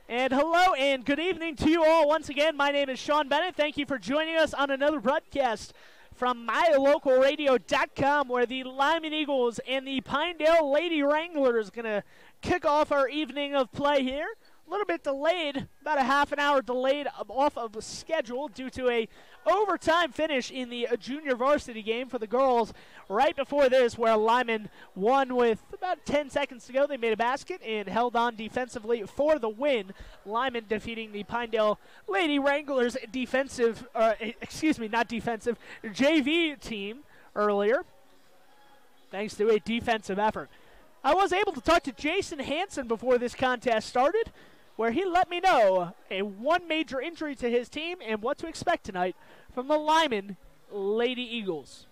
And hello and good evening to you all once again. My name is Sean Bennett. Thank you for joining us on another broadcast from MyLocalRadio.com, where the Lyman Eagles and the Pinedale Lady Wranglers are going to kick off our evening of play here. A little bit delayed, about a half an hour delayed off of the schedule due to a overtime finish in the junior varsity game for the girls right before this, where Lyman won with about 10 seconds to go. They made a basket and held on defensively for the win. Lyman defeating the Pinedale Lady Wranglers JV team earlier, thanks to a defensive effort. I was able to talk to Jason Hansen before this contest started, where he let me know one major injury to his team and what to expect tonight from the Lyman Lady Eagles.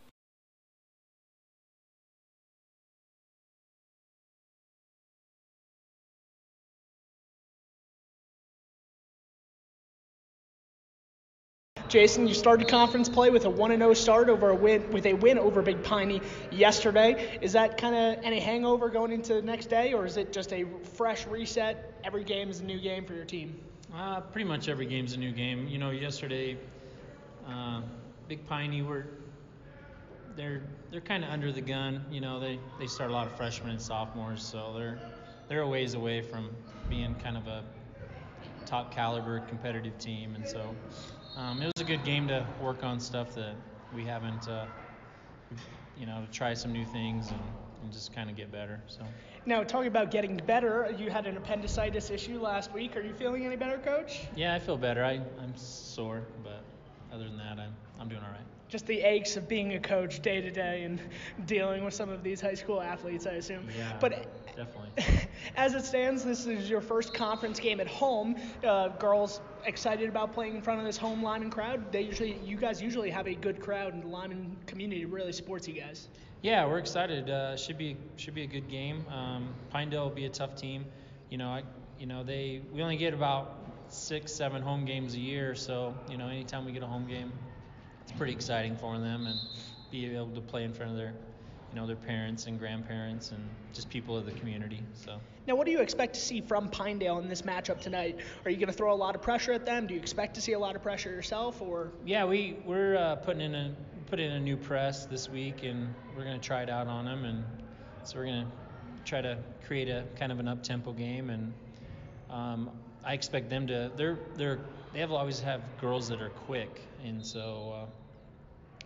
Jason, you started conference play with a 1-0 start over a win over Big Piney yesterday. Is that kind of any hangover going into the next day, or is it just a fresh reset? Every game is a new game for your team. Pretty much every game's a new game. You know, yesterday, Big Piney they're kind of under the gun. You know, they start a lot of freshmen and sophomores, so they're a ways away from being kind of a top caliber competitive team, and so. It was a good game to work on stuff that we haven't, to try some new things and just kind of get better. So. Now, talking about getting better, you had an appendicitis issue last week. Are you feeling any better, Coach? Yeah, I feel better. I'm sore, but other than that, I'm doing all right. Just the aches of being a coach day to day and dealing with some of these high school athletes, I assume. Yeah, but definitely. As it stands, this is your first conference game at home. Girls excited about playing in front of this home Lyman crowd. You guys usually have a good crowd, and the Lyman community really supports you guys. Yeah, we're excited. Should be a good game. Pinedale will be a tough team. We only get about 6-7 home games a year, so anytime we get a home game, it's pretty exciting for them, and be able to play in front of their parents and grandparents and just people of the community. So. Now, what do you expect to see from Pinedale in this matchup tonight? Are you going to throw a lot of pressure at them? Do you expect to see a lot of pressure yourself, or? Yeah, we're putting in a new press this week, and we're going to try it out on them, and so we're going to try to create a kind of an up-tempo game, and I expect them to. They always have girls that are quick, and so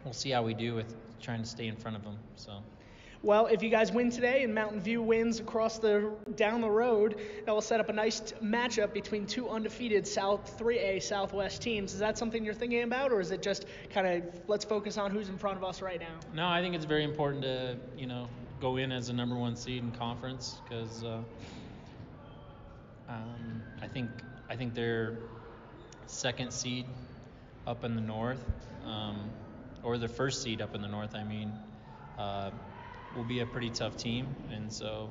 we'll see how we do with trying to stay in front of them. So. Well, if you guys win today and Mountain View wins down the road, that will set up a nice matchup between two undefeated 3A Southwest teams. Is that something you're thinking about, or is it just kind of let's focus on who's in front of us right now? No, I think it's very important to go in as a number one seed in conference, because I think they're second seed up in the north, or the first seed up in the north, will be a pretty tough team, and so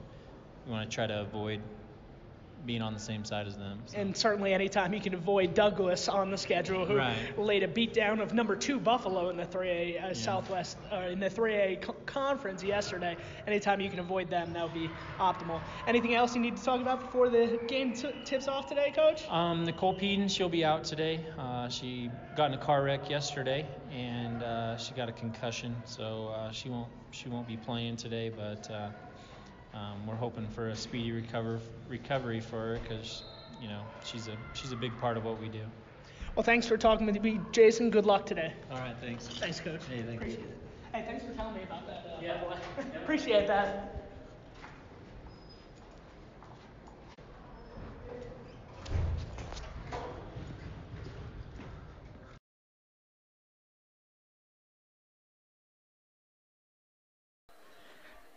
we want to try to avoid being on the same side as them. So. And certainly anytime you can avoid Douglas on the schedule, who laid a beatdown of number 2 Buffalo in the 3A Southwest, in the 3A conference yesterday. Anytime you can avoid them, that would be optimal. Anything else you need to talk about before the game tips off today, Coach? Nicole Peden, she'll be out today. She got in a car wreck yesterday, and she got a concussion, so she won't be playing today, but we're hoping for a speedy recovery for her, because she's a big part of what we do. Well, thanks for talking with me, Jason. Good luck today. All right, thanks. Thanks, Coach. Hey, thanks. Appreciate it. Hey, thanks for telling me about that. Yeah. Appreciate that.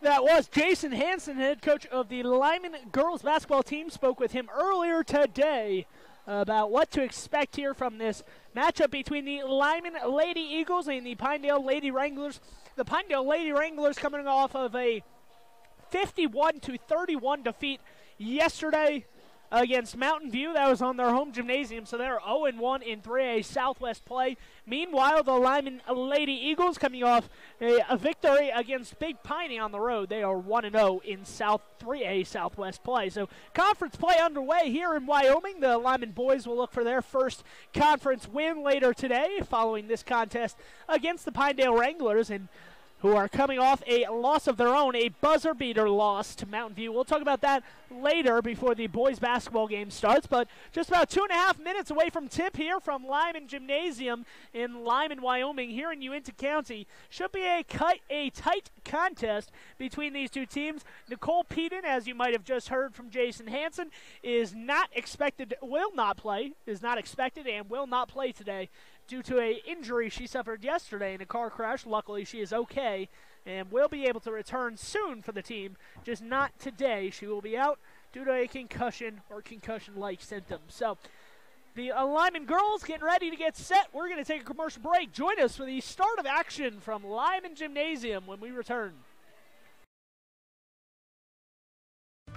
That was Jason Hansen, head coach of the Lyman girls basketball team. Spoke with him earlier today about what to expect here from this matchup between the Lyman Lady Eagles and the Pinedale Lady Wranglers. The Pinedale Lady Wranglers coming off of a 51-31 defeat yesterday against Mountain View. That was on their home gymnasium, so they're 0-1 in 3A Southwest play. Meanwhile, the Lyman Lady Eagles coming off a victory against Big Piney on the road. They are 1-0 in 3A Southwest play. So conference play underway here in Wyoming. The Lyman boys will look for their first conference win later today following this contest against the Pinedale Wranglers, and who are coming off a loss of their own, a buzzer beater loss to Mountain View. We'll talk about that later before the boys basketball game starts, but just about 2.5 minutes away from tip here from Lyman Gymnasium in Lyman, Wyoming, here in Uintah County. Should be a tight contest between these two teams. Nicole Peden, as you might have just heard from Jason Hansen, is not expected and will not play today due to an injury she suffered yesterday in a car crash. Luckily, she is okay and will be able to return soon for the team, just not today. She will be out due to a concussion or concussion-like symptoms. So the Lyman girls getting ready to get set. We're going to take a commercial break. Join us for the start of action from Lyman Gymnasium when we return.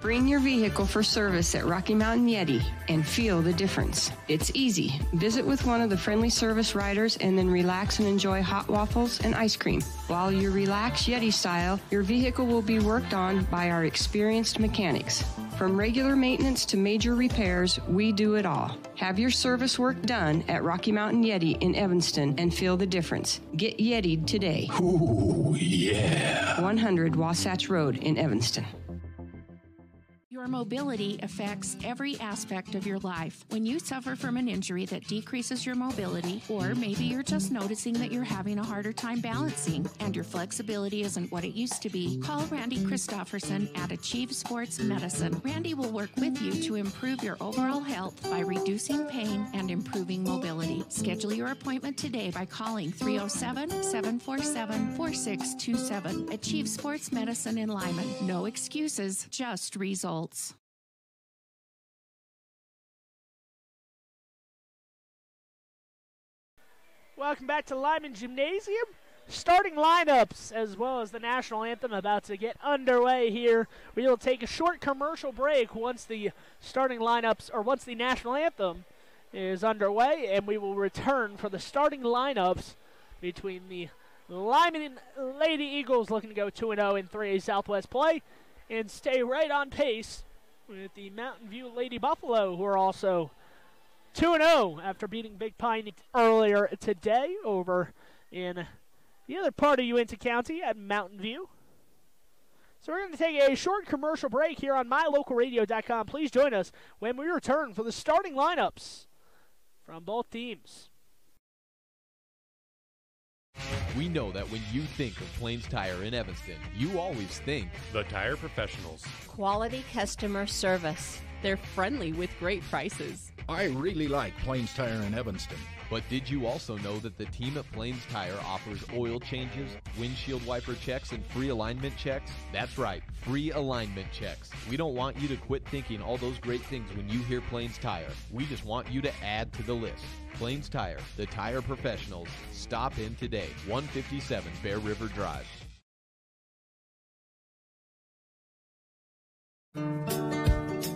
Bring your vehicle for service at Rocky Mountain Yeti and feel the difference. It's easy. Visit with one of the friendly service riders and then relax and enjoy hot waffles and ice cream. While you relax Yeti style, your vehicle will be worked on by our experienced mechanics. From regular maintenance to major repairs, we do it all. Have your service work done at Rocky Mountain Yeti in Evanston and feel the difference. Get Yeti'd today. Ooh, yeah. 100 Wasatch Road in Evanston. Your mobility affects every aspect of your life. When you suffer from an injury that decreases your mobility, or maybe you're just noticing that you're having a harder time balancing and your flexibility isn't what it used to be, call Randy Christofferson at Achieve Sports Medicine. Randy will work with you to improve your overall health by reducing pain and improving mobility. Schedule your appointment today by calling 307-747-4627. Achieve Sports Medicine in Lyman. No excuses, just results. Welcome back to Lyman Gymnasium. Starting lineups as well as the national anthem about to get underway here. We will take a short commercial break once the starting lineups, or once the national anthem is underway, and we will return for the starting lineups between the Lyman Lady Eagles, looking to go 2-0 in 3A Southwest play, and stay right on pace with the Mountain View Lady Buffalo, who are also 2-0 after beating Big Pine earlier today over in the other part of Uintah County at Mountain View. So we're going to take a short commercial break here on mylocalradio.com. Please join us when we return for the starting lineups from both teams. We know that when you think of Plains Tire in Evanston, you always think The Tire Professionals. Quality customer service. They're friendly with great prices. I really like Plains Tire in Evanston. But did you also know that the team at Plains Tire offers oil changes, windshield wiper checks, and free alignment checks? That's right, free alignment checks. We don't want you to quit thinking all those great things when you hear Plains Tire. We just want you to add to the list. Plains Tire, the tire professionals. Stop in today, 157 Bear River Drive.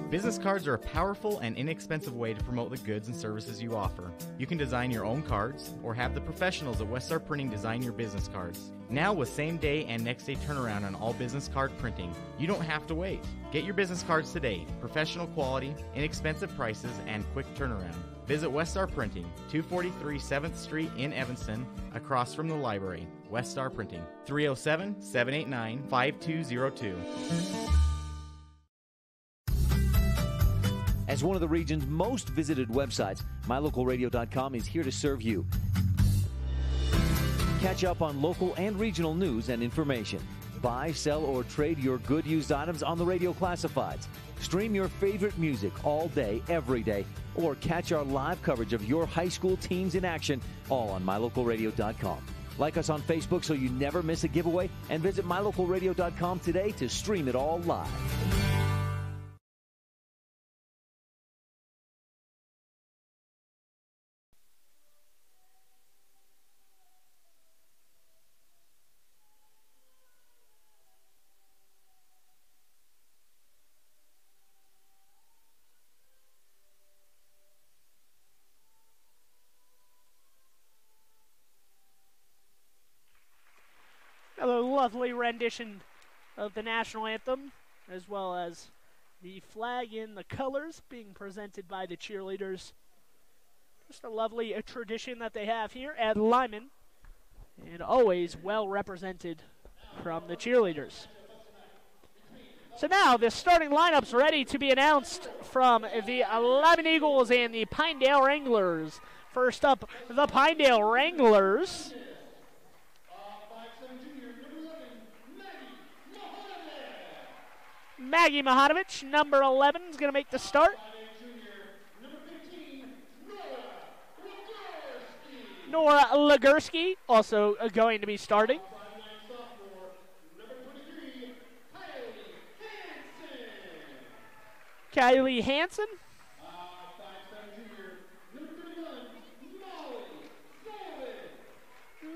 Business cards are a powerful and inexpensive way to promote the goods and services you offer. You can design your own cards or have the professionals at Weststar Printing design your business cards. Now with same-day and next-day turnaround on all business card printing, you don't have to wait. Get your business cards today. Professional quality, inexpensive prices, and quick turnaround. Visit Weststar Printing, 243 7th Street in Evanston, across from the library. Weststar Printing, 307-789-5202. As one of the region's most visited websites, mylocalradio.com is here to serve you. Catch up on local and regional news and information. Buy, sell, or trade your good used items on the radio classifieds. Stream your favorite music all day, every day, or catch our live coverage of your high school teams in action, all on mylocalradio.com. Like us on Facebook so you never miss a giveaway, and visit mylocalradio.com today to stream it all live. lovely rendition of the national anthem, as well as the flag in the colors being presented by the cheerleaders. Just a lovely tradition that they have here at Lyman, and always well represented from the cheerleaders. So now the starting lineups ready to be announced from the Lyman Eagles and the Pinedale Wranglers. First up, the Pinedale Wranglers. Maggie Mahanovich, number 11, is going to make the start. Nora Legursky also going to be starting. Kylie Hansen.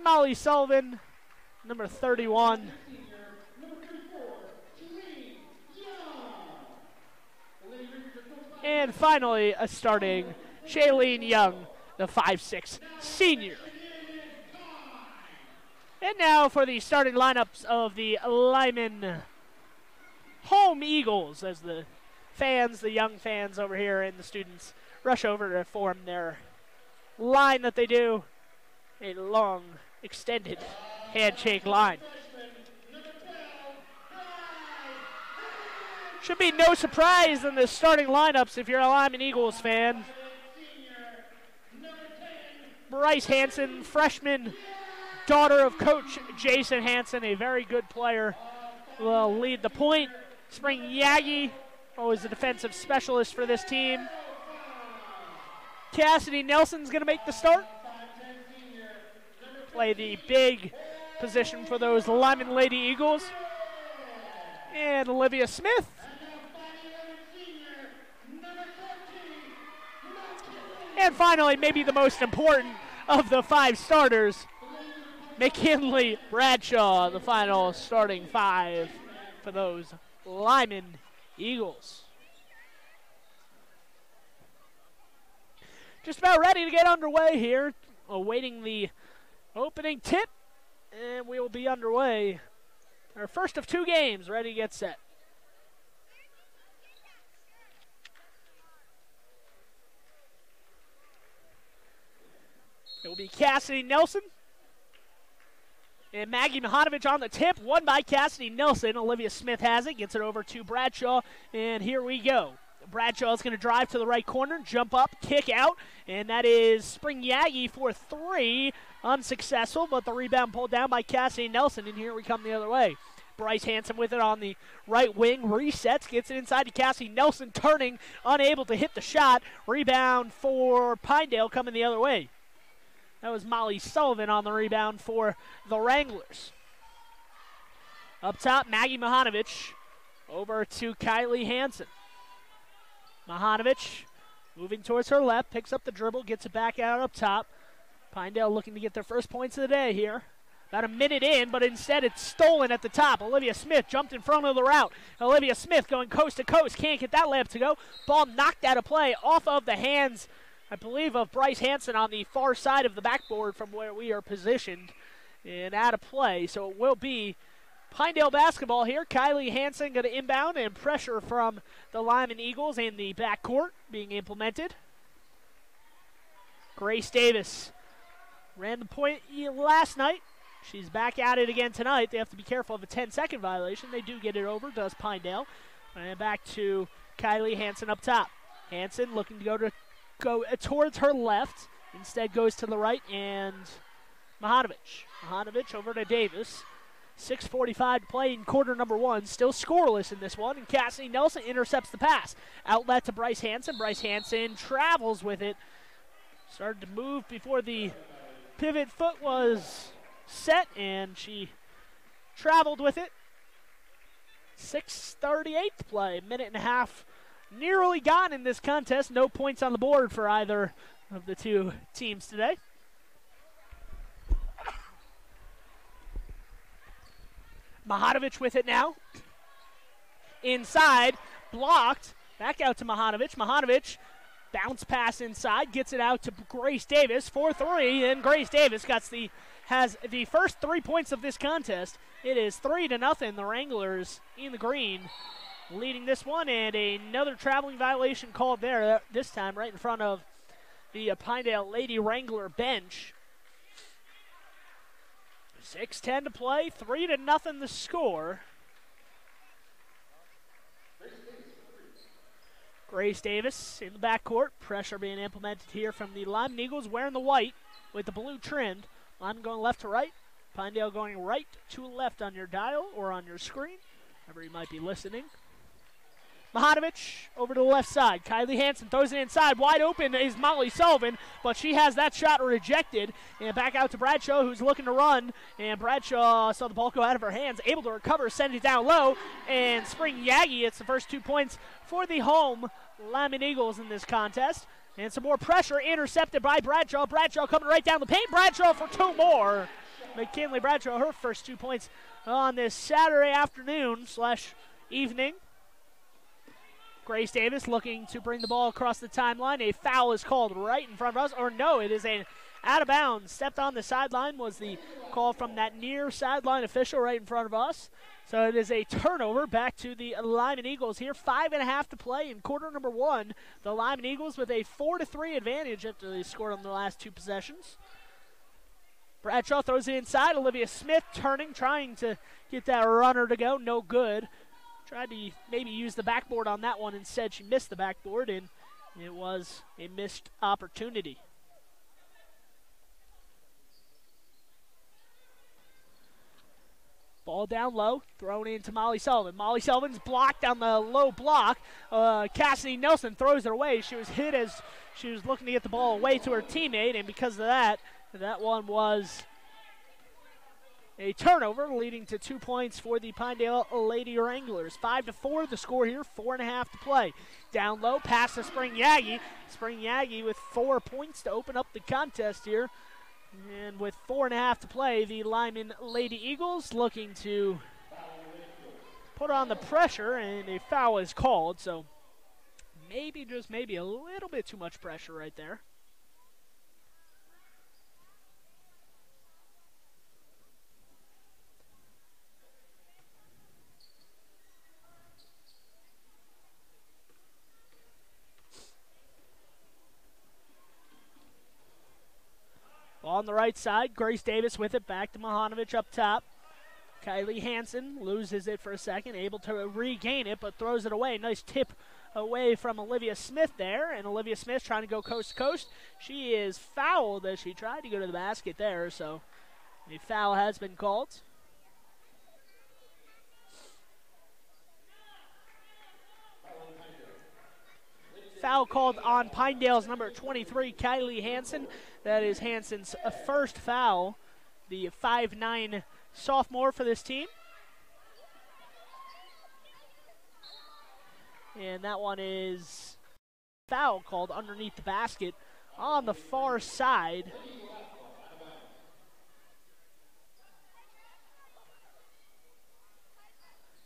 Molly Sullivan, number 31. And finally, starting Shailene Young, the 5'6" senior. And now for the starting lineups of the Lyman home Eagles, as the fans, the young fans over here and the students rush over to form their line that they do, a long, extended handshake line. Should be no surprise in the starting lineups if you're a Lyman Eagles fan. Bryce Hansen, freshman, daughter of Coach Jason Hansen, a very good player, will lead the point. Spring Yagi, always a defensive specialist for this team. Cassidy Nelson's going to make the start. Play the big position for those Lyman Lady Eagles. And Olivia Smith. And finally, maybe the most important of the 5 starters, McKinley Bradshaw, the final starting 5 for those Lyman Eagles. Just about ready to get underway here, awaiting the opening tip, and we will be underway. Our first of 2 games, ready to get set. It will be Cassidy Nelson and Maggie Mahanovich on the tip, won by Cassidy Nelson. Olivia Smith has it, gets it over to Bradshaw, and here we go. Bradshaw is going to drive to the right corner, jump up, kick out, and that is Spring Yagi for 3. Unsuccessful, but the rebound pulled down by Cassidy Nelson, and here we come the other way. Bryce Hansen with it on the right wing, resets, gets it inside to Cassidy Nelson, turning, unable to hit the shot. Rebound for Pinedale coming the other way. That was Molly Sullivan on the rebound for the Wranglers. Up top, Maggie Mahanovich over to Kylie Hansen. Mahanovich moving towards her left, picks up the dribble, gets it back out up top. Pinedale looking to get their first points of the day here. About a minute in, but instead it's stolen at the top. Olivia Smith jumped in front of the route. Olivia Smith going coast to coast, can't get that layup to go. Ball knocked out of play off of the hands, I believe, of Bryce Hansen on the far side of the backboard from where we are positioned, and out of play. So it will be Pinedale basketball here. Kylie Hansen going to inbound, and pressure from the Lyman Eagles in the backcourt being implemented. Grace Davis ran the point last night. She's back at it again tonight. They have to be careful of a 10-second violation. They do get it over, does Pinedale. And back to Kylie Hansen up top. Hansen looking to go towards her left. Instead goes to the right, and Mahanovich. Mahanovich over to Davis. 6:45 to play in quarter number 1. Still scoreless in this one, and Cassidy Nelson intercepts the pass. Outlet to Bryce Hansen. Bryce Hansen travels with it. Started to move before the pivot foot was set, and she traveled with it. 6:38 to play. Minute and a half nearly gone in this contest. No points on the board for either of the 2 teams today. Mahanovich with it now. Inside, blocked. Back out to Mahanovich. Mahanovich Bounce pass inside, gets it out to Grace Davis for 3, and Grace Davis has the first 3 points of this contest. It is 3-0. The Wranglers in the green leading this one, and another traveling violation called there, this time right in front of the Pinedale Lady Wrangler bench. 6:10 to play, 3-0 the score. Grace Davis in the backcourt. Pressure being implemented here from the Lyman Eagles, wearing the white with the blue trimmed. Lyman going left to right. Pinedale going right to left on your dial or on your screen, wherever you might be listening. Mahanovic over to the left side. Kylie Hansen throws it inside. Wide open is Molly Sullivan, but she has that shot rejected. And back out to Bradshaw, who's looking to run. And Bradshaw saw the ball go out of her hands, able to recover, send it down low. And Spring Yagi, it's the first 2 points for the home Lyman Eagles in this contest. And some more pressure intercepted by Bradshaw. Bradshaw coming right down the paint. Bradshaw for 2 more. McKinley Bradshaw, her first 2 points on this Saturday afternoon/evening. Grace Davis looking to bring the ball across the timeline. A foul is called right in front of us. Or no, it is an out of bounds. Stepped on the sideline was the call from that near sideline official right in front of us. So it is a turnover back to the Lyman Eagles here. 5.5 to play in quarter number 1. The Lyman Eagles with a 4-3 advantage after they scored on the last 2 possessions. Bradshaw throws it inside. Olivia Smith turning, trying to get that runner to go. No good. Tried to maybe use the backboard on that one. Instead, she missed the backboard, and it was a missed opportunity. Ball down low, thrown into Molly Sullivan. Molly Sullivan's blocked on the low block. Cassidy Nelson throws it away. She was hit as she was looking to get the ball away to her teammate, and because of that, that one was a turnover, leading to 2 points for the Pinedale Lady Wranglers. 5-4 the score here, 4.5 to play. Down low, pass to Spring Yagi. Spring Yagi with 4 points to open up the contest here. And with 4.5 to play, the Lyman Lady Eagles looking to put on the pressure, and a foul is called. So maybe, just maybe, a little bit too much pressure right there. On the right side, Grace Davis with it, back to Mahanovic up top. Kylie Hansen loses it for a second, able to regain it, but throws it away. Nice tip away from Olivia Smith there, and Olivia Smith trying to go coast to coast. She is fouled as she tried to go to the basket there, so a foul has been called. Foul called on Pinedale's number 23, Kylie Hansen. That is Hansen's first foul, the 5'9" sophomore for this team. And that one is foul called underneath the basket on the far side.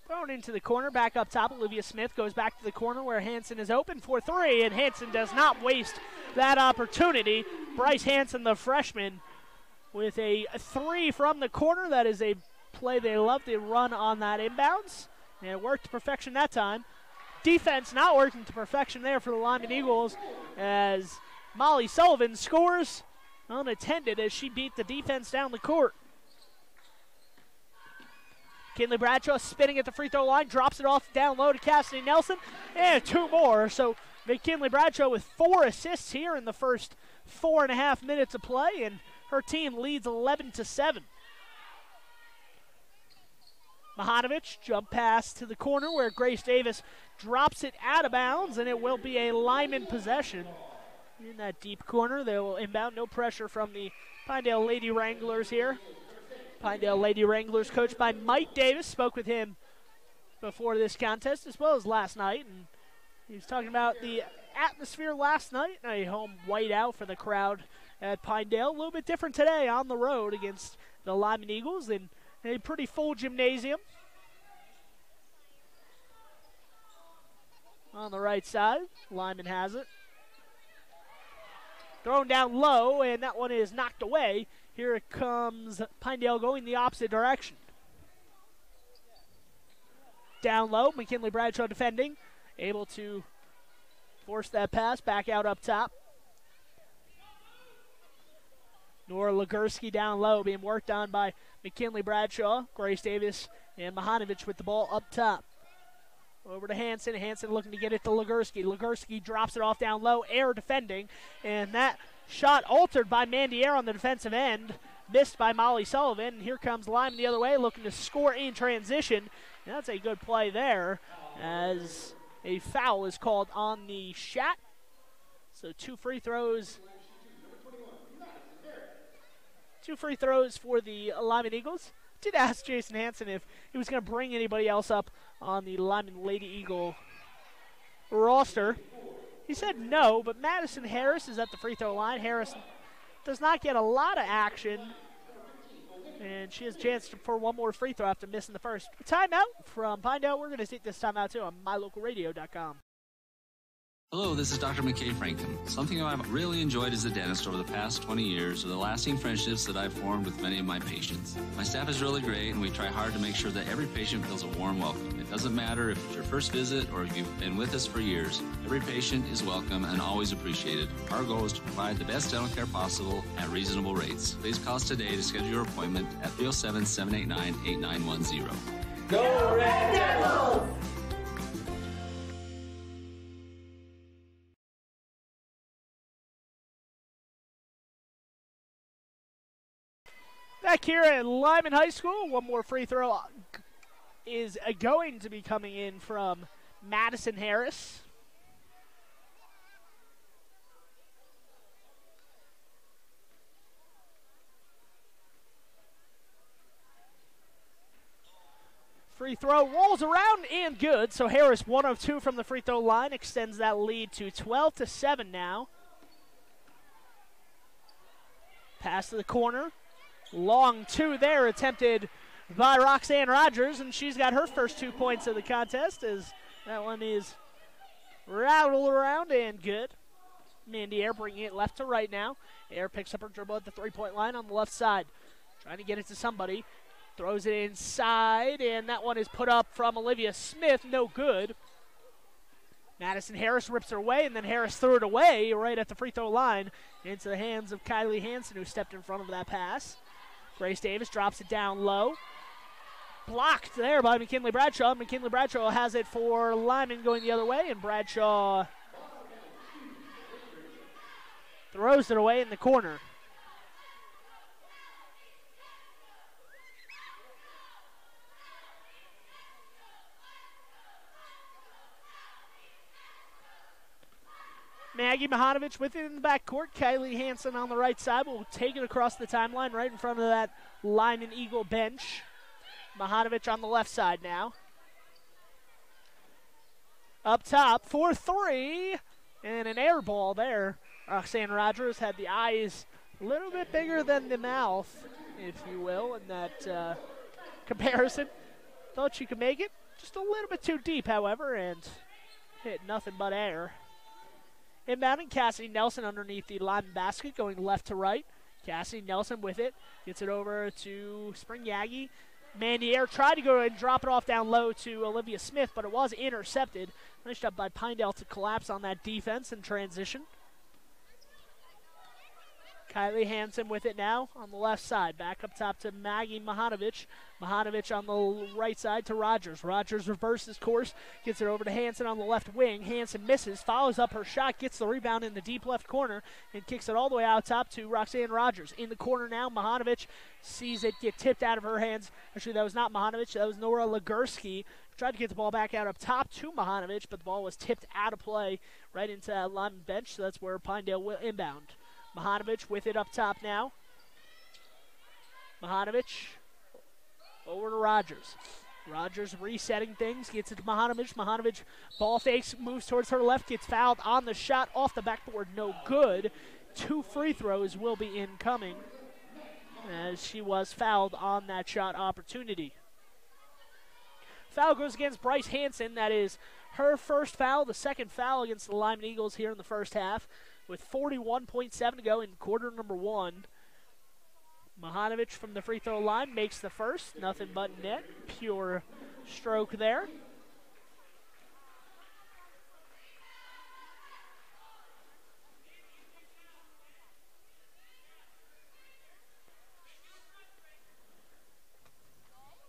Thrown into the corner, back up top. Olivia Smith goes back to the corner where Hansen is open for 3, and Hansen does not waste that opportunity. Bryce Hansen, the freshman, with a 3 from the corner. That is a play they love to run on that inbounds, and it worked to perfection that time. Defense not working to perfection there for the Lyman Eagles, as Molly Sullivan scores unattended as she beat the defense down the court. McKinley Bradshaw spinning at the free throw line, drops it off down low to Cassidy Nelson, and 2 more. So McKinley Bradshaw with 4 assists here in the first 4.5 minutes of play, and her team leads 11-7. Mahanovic, jump pass to the corner where Grace Davis drops it out of bounds, and it will be a Lyman possession. In that deep corner, they will inbound. No pressure from the Pinedale Lady Wranglers here. Pinedale Lady Wranglers coached by Mike Davis. Spoke with him before this contest as well as last night, and he was talking about the atmosphere last night. A home whiteout for the crowd at Pinedale. A little bit different today on the road against the Lyman Eagles in a pretty full gymnasium. On the right side, Lyman has it. thrown down low, and that one is knocked away. Here it comes Pinedale going the opposite direction. Down low, McKinley Bradshaw defending, able to force that pass back out up top. Nora Legursky down low, being worked on by McKinley Bradshaw. Grace Davis and Mahanovic with the ball up top. Over to Hansen. Hansen looking to get it to Legursky. Legursky drops it off down low. Air defending. And that shot altered by Mandy Air on the defensive end. Missed by Molly Sullivan. And here comes Lyman the other way, looking to score in transition. And that's a good play there, as a foul is called on the shot. So two free throws for the Lyman Eagles. Did ask Jason Hansen if he was going to bring anybody else up on the Lyman Lady Eagle roster. He said no, but Madison Harris is at the free throw line. Harris does not get a lot of action, and she has a chance for one more free throw after missing the first. Timeout from Pinedale. We're going to take this timeout too on mylocalradio.com. Hello, this is Dr. McKay Franklin. Something I've really enjoyed as a dentist over the past 20 years are the lasting friendships that I've formed with many of my patients. My staff is really great, and we try hard to make sure that every patient feels a warm welcome. It doesn't matter if it's your first visit or if you've been with us for years. Every patient is welcome and always appreciated. Our goal is to provide the best dental care possible at reasonable rates. Please call us today to schedule your appointment at 307-789-8910. Go Red Devils! Back here at Lyman High School, one more free throw is going to be coming in from Madison Harris. Free throw rolls around and good. So Harris 1 of 2 from the free throw line, extends that lead to 12-7 now. Pass to the corner. Long two there attempted by Roxanne Rogers, and she's got her first 2 points of the contest as that one is rattled around and good. Mandy Air bringing it left to right now. Air picks up her dribble at the three-point line on the left side. Trying to get it to somebody. Throws it inside, and that one is put up from Olivia Smith. No good. Madison Harris rips her away, and then Harris threw it away right at the free throw line into the hands of Kylie Hansen, who stepped in front of that pass. Grace Davis drops it down low. Blocked there by McKinley Bradshaw. McKinley Bradshaw has it for Lyman going the other way, and Bradshaw throws it away in the corner. Maggie Mahanovic with it in the backcourt. Kylie Hansen on the right side will take it across the timeline right in front of that Lyman Eagle bench. Mahanovic on the left side now. Up top for 3, and an air ball there. Roxanne Rogers had the eyes a little bit bigger than the mouth, if you will, in that comparison. Thought she could make it. Just a little bit too deep, however, and hit nothing but air. Inbounding, Cassidy Nelson underneath the Lyman basket, going left to right. Cassidy Nelson with it. Gets it over to Spring Yagi. Mandy Air tried to go and drop it off down low to Olivia Smith, but it was intercepted. Nice job by Pinedale to collapse on that defense in transition. Kylie Hansen with it now on the left side. Back up top to Maggie Mahanovic. Mahanovic on the right side to Rogers. Rogers reverses course. Gets it over to Hansen on the left wing. Hansen misses. Follows up her shot. Gets the rebound in the deep left corner. And kicks it all the way out top to Roxanne Rogers. In the corner now. Mahanovic sees it get tipped out of her hands. Actually, that was not Mahanovic. That was Nora Legursky. Tried to get the ball back out up top to Mahanovic, but the ball was tipped out of play right into that Lyman bench. So that's where Pinedale will inbound. Mahanovic with it up top now. Mahanovic over to Rogers. Rogers resetting things, gets it to Mahanovic. Mahanovic ball fakes, moves towards her left, gets fouled on the shot off the backboard. No good. 2 free throws will be incoming as she was fouled on that shot opportunity. Foul goes against Bryce Hansen. That is her first foul, the second foul against the Lyman Eagles here in the first half, with 41.7 to go in quarter number one. Mahanovic from the free throw line makes the first. Nothing but net. Pure stroke there.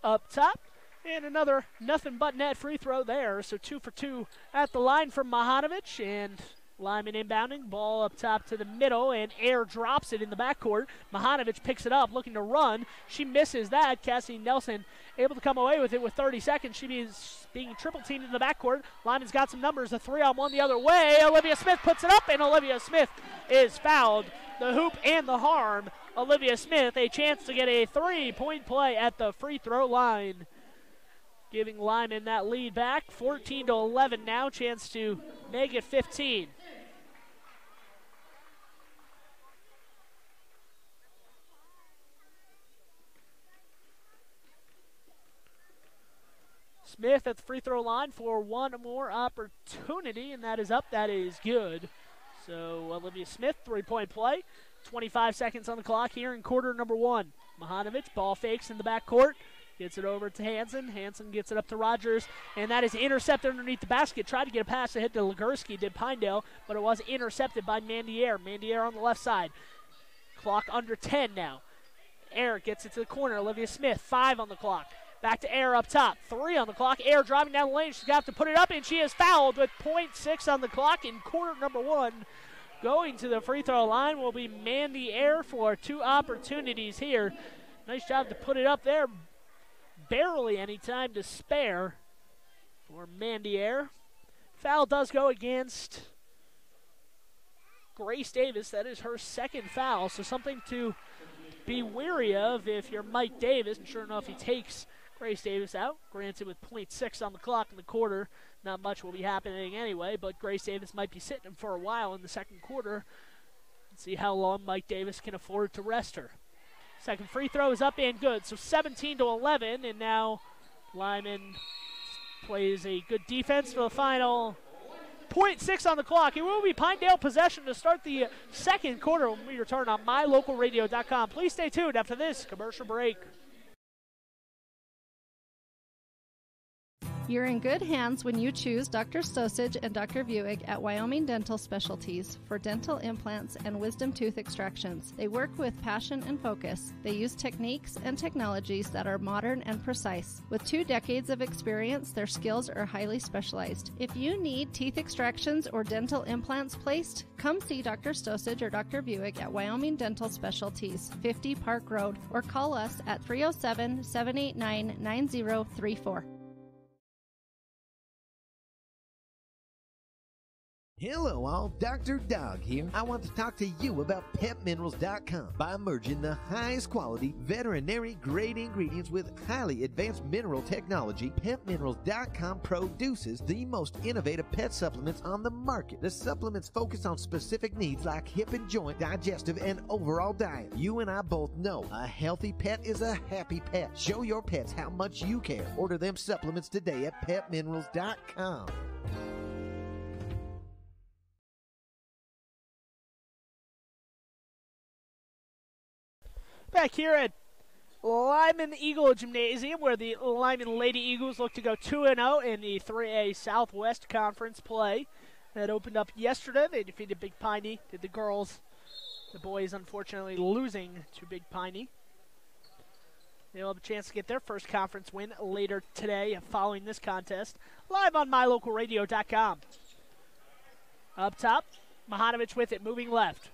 Up top. And another nothing but net free throw there. So 2 for 2 at the line from Mahanovic. And Lyman inbounding. Ball up top to the middle. And Air drops it in the backcourt. Mahanovic picks it up, looking to run. She misses that. Cassie Nelson able to come away with it with 30 seconds. She is being triple teamed in the backcourt. Lyman's got some numbers. A 3-on-1 the other way. Olivia Smith puts it up. And Olivia Smith is fouled. The hoop and the harm. Olivia Smith a chance to get a 3-point play at the free throw line, giving Lyman that lead back. 14-11 now, chance to make it 15. Smith at the free throw line for one more opportunity, and that is up. That is good. So Olivia Smith, 3-point play. 25 seconds on the clock here in quarter number one. Mahanovic, ball fakes in the backcourt. Gets it over to Hansen. Hansen gets it up to Rogers, and that is intercepted underneath the basket. Tried to get a pass ahead to Legursky, did Pinedale, but it was intercepted by Mandy Air. Mandy Air on the left side. Clock under 10 now. Air gets it to the corner. Olivia Smith, 5 on the clock. Back to Air up top. 3 on the clock. Air driving down the lane. She's got to put it up, and she is fouled with 0.6 on the clock in quarter number one. Going to the free throw line will be Mandy Air for 2 opportunities here. Nice job to put it up there. Barely any time to spare for Mandy Air. Foul does go against Grace Davis. That is her second foul, so something to be wary of if you're Mike Davis. And sure enough, he takes Grace Davis out. Granted, with 0.6 on the clock in the quarter, not much will be happening anyway, but Grace Davis might be sitting him for a while in the second quarter. Let's see how long Mike Davis can afford to rest her. Second free throw is up and good. So 17-11, and now Lyman plays a good defense for the final 0.6 on the clock. It will be Pinedale possession to start the second quarter when we return on mylocalradio.com. Please stay tuned after this commercial break. You're in good hands when you choose Dr. Stosage and Dr. Buick at Wyoming Dental Specialties for dental implants and wisdom tooth extractions. They work with passion and focus. They use techniques and technologies that are modern and precise. With 2 decades of experience, their skills are highly specialized. If you need teeth extractions or dental implants placed, come see Dr. Stosage or Dr. Buick at Wyoming Dental Specialties, 50 Park Road, or call us at 307-789-9034. Hello all, Dr. Dog here. I want to talk to you about PetMinerals.com. By merging the highest quality veterinary grade ingredients with highly advanced mineral technology, PetMinerals.com produces the most innovative pet supplements on the market. The supplements focus on specific needs like hip and joint, digestive, and overall diet. You and I both know a healthy pet is a happy pet. Show your pets how much you care. Order them supplements today at PetMinerals.com. Back here at Lyman Eagle Gymnasium, where the Lyman Lady Eagles look to go 2-0 in the 3A Southwest Conference play that opened up yesterday. They defeated Big Piney, did the girls. The boys, unfortunately, losing to Big Piney. They'll have a chance to get their first conference win later today following this contest. Live on mylocalradio.com. Up top, Mahanovic with it, moving left.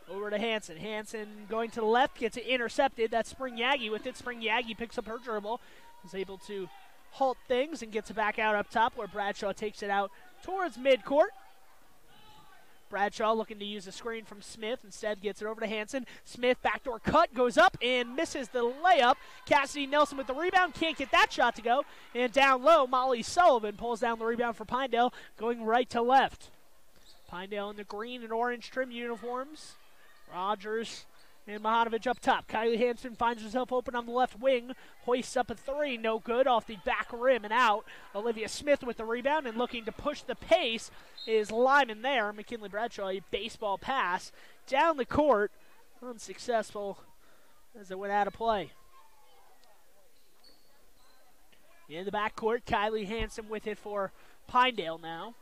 Over to Hansen. Hansen going to the left, gets it intercepted. That's Spring Yagi with it. Spring Yagi picks up her dribble, is able to halt things and gets it back out up top where Bradshaw takes it out towards midcourt. Bradshaw looking to use a screen from Smith. Instead gets it over to Hansen. Smith backdoor cut, goes up and misses the layup. Cassidy Nelson with the rebound. Can't get that shot to go. And down low, Molly Sullivan pulls down the rebound for Pinedale, going right to left. Pinedale in the green and orange trim uniforms. Rogers And Mahanovic up top. Kylie Hansen finds herself open on the left wing. Hoists up a three. No good. Off the back rim and out. Olivia Smith with the rebound and looking to push the pace is Lyman there. McKinley Bradshaw, a baseball pass down the court. Unsuccessful as it went out of play. In the backcourt, Kylie Hansen with it for Pinedale now.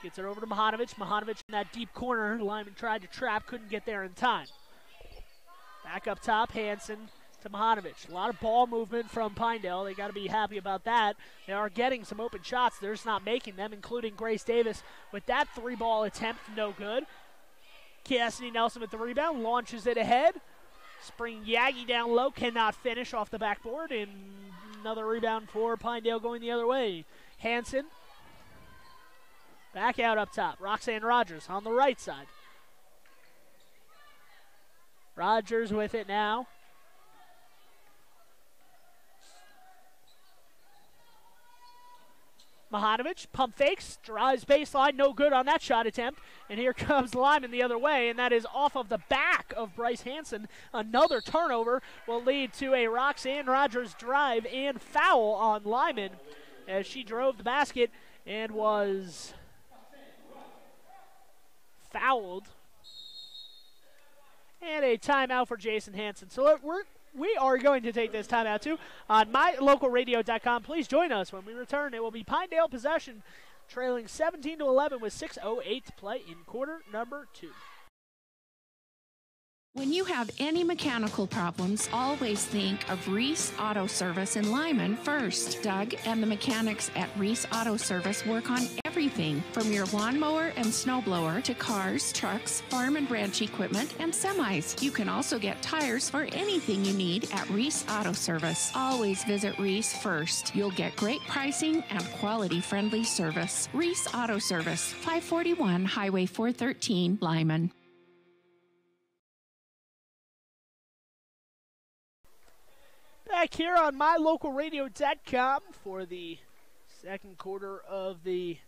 Gets it over to Mahanovic. Mahanovic in that deep corner. Lyman tried to trap, couldn't get there in time. Back up top, Hansen to Mahanovic. A lot of ball movement from Pinedale. They got to be happy about that. They are getting some open shots. They're just not making them, including Grace Davis with that three-ball attempt. No good. Cassidy Nelson with the rebound. Launches it ahead. Spring Yagi down low. Cannot finish off the backboard. And another rebound for Pinedale going the other way. Hansen. Back out up top. Roxanne Rogers on the right side. Rogers with it now. Mahanovic, pump fakes, drives baseline, no good on that shot attempt. And here comes Lyman the other way, and that is off of the back of Bryce Hansen. Another turnover will lead to a Roxanne Rogers drive and foul on Lyman as she drove the basket and was fouled. And a timeout for Jason Hansen. So we are going to take this timeout too on mylocalradio.com. Please join us when we return. It will be Pinedale possession, trailing 17-11 with 6:08 to play in quarter number 2. When you have any mechanical problems, always think of Reese Auto Service in Lyman first. Doug and the mechanics at Reese Auto Service work on everything from your lawnmower and snowblower to cars, trucks, farm and ranch equipment, and semis. You can also get tires for anything you need at Reese Auto Service. Always visit Reese first. You'll get great pricing and quality-friendly service. Reese Auto Service, 541 Highway 413, Lyman. Back here on mylocalradio.com for the second quarter of the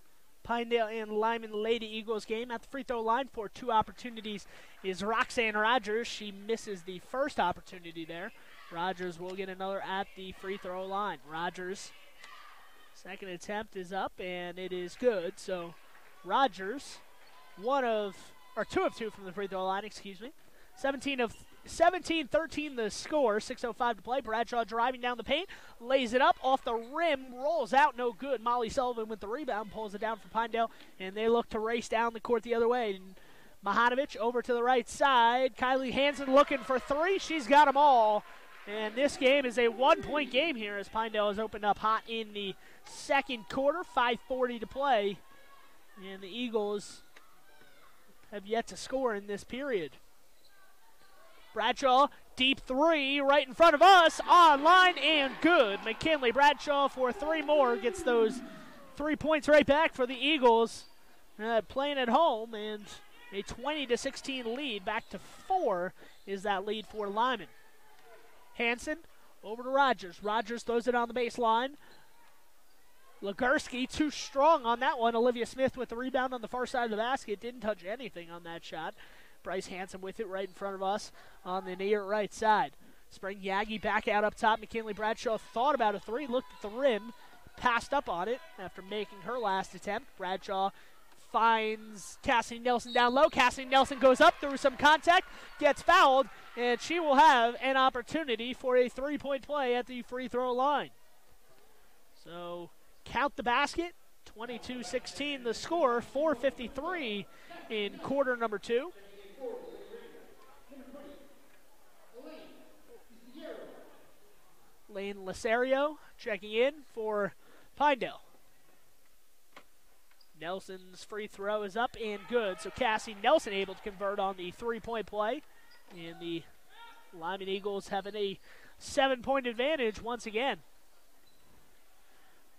Pinedale and Lyman Lady Eagles game. At the free throw line for 2 opportunities is Roxanne Rogers. She misses the first opportunity there. Rogers will get another at the free throw line. Rogers, second attempt is up, and it is good. So Rogers, 2 of 2 from the free throw line, 17-13 the score, 6:05 to play. Bradshaw driving down the paint, lays it up, off the rim, rolls out, no good. Molly Sullivan with the rebound, pulls it down for Pinedale, and they look to race down the court the other way. And Mahanovic over to the right side. Kylie Hansen looking for 3. She's got them all. And this game is a 1-point game here as Pinedale has opened up hot in the second quarter, 5:40 to play. And the Eagles have yet to score in this period. Bradshaw, deep 3 right in front of us, online and good. McKinley Bradshaw for 3 more, gets those 3 points right back for the Eagles. Playing at home, and a 20-16 lead. Back to 4 is that lead for Lyman. Hansen over to Rogers. Rogers throws it on the baseline. Legursky too strong on that one. Olivia Smith with the rebound on the far side of the basket. Didn't touch anything on that shot. Bryce Hansen with it right in front of us on the near right side. Spring Yagi back out up top. McKinley Bradshaw thought about a 3, looked at the rim, passed up on it after making her last attempt. Bradshaw finds Cassidy Nelson down low. Cassidy Nelson goes up through some contact, gets fouled, and she will have an opportunity for a 3-point play at the free throw line. So count the basket, 22-16 the score, 4:53 in quarter number 2. Lane Lasario checking in for Pinedale. Nelson's free throw is up and good, so Cassie Nelson able to convert on the 3-point play. And the Lyman Eagles having a 7-point advantage once again.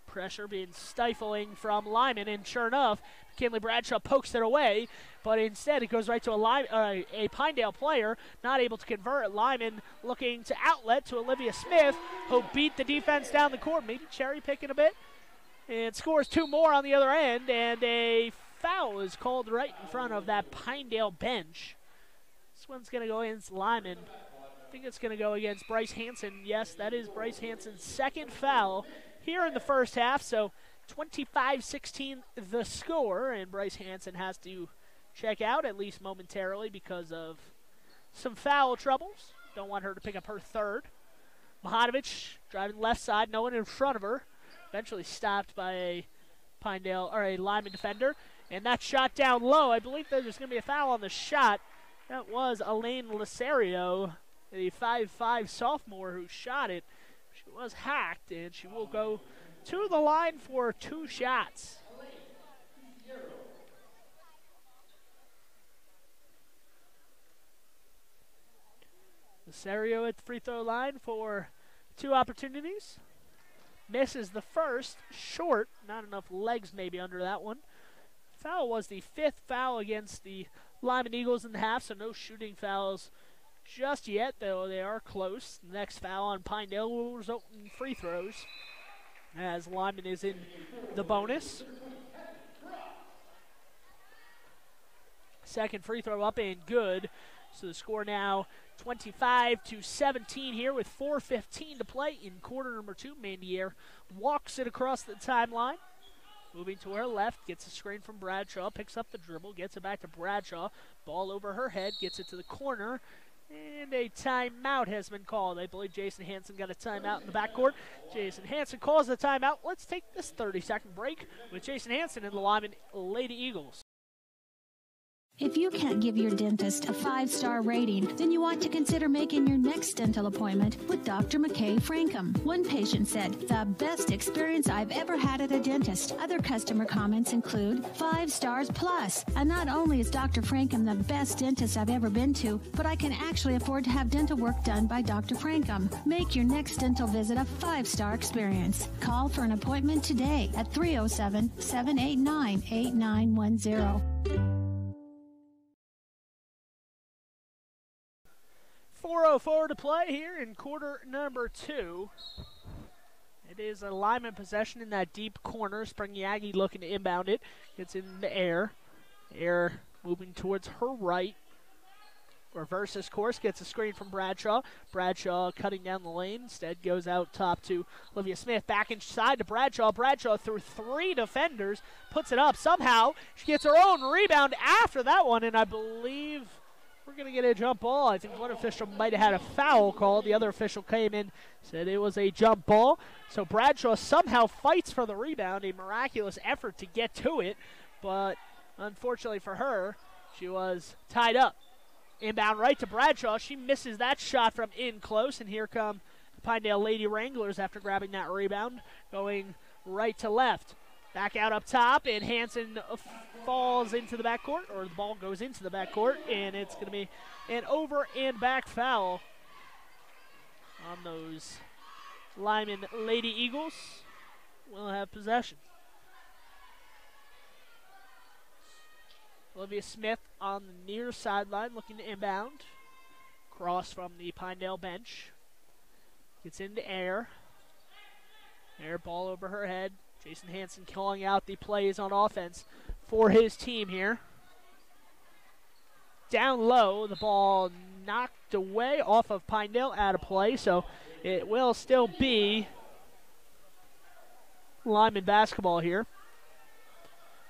Pressure being stifling from Lyman, and sure enough, McKinley Bradshaw pokes it away, but instead it goes right to a Pinedale player, not able to convert. Lyman looking to outlet to Olivia Smith, who beat the defense down the court, maybe cherry picking a bit, and scores 2 more on the other end, and a foul is called right in front of that Pinedale bench. This one's going to go against Lyman. I think it's going to go against Bryce Hansen. Yes, that is Bryce Hansen's second foul here in the first half. So 25-16 the score, and Bryce Hansen has to check out at least momentarily because of some foul troubles. Don't want her to pick up her third. Mahanovic driving left side, no one in front of her. Eventually stopped by a Lyman defender. And that shot down low. I believe there's going to be a foul on the shot. That was Elaine Lasario, the 5'5 sophomore who shot it. She was hacked, and she will go to the line for 2 shots. Lasario at the free throw line for 2 opportunities. Misses the first, short, not enough legs maybe under that one. Foul was the 5th foul against the Lyman Eagles in the half, so no shooting fouls just yet, though they are close. The next foul on Pinedale will result in free throws as Lyman is in the bonus. Second free throw up and good. So the score now 25-17 here with 4:15 to play in quarter number 2. Mandier walks it across the timeline. Moving to her left, gets a screen from Bradshaw, picks up the dribble, gets it back to Bradshaw. Ball over her head, gets it to the corner, and a timeout has been called. I believe Jason Hansen got a timeout in the backcourt. Jason Hansen calls the timeout. Let's take this 30-second break with Jason Hansen and the Lyman Lady Eagles. If you can't give your dentist a 5-star rating, then you ought to consider making your next dental appointment with Dr. McKay Frankham. One patient said, "The best experience I've ever had at a dentist." Other customer comments include 5 stars plus. And not only is Dr. Frankham the best dentist I've ever been to, but I can actually afford to have dental work done by Dr. Frankham. Make your next dental visit a 5-star experience. Call for an appointment today at 307-789-8910. 4:04 to play here in quarter number 2. It is a Lyman possession in that deep corner. Sprigniaggi looking to inbound it. Gets in the air. Air moving towards her right. Reverses course. Gets a screen from Bradshaw. Bradshaw cutting down the lane. Instead goes out top to Olivia Smith. Back inside to Bradshaw. Bradshaw through 3 defenders. Puts it up. Somehow she gets her own rebound after that one. And I believe we're going to get a jump ball. I think one official might have had a foul call. The other official came in, said it was a jump ball. So Bradshaw somehow fights for the rebound. A miraculous effort to get to it. But unfortunately for her, she was tied up. Inbound right to Bradshaw. She misses that shot from in close. And here come the Pinedale Lady Wranglers after grabbing that rebound, going right to left. Back out up top, and Hansen falls into the backcourt, or the ball goes into the backcourt, and it's going to be an over and back foul on those Lyman Lady Eagles. Will have possession. Olivia Smith on the near sideline looking to inbound. Cross from the Pinedale bench. Gets into air. Air ball over her head. Jason Hansen calling out the plays on offense for his team here. Down low, the ball knocked away off of Pinedale, out of play, so it will still be Lyman basketball here.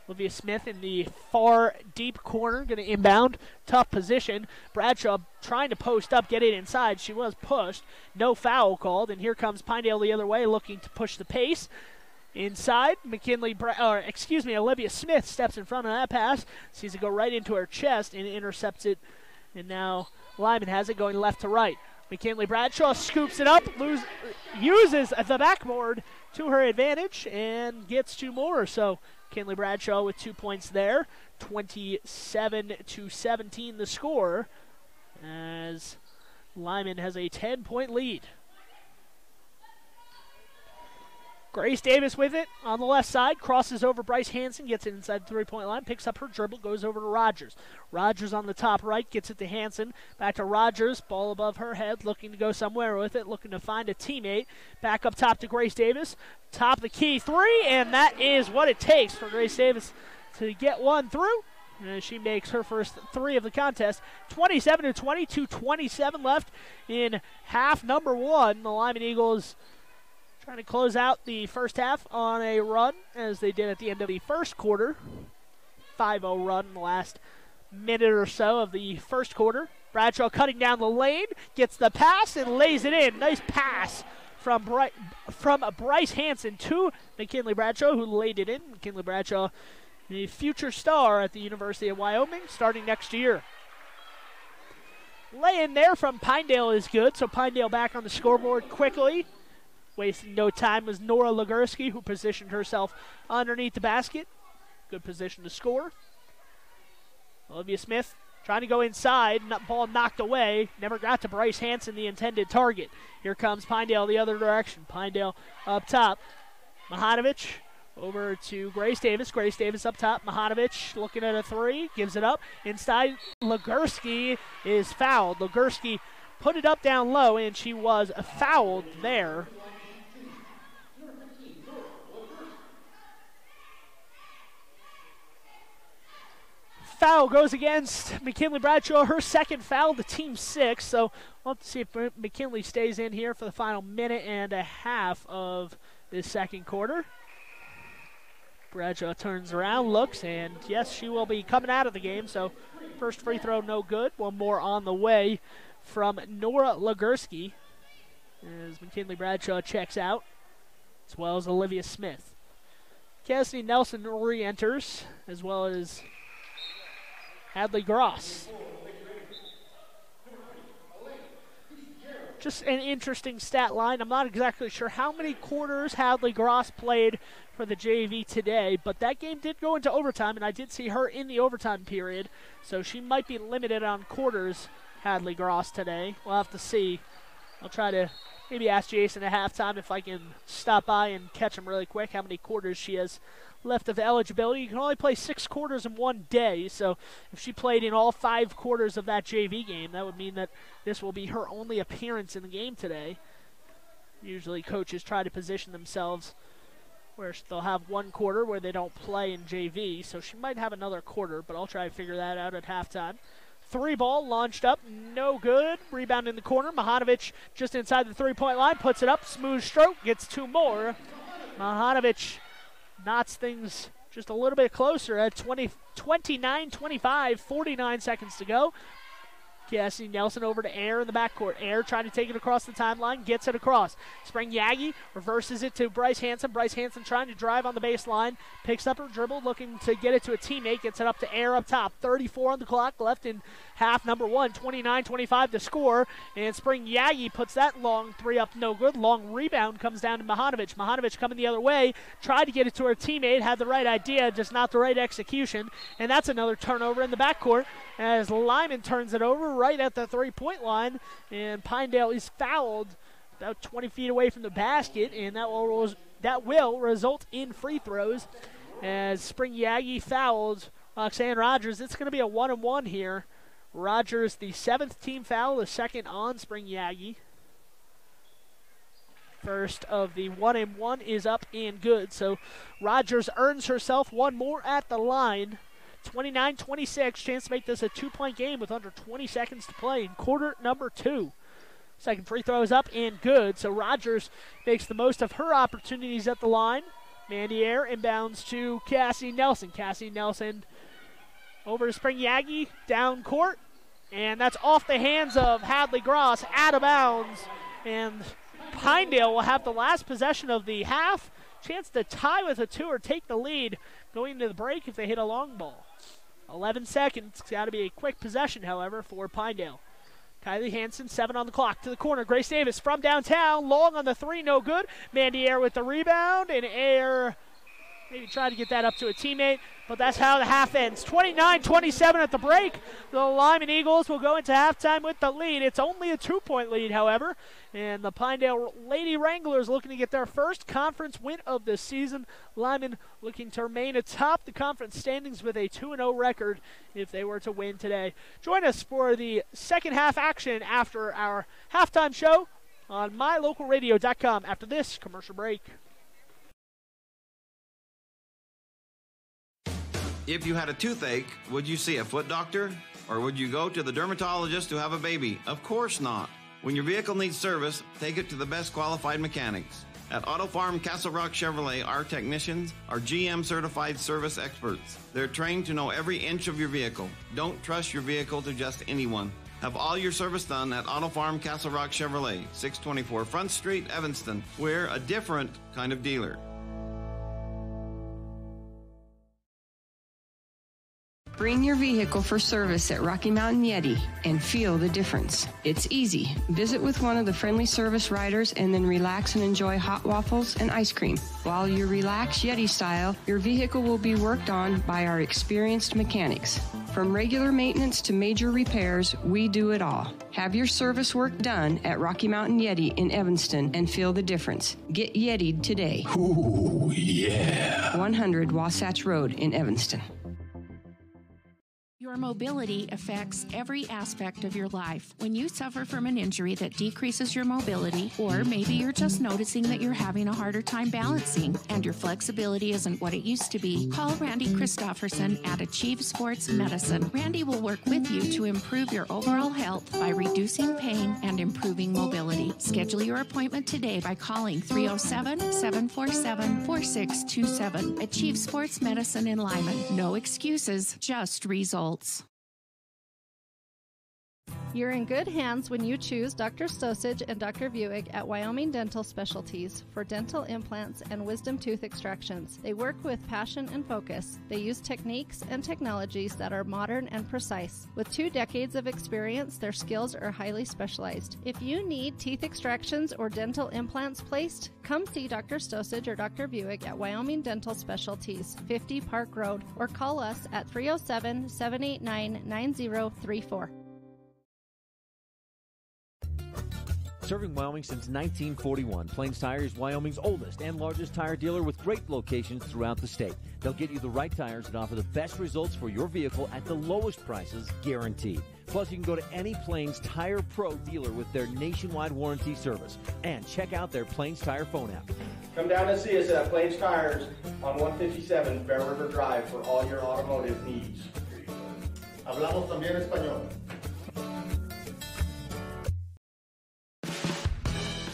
Olivia Smith in the far deep corner, going to inbound. Tough position. Bradshaw trying to post up, get it inside. She was pushed. No foul called, and here comes Pinedale the other way, looking to push the pace. Inside, Olivia Smith steps in front of that pass, sees it go right into her chest and intercepts it, and now Lyman has it going left to right. McKinley Bradshaw scoops it up, uses the backboard to her advantage, and gets 2 more. So McKinley Bradshaw with 2 points there, 27-17 the score, as Lyman has a 10-point lead. Grace Davis with it on the left side, crosses over Bryce Hansen, gets it inside the 3-point line, picks up her dribble, goes over to Rogers. Rogers on the top right, gets it to Hansen, back to Rogers, ball above her head, looking to go somewhere with it, looking to find a teammate. Back up top to Grace Davis, top of the key 3, and that is what it takes for Grace Davis to get one through. She makes her first three of the contest. 27-20, 2:27 left in half number one. The Lyman Eagles trying to close out the first half on a run, as they did at the end of the first quarter. 5-0 run in the last minute or so of the first quarter. Bradshaw cutting down the lane, gets the pass and lays it in. Nice pass from Bryce Hansen to McKinley Bradshaw, who laid it in. McKinley Bradshaw, the future star at the University of Wyoming, starting next year. Lay in there from Pinedale is good, so Pinedale back on the scoreboard quickly. Wasting no time was Nora Legursky, who positioned herself underneath the basket. Good position to score. Olivia Smith trying to go inside, ball knocked away, never got to Bryce Hansen, the intended target. Here comes Pinedale the other direction. Pinedale up top. Mahanovic over to Grace Davis. Grace Davis up top. Mahanovic looking at a three, gives it up. Inside, Legursky is fouled. Legursky put it up down low, and she was fouled there. Foul goes against McKinley Bradshaw, her second foul, the team 6. So we'll have to see if McKinley stays in here for the final minute and a half of this second quarter. Bradshaw turns around, looks, and yes, she will be coming out of the game. So first free throw, no good. One more on the way from Nora Legursky as McKinley Bradshaw checks out, as well as Olivia Smith. Cassidy Nelson re-enters, as well as Hadley Gross. Just an interesting stat line. I'm not exactly sure how many quarters Hadley Gross played for the JV today, but that game did go into overtime, and I did see her in the overtime period, so she might be limited on quarters, Hadley Gross, today. We'll have to see. I'll try to maybe ask Jason at halftime if I can stop by and catch him really quick, how many quarters she has left of eligibility. You can only play 6 quarters in one day, so if she played in all 5 quarters of that JV game, that would mean that this will be her only appearance in the game today. Usually coaches try to position themselves where they'll have 1 quarter where they don't play in JV, so she might have another quarter, but I'll try to figure that out at halftime. 3 ball launched up, no good. Rebound in the corner. Mahanovic just inside the 3-point line, puts it up, smooth stroke, gets 2 more. Mahanovic knots things just a little bit closer at 29-25, 49 seconds to go. Cassie Nelson over to Air in the backcourt. Air trying to take it across the timeline, gets it across. Spring Yagi reverses it to Bryce Hansen. Bryce Hansen trying to drive on the baseline, picks up her dribble, looking to get it to a teammate, gets it up to Air up top. 34 on the clock left in half number one, 29-25 to score, and Spring Yagi puts that long 3 up, no good. Long rebound comes down to Mahanovic. Mahanovic coming the other way, tried to get it to her teammate, had the right idea, just not the right execution, and that's another turnover in the backcourt as Lyman turns it over right at the 3-point line, and Pinedale is fouled about 20 feet away from the basket, and that will result in free throws as Spring Yagi fouls Roxanne Rogers. It's going to be a 1-and-1 here. Rogers, the 7th team foul, the 2nd on Spring Yagi. First of the 1-and-1 is up and good, so Rogers earns herself 1 more at the line. 29-26, chance to make this a 2-point game with under 20 seconds to play in quarter number 2. Second free throw is up and good, so Rogers makes the most of her opportunities at the line. Mandy Air inbounds to Cassie Nelson. Cassie Nelson over to Spring Yagi, down court, and that's off the hands of Hadley Gross, out of bounds, and Pinedale will have the last possession of the half. Chance to tie with a 2 or take the lead going into the break if they hit a long ball. 11 seconds. Got to be a quick possession, however, for Pinedale. Kylie Hansen, 7 on the clock. To the corner, Grace Davis from downtown. Long on the 3, no good. Mandy Air with the rebound, and Air maybe try to get that up to a teammate, but that's how the half ends. 29-27 at the break. The Lyman Eagles will go into halftime with the lead. It's only a 2-point lead, however, and the Pinedale Lady Wranglers looking to get their first conference win of the season. Lyman looking to remain atop the conference standings with a 2-0 record if they were to win today. Join us for the second half action after our halftime show on mylocalradio.com after this commercial break. If you had a toothache, would you see a foot doctor? Or would you go to the dermatologist to have a baby? Of course not. When your vehicle needs service, take it to the best qualified mechanics. At Auto Farm Castle Rock Chevrolet, our technicians are GM certified service experts. They're trained to know every inch of your vehicle. Don't trust your vehicle to just anyone. Have all your service done at Auto Farm Castle Rock Chevrolet, 624 Front Street, Evanston. We're a different kind of dealer. Bring your vehicle for service at Rocky Mountain Yeti and feel the difference. It's easy. Visit with one of the friendly service riders and then relax and enjoy hot waffles and ice cream. While you relax Yeti style, your vehicle will be worked on by our experienced mechanics. From regular maintenance to major repairs, we do it all. Have your service work done at Rocky Mountain Yeti in Evanston and feel the difference. Get Yeti'd today. Ooh, yeah. 100 Wasatch Road in Evanston. Your mobility affects every aspect of your life. When you suffer from an injury that decreases your mobility, or maybe you're just noticing that you're having a harder time balancing and your flexibility isn't what it used to be, call Randy Christofferson at Achieve Sports Medicine. Randy will work with you to improve your overall health by reducing pain and improving mobility. Schedule your appointment today by calling 307-747-4627. Achieve Sports Medicine in Lyman. No excuses, just results. You're in good hands when you choose Dr. Stosage and Dr. Buick at Wyoming Dental Specialties for dental implants and wisdom tooth extractions. They work with passion and focus. They use techniques and technologies that are modern and precise. With 2 decades of experience, their skills are highly specialized. If you need teeth extractions or dental implants placed, come see Dr. Stosage or Dr. Buick at Wyoming Dental Specialties, 50 Park Road, or call us at 307-789-9034. Serving Wyoming since 1941, Plains Tire is Wyoming's oldest and largest tire dealer with great locations throughout the state. They'll get you the right tires and offer the best results for your vehicle at the lowest prices, guaranteed. Plus, you can go to any Plains Tire Pro dealer with their nationwide warranty service. And check out their Plains Tire phone app. Come down and see us at Plains Tires on 157 Bear River Drive for all your automotive needs. Hablamos también español.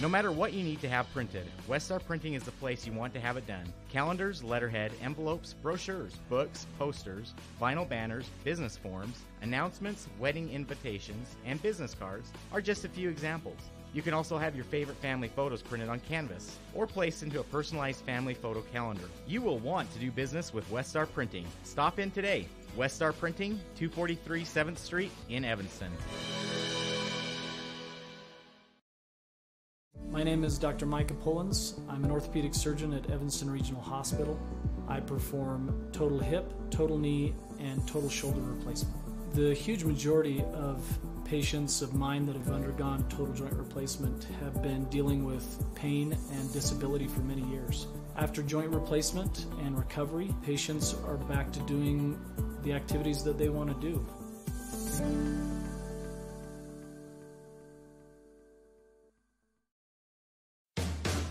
No matter what you need to have printed, Westar Printing is the place you want to have it done. Calendars, letterhead, envelopes, brochures, books, posters, vinyl banners, business forms, announcements, wedding invitations, and business cards are just a few examples. You can also have your favorite family photos printed on canvas or placed into a personalized family photo calendar. You will want to do business with Westar Printing. Stop in today. Westar Printing, 243 7th Street in Evanston. My name is Dr. Micah Pullins. I'm an orthopedic surgeon at Evanston Regional Hospital. I perform total hip, total knee, and total shoulder replacement. The huge majority of patients of mine that have undergone total joint replacement have been dealing with pain and disability for many years. After joint replacement and recovery, patients are back to doing the activities that they want to do.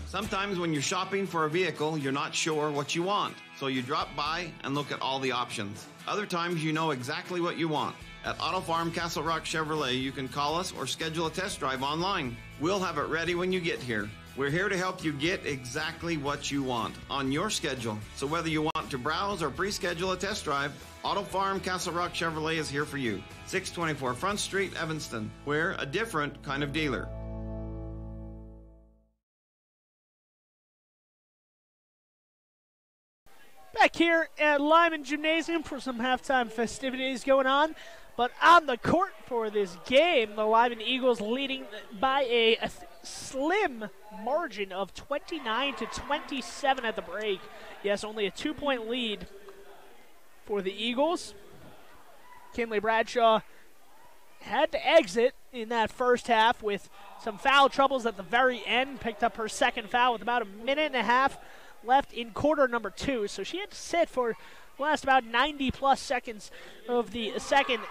Sometimes when you're shopping for a vehicle, you're not sure what you want, so you drop by and look at all the options. Other times you know exactly what you want. At Auto Farm Castle Rock Chevrolet, you can call us or schedule a test drive online. We'll have it ready when you get here. We're here to help you get exactly what you want on your schedule. So whether you want to browse or pre-schedule a test drive, Auto Farm Castle Rock Chevrolet is here for you. 624 Front Street, Evanston. We're a different kind of dealer. Back here at Lyman Gymnasium for some halftime festivities going on. But on the court for this game, the Lyman Eagles leading by a slim margin of 29-27 at the break. Yes, only a 2-point lead for the Eagles. McKinley Bradshaw had to exit in that first half with some foul troubles at the very end. Picked up her second foul with about a minute and a half left in quarter number 2, so she had to sit for the last about 90-plus seconds of the second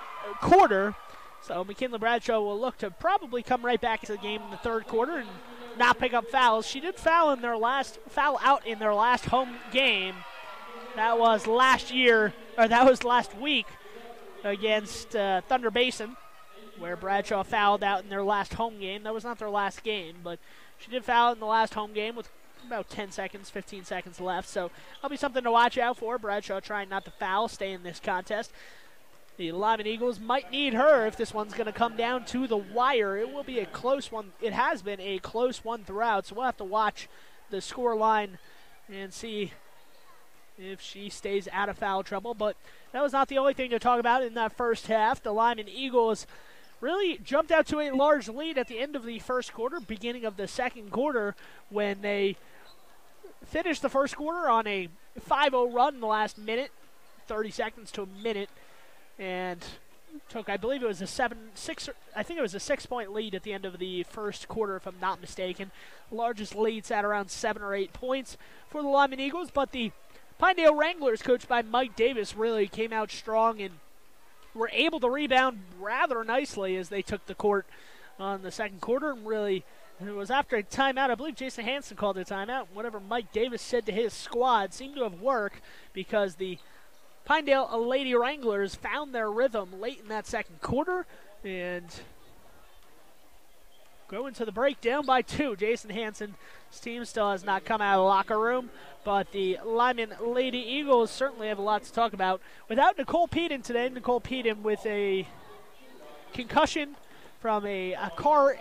quarter. So McKinley Bradshaw will look to probably come right back into the game in the third quarter and not pick up fouls. She did foul out in their last home game. That was last year, or that was last week against Thunder Basin, where Bradshaw fouled out in their last home game. That was not their last game, but she did foul in the last home game with about 10 seconds, 15 seconds left. So that'll be something to watch out for. Bradshaw trying not to foul, stay in this contest. The Lyman Eagles might need her if this one's going to come down to the wire. It will be a close one. It has been a close one throughout, so we'll have to watch the score line and see if she stays out of foul trouble. But that was not the only thing to talk about in that first half. The Lyman Eagles really jumped out to a large lead at the end of the first quarter, beginning of the second quarter, when they finished the first quarter on a 5-0 run in the last minute, 30 seconds to a minute, and took, I believe it was a 6-point lead at the end of the first quarter, if I'm not mistaken. Largest lead sat around 7 or 8 points for the Lyman Eagles, but the Pinedale Wranglers, coached by Mike Davis, really came out strong and were able to rebound rather nicely as they took the court on the second quarter. And really, it was after a timeout. I believe Jason Hansen called a timeout. Whatever Mike Davis said to his squad seemed to have worked, because the Pinedale Lady Wranglers found their rhythm late in that second quarter and go into the break down by 2. Jason Hansen's team still has not come out of the locker room, but the Lyman Lady Eagles certainly have a lot to talk about. Without Nicole Peden today, Nicole Peden with a concussion from a car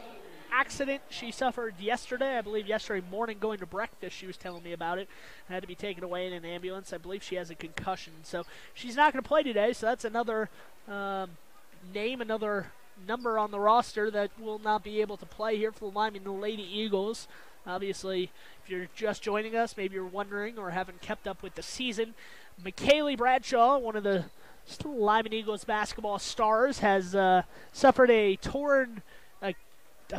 accident she suffered yesterday. I believe yesterday morning going to breakfast, she was telling me about it. Had to be taken away in an ambulance. I believe she has a concussion, so she's not going to play today. So that's another name, another number on the roster that will not be able to play here for the Lyman Lady Eagles. Obviously, if you're just joining us, maybe you're wondering or haven't kept up with the season, McKinley Bradshaw, one of the Lyman Eagles basketball stars, has suffered a torn, I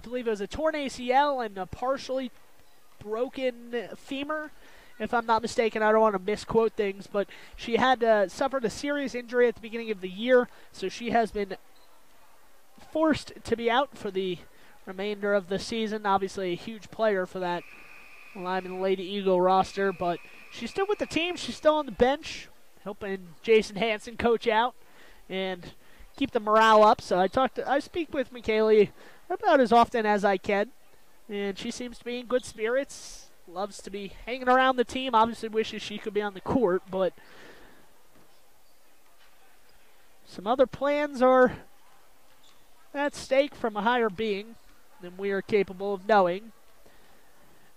believe it was a torn ACL and a partially broken femur, if I'm not mistaken. I don't want to misquote things, but she had suffered a serious injury at the beginning of the year, so she has been forced to be out for the remainder of the season. Obviously a huge player for that Lyman Lady Eagle roster, but she's still with the team. She's still on the bench, helping Jason Hansen coach out and keep the morale up. So I speak with McKaylee about as often as I can, and she seems to be in good spirits, loves to be hanging around the team. Obviously wishes she could be on the court, but some other plans are at stake from a higher being than we are capable of knowing.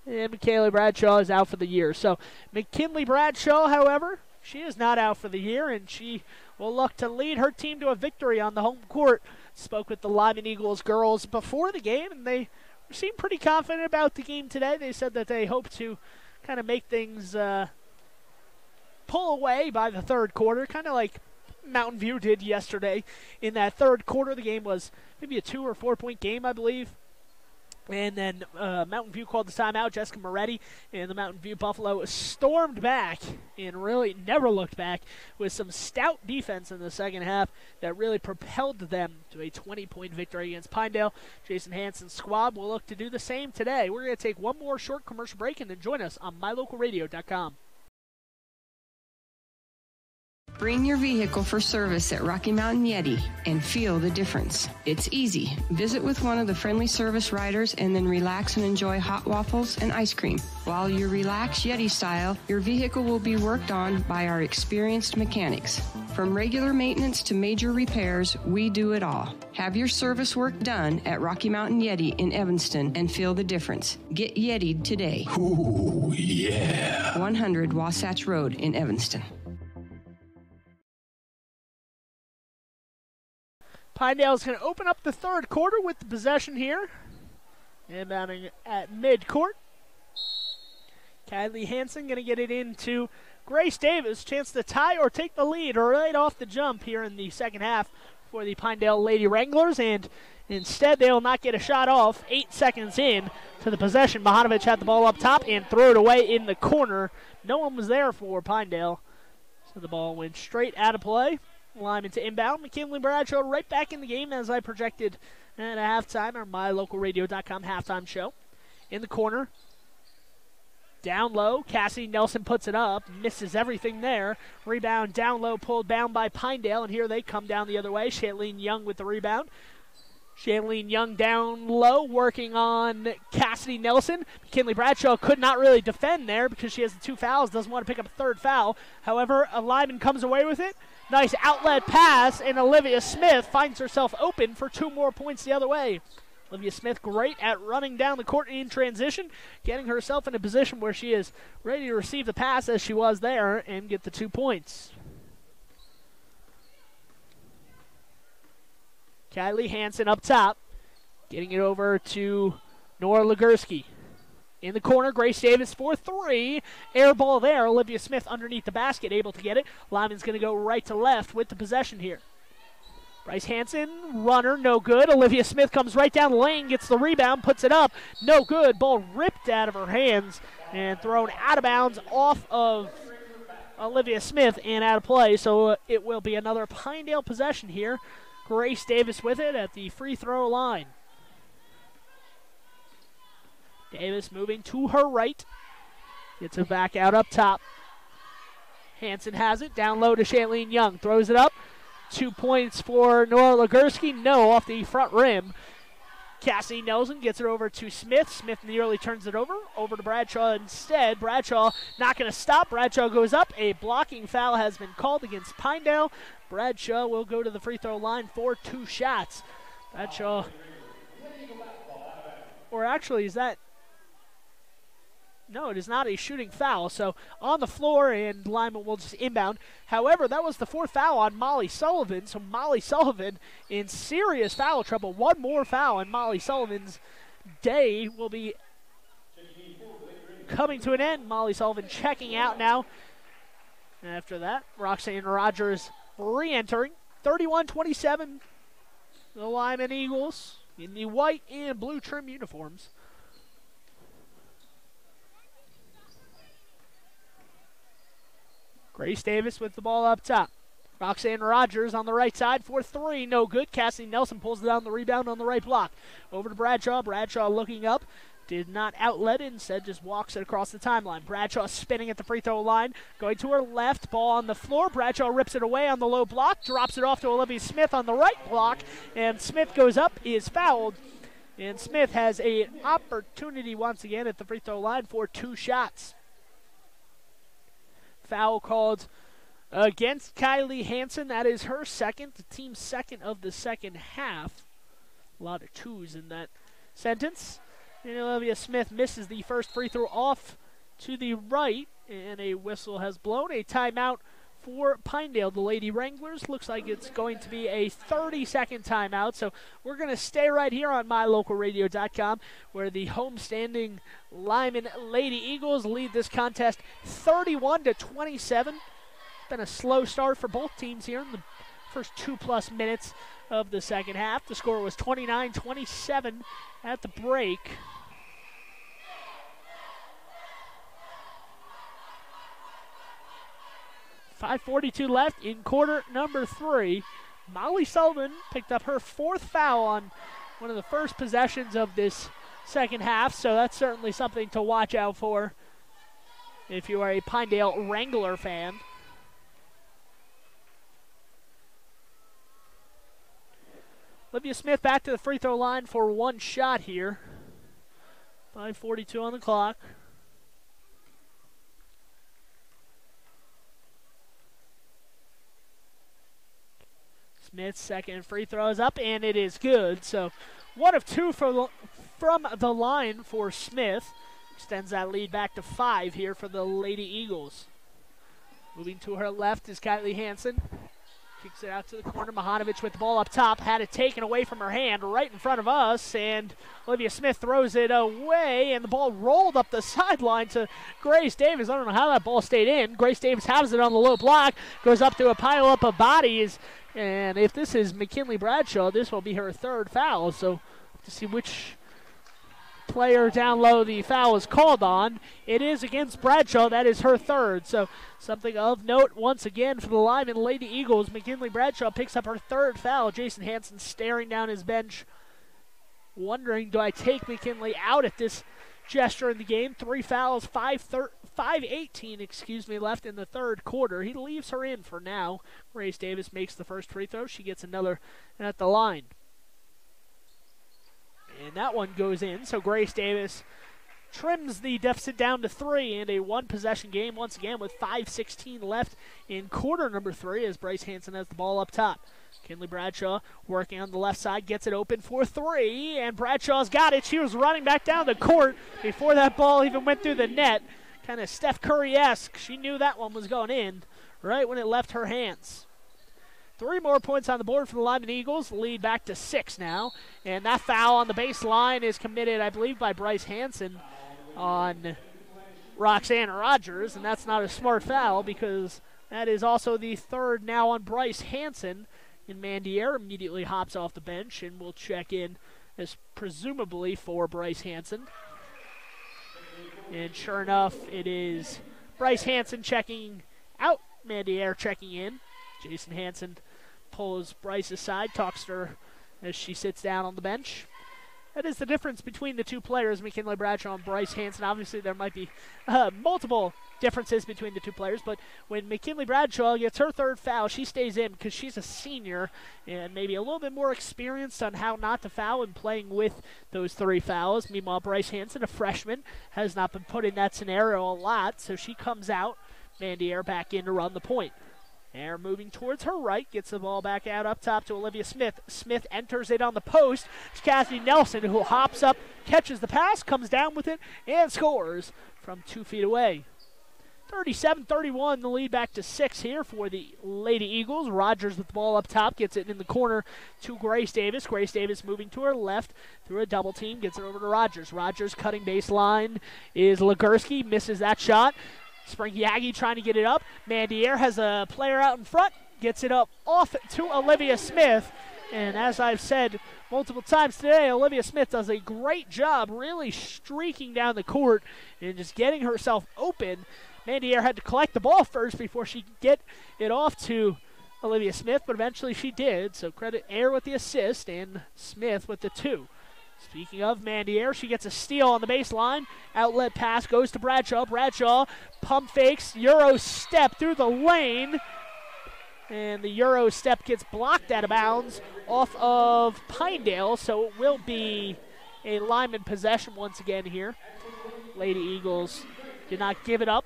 And McKinley Bradshaw is out for the year. So McKinley Bradshaw, however, she is not out for the year, and she will look to lead her team to a victory on the home court. Spoke with the Lyman Eagles girls before the game, and they seemed pretty confident about the game today. They said that they hope to kind of make things pull away by the third quarter, kind of like Mountain View did yesterday. In that third quarter, the game was maybe a 2 or 4 point game, I believe. And then Mountain View called the timeout. Jessica Moretti and the Mountain View Buffalo stormed back and really never looked back with some stout defense in the second half that really propelled them to a 20-point victory against Pinedale. Jason Hansen's squad will look to do the same today. We're going to take one more short commercial break and then join us on mylocalradio.com. Bring your vehicle for service at Rocky Mountain Yeti and feel the difference. It's easy. Visit with one of the friendly service riders and then relax and enjoy hot waffles and ice cream. While you relax Yeti style, your vehicle will be worked on by our experienced mechanics. From regular maintenance to major repairs, we do it all. Have your service work done at Rocky Mountain Yeti in Evanston and feel the difference. Get Yeti'd today. Ooh, yeah. 100 Wasatch Road in Evanston. Pinedale's going to open up the third quarter with the possession here. Inbounding at midcourt. Kylie Hansen going to get it into Grace Davis. Chance to tie or take the lead right off the jump here in the second half for the Pinedale Lady Wranglers. And instead, they will not get a shot off. 8 seconds in to the possession. Mahanovic had the ball up top and threw it away in the corner. No one was there for Pinedale. So the ball went straight out of play. Lyman to inbound. McKinley Bradshaw right back in the game as I projected at a halftime, our mylocalradio.com halftime show. In the corner, Down low, Cassidy Nelson puts it up, misses everything there. Rebound down low, pulled down by Pinedale, and here they come down the other way. Shailene Young with the rebound. Shailene Young down low, working on Cassidy Nelson. McKinley Bradshaw could not really defend there because she has the 2 fouls, doesn't want to pick up a third foul. However, Lyman comes away with it. Nice outlet pass, and Olivia Smith finds herself open for 2 more points the other way. Olivia Smith great at running down the court in transition, getting herself in a position where she is ready to receive the pass as she was there and get the 2 points. Kylie Hansen up top, getting it over to Nora Legursky. In the corner, Grace Davis for 3. Air ball there. Olivia Smith underneath the basket, able to get it. Lyman's going to go right to left with the possession here. Bryce Hansen, runner, no good. Olivia Smith comes right down the lane, gets the rebound, puts it up, no good. Ball ripped out of her hands and thrown out of bounds off of Olivia Smith and out of play. So it will be another Pinedale possession here. Grace Davis with it at the free throw line. Davis moving to her right. Gets it back out up top. Hansen has it, down low to Shailene Young. Throws it up. 2 points for Nora Legursky. No, off the front rim. Cassidy Nelson gets it over to Smith. Smith nearly turns it over to Bradshaw instead. Bradshaw not going to stop. Bradshaw goes up. A blocking foul has been called against Pinedale. Bradshaw will go to the free throw line for 2 shots. Bradshaw, or actually is that, no, it is not a shooting foul. So on the floor, and Lyman will just inbound. However, that was the 4th foul on Molly Sullivan. So Molly Sullivan in serious foul trouble. 1 more foul, and Molly Sullivan's day will be coming to an end. Molly Sullivan checking out now. After that, Roxanne Rogers re-entering. 31-27, the Lyman Eagles in the white and blue trim uniforms. Grace Davis with the ball up top. Roxanne Rogers on the right side for 3, no good. Cassidy Nelson pulls down the rebound on the right block. Over to Bradshaw. Bradshaw looking up. Did not outlet it, instead just walks it across the timeline. Bradshaw spinning at the free throw line. Going to her left, ball on the floor. Bradshaw rips it away on the low block. Drops it off to Olivia Smith on the right block. And Smith goes up, is fouled. And Smith has an opportunity once again at the free throw line for 2 shots. Foul called against Kylie Hansen. That is her second, the team's second of the second half. A lot of 2s in that sentence. And Olivia Smith misses the first free throw off to the right, and a whistle has blown. A timeout for Pinedale. The Lady Wranglers. Looks like it's going to be a 30-second timeout. So we're going to stay right here on MyLocalRadio.com, where the homestanding Lyman Lady Eagles lead this contest 31-27. Been a slow start for both teams here in the first 2+ minutes of the second half. The score was 29-27 at the break. .5:42 left in quarter number 3. Molly Sullivan picked up her 4th foul on one of the first possessions of this second half, so that's certainly something to watch out for if you are a Pinedale Wrangler fan. Olivia Smith back to the free throw line for 1 shot here. 5:42 on the clock. Smith's second free throw is up, and it is good. So 1 of 2 from the line for Smith. Extends that lead back to 5 here for the Lady Eagles. Moving to her left is Kylie Hansen. Kicks it out to the corner. Mahanovic with the ball up top. Had it taken away from her hand right in front of us. And Olivia Smith throws it away. And the ball rolled up the sideline to Grace Davis. I don't know how that ball stayed in. Grace Davis has it on the low block. Goes up to a pile up of bodies. And if this is McKinley Bradshaw, this will be her 3rd foul. So to see which player down low the foul is called on. It is against Bradshaw. That is her 3rd. So something of note once again for the Lyman Lady Eagles. McKinley Bradshaw picks up her 3rd foul. Jason Hansen staring down his bench, wondering, do I take McKinley out at this gesture in the game. 3 fouls, 5:18 left in the third quarter. He leaves her in for now. Grace Davis makes the first free throw. She gets another at the line. And that one goes in. So Grace Davis trims the deficit down to 3, and a one-possession game once again with 5:16 left in quarter number 3 as Bryce Hansen has the ball up top. McKinley Bradshaw working on the left side, gets it open for 3, and Bradshaw's got it. She was running back down the court before that ball even went through the net. Kind of Steph Curry-esque. She knew that one was going in right when it left her hands. 3 more points on the board for the Lyman Eagles. Lead back to 6 now. And that foul on the baseline is committed, I believe, by Bryce Hansen on Roxanne Rogers. And that's not a smart foul because that is also the third now on Bryce Hansen. And Mandier immediately hops off the bench and will check in as presumably for Bryce Hansen. And sure enough, it is Bryce Hansen checking out, Mandier checking in. Jason Hansen pulls Bryce aside, talks to her as she sits down on the bench. That is the difference between the two players, McKinley Bradshaw and Bryce Hansen. Obviously, there might be multiple differences between the two players, but when McKinley Bradshaw gets her third foul, she stays in because she's a senior and maybe a little bit more experienced on how not to foul and playing with those 3 fouls. Meanwhile, Bryce Hansen, a freshman, has not been put in that scenario a lot, so she comes out, Mandier back in to run the point. Air moving towards her right, gets the ball back out up top to Olivia Smith. Smith enters it on the post. It's Cassidy Nelson who hops up, catches the pass, comes down with it, and scores from 2 feet away. 37-31, the lead back to 6 here for the Lady Eagles. Rogers with the ball up top, gets it in the corner to Grace Davis. Grace Davis moving to her left through a double team, gets it over to Rogers. Rogers cutting baseline is Legursky, misses that shot. Spring Yagi trying to get it up. Mandier has a player out in front, gets it up off to Olivia Smith. And as I've said multiple times today, Olivia Smith does a great job really streaking down the court and just getting herself open. Mandier had to collect the ball first before she could get it off to Olivia Smith, but eventually she did. So credit Air with the assist and Smith with the 2. Speaking of Mandier, she gets a steal on the baseline. Outlet pass goes to Bradshaw. Bradshaw pump fakes, Euro step through the lane. And the Euro step gets blocked out of bounds off of Pinedale, so it will be a Lyman possession once again here. Lady Eagles did not give it up.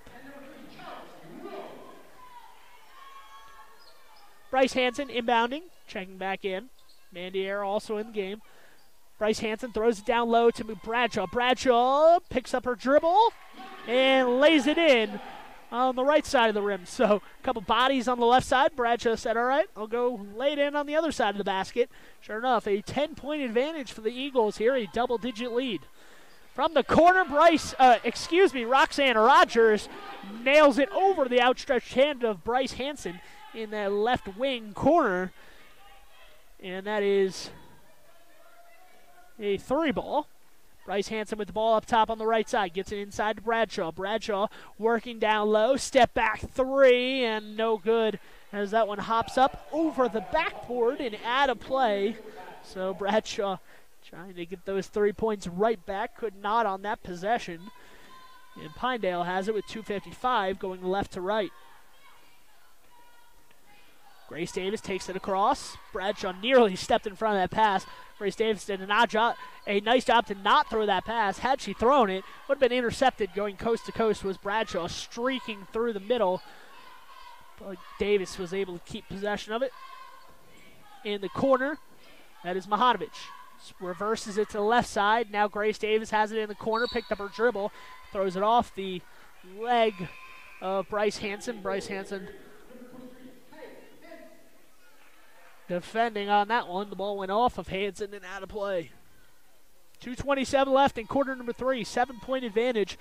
Bryce Hansen inbounding, checking back in. Mandier also in the game. Bryce Hansen throws it down low to Bradshaw. Bradshaw picks up her dribble and lays it in on the right side of the rim. So a couple bodies on the left side. Bradshaw said, all right, I'll go lay it in on the other side of the basket. Sure enough, a 10-point advantage for the Eagles here, a double-digit lead. From the corner, Roxanne Rogers nails it over the outstretched hand of Bryce Hansen in that left wing corner. And that is a 3 ball. Bryce Hansen with the ball up top on the right side. Gets it inside to Bradshaw. Bradshaw working down low. Step back 3 and no good as that one hops up over the backboard and out of play. So Bradshaw trying to get those 3 points right back. Could not on that possession. And Pinedale has it with 2:55 going left to right. Grace Davis takes it across. Bradshaw nearly stepped in front of that pass. Grace Davis did a nice job to not throw that pass. Had she thrown it, would have been intercepted going coast to coast. Was Bradshaw streaking through the middle. But Davis was able to keep possession of it. In the corner, that is Mahanovic. Reverses it to the left side. Now Grace Davis has it in the corner. Picked up her dribble. Throws it off the leg of Bryce Hansen. Bryce Hansen defending on that one. The ball went off of Hansen and out of play. 2:27 left in quarter number 3. 7-point advantage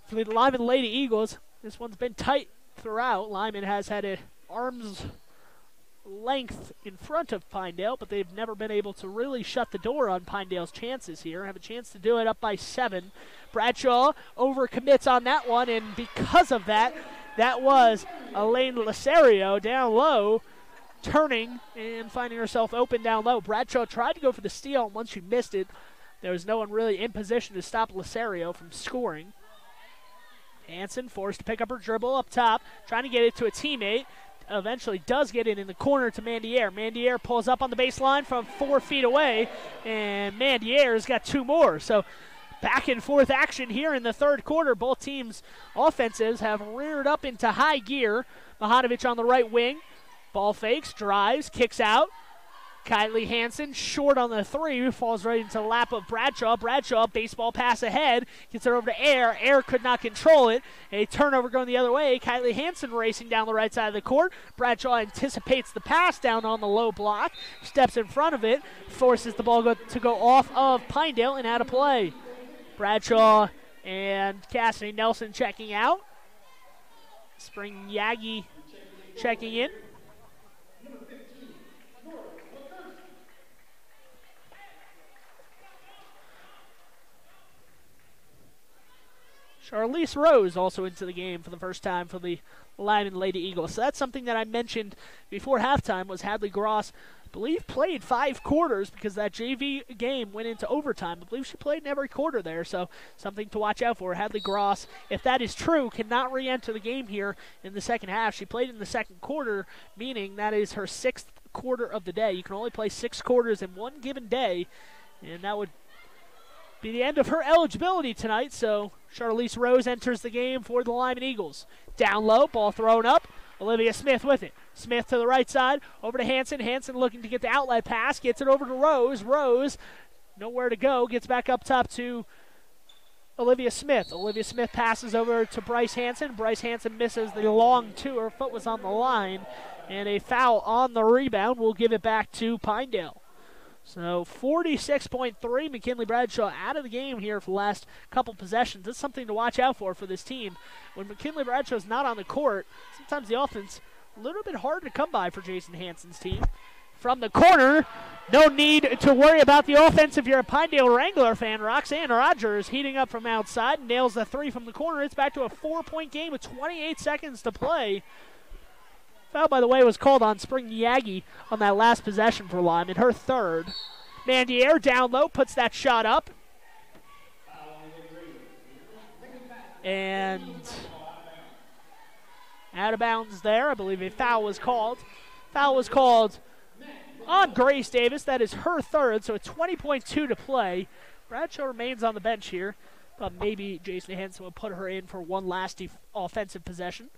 for the Lyman Lady Eagles. This one's been tight throughout. Lyman has had an arm's length in front of Pinedale, but they've never been able to really shut the door on Pinedale's chances here. Have a chance to do it up by 7. Bradshaw overcommits on that one, and because of that, that was Elaine Lacerio down low, turning and finding herself open down low. Bradshaw tried to go for the steal, and once she missed it, There was no one really in position to stop Lasario from scoring. Hansen forced to pick up her dribble up top, trying to get it to a teammate. Eventually does get it in the corner to Mandier. Mandier pulls up on the baseline from 4 feet away, and Mandier's got 2 more. So back and forth action here in the third quarter. Both teams' offenses have reared up into high gear. Mahanovic on the right wing. Ball fakes, drives, kicks out. Kylie Hansen short on the 3, falls right into the lap of Bradshaw. Bradshaw, baseball pass ahead, gets it over to Air. Air could not control it. A turnover going the other way. Kylie Hansen racing down the right side of the court. Bradshaw anticipates the pass down on the low block, steps in front of it, forces the ball to go off of Pinedale and out of play. Bradshaw and Cassidy Nelson checking out. Spring Yagi checking in. Charlize Rose also into the game for the first time for the Lyman Lady Eagles. So that's something that I mentioned before halftime was Hadley Gross, I believe, played 5 quarters because that JV game went into overtime. I believe she played in every quarter there, so something to watch out for. Hadley Gross, if that is true, cannot re-enter the game here in the second half. She played in the second quarter, meaning that is her 6th quarter of the day. You can only play 6 quarters in one given day, and that would be the end of her eligibility tonight. So Charlize Rose enters the game for the Lyman Eagles. Down low, ball thrown up. Olivia Smith with it. Smith to the right side, over to Hansen. Hansen looking to get the outlet pass, gets it over to Rose. Rose, nowhere to go, gets back up top to Olivia Smith. Olivia Smith passes over to Bryce Hansen. Bryce Hansen misses the long 2. Her foot was on the line, and a foul on the rebound will give it back to Pinedale. So 46.3, McKinley Bradshaw out of the game here for the last couple possessions. That's something to watch out for this team. When McKinley Bradshaw is not on the court, sometimes the offense a little bit hard to come by for Jason Hansen's team. From the corner, no need to worry about the offense if you're a Pinedale Wrangler fan. Roxanne Rogers heating up from outside, nails the 3 from the corner. It's back to a 4-point game with 28 seconds to play. Foul, by the way, was called on Spring Yagi on that last possession for Lyman, her 3rd. Mandier down low, puts that shot up. And out of bounds there. I believe a foul was called. Foul was called on Grace Davis. That is her 3rd, so a 20.2 to play. Bradshaw remains on the bench here, but maybe Jason Hansen will put her in for one last offensive possession.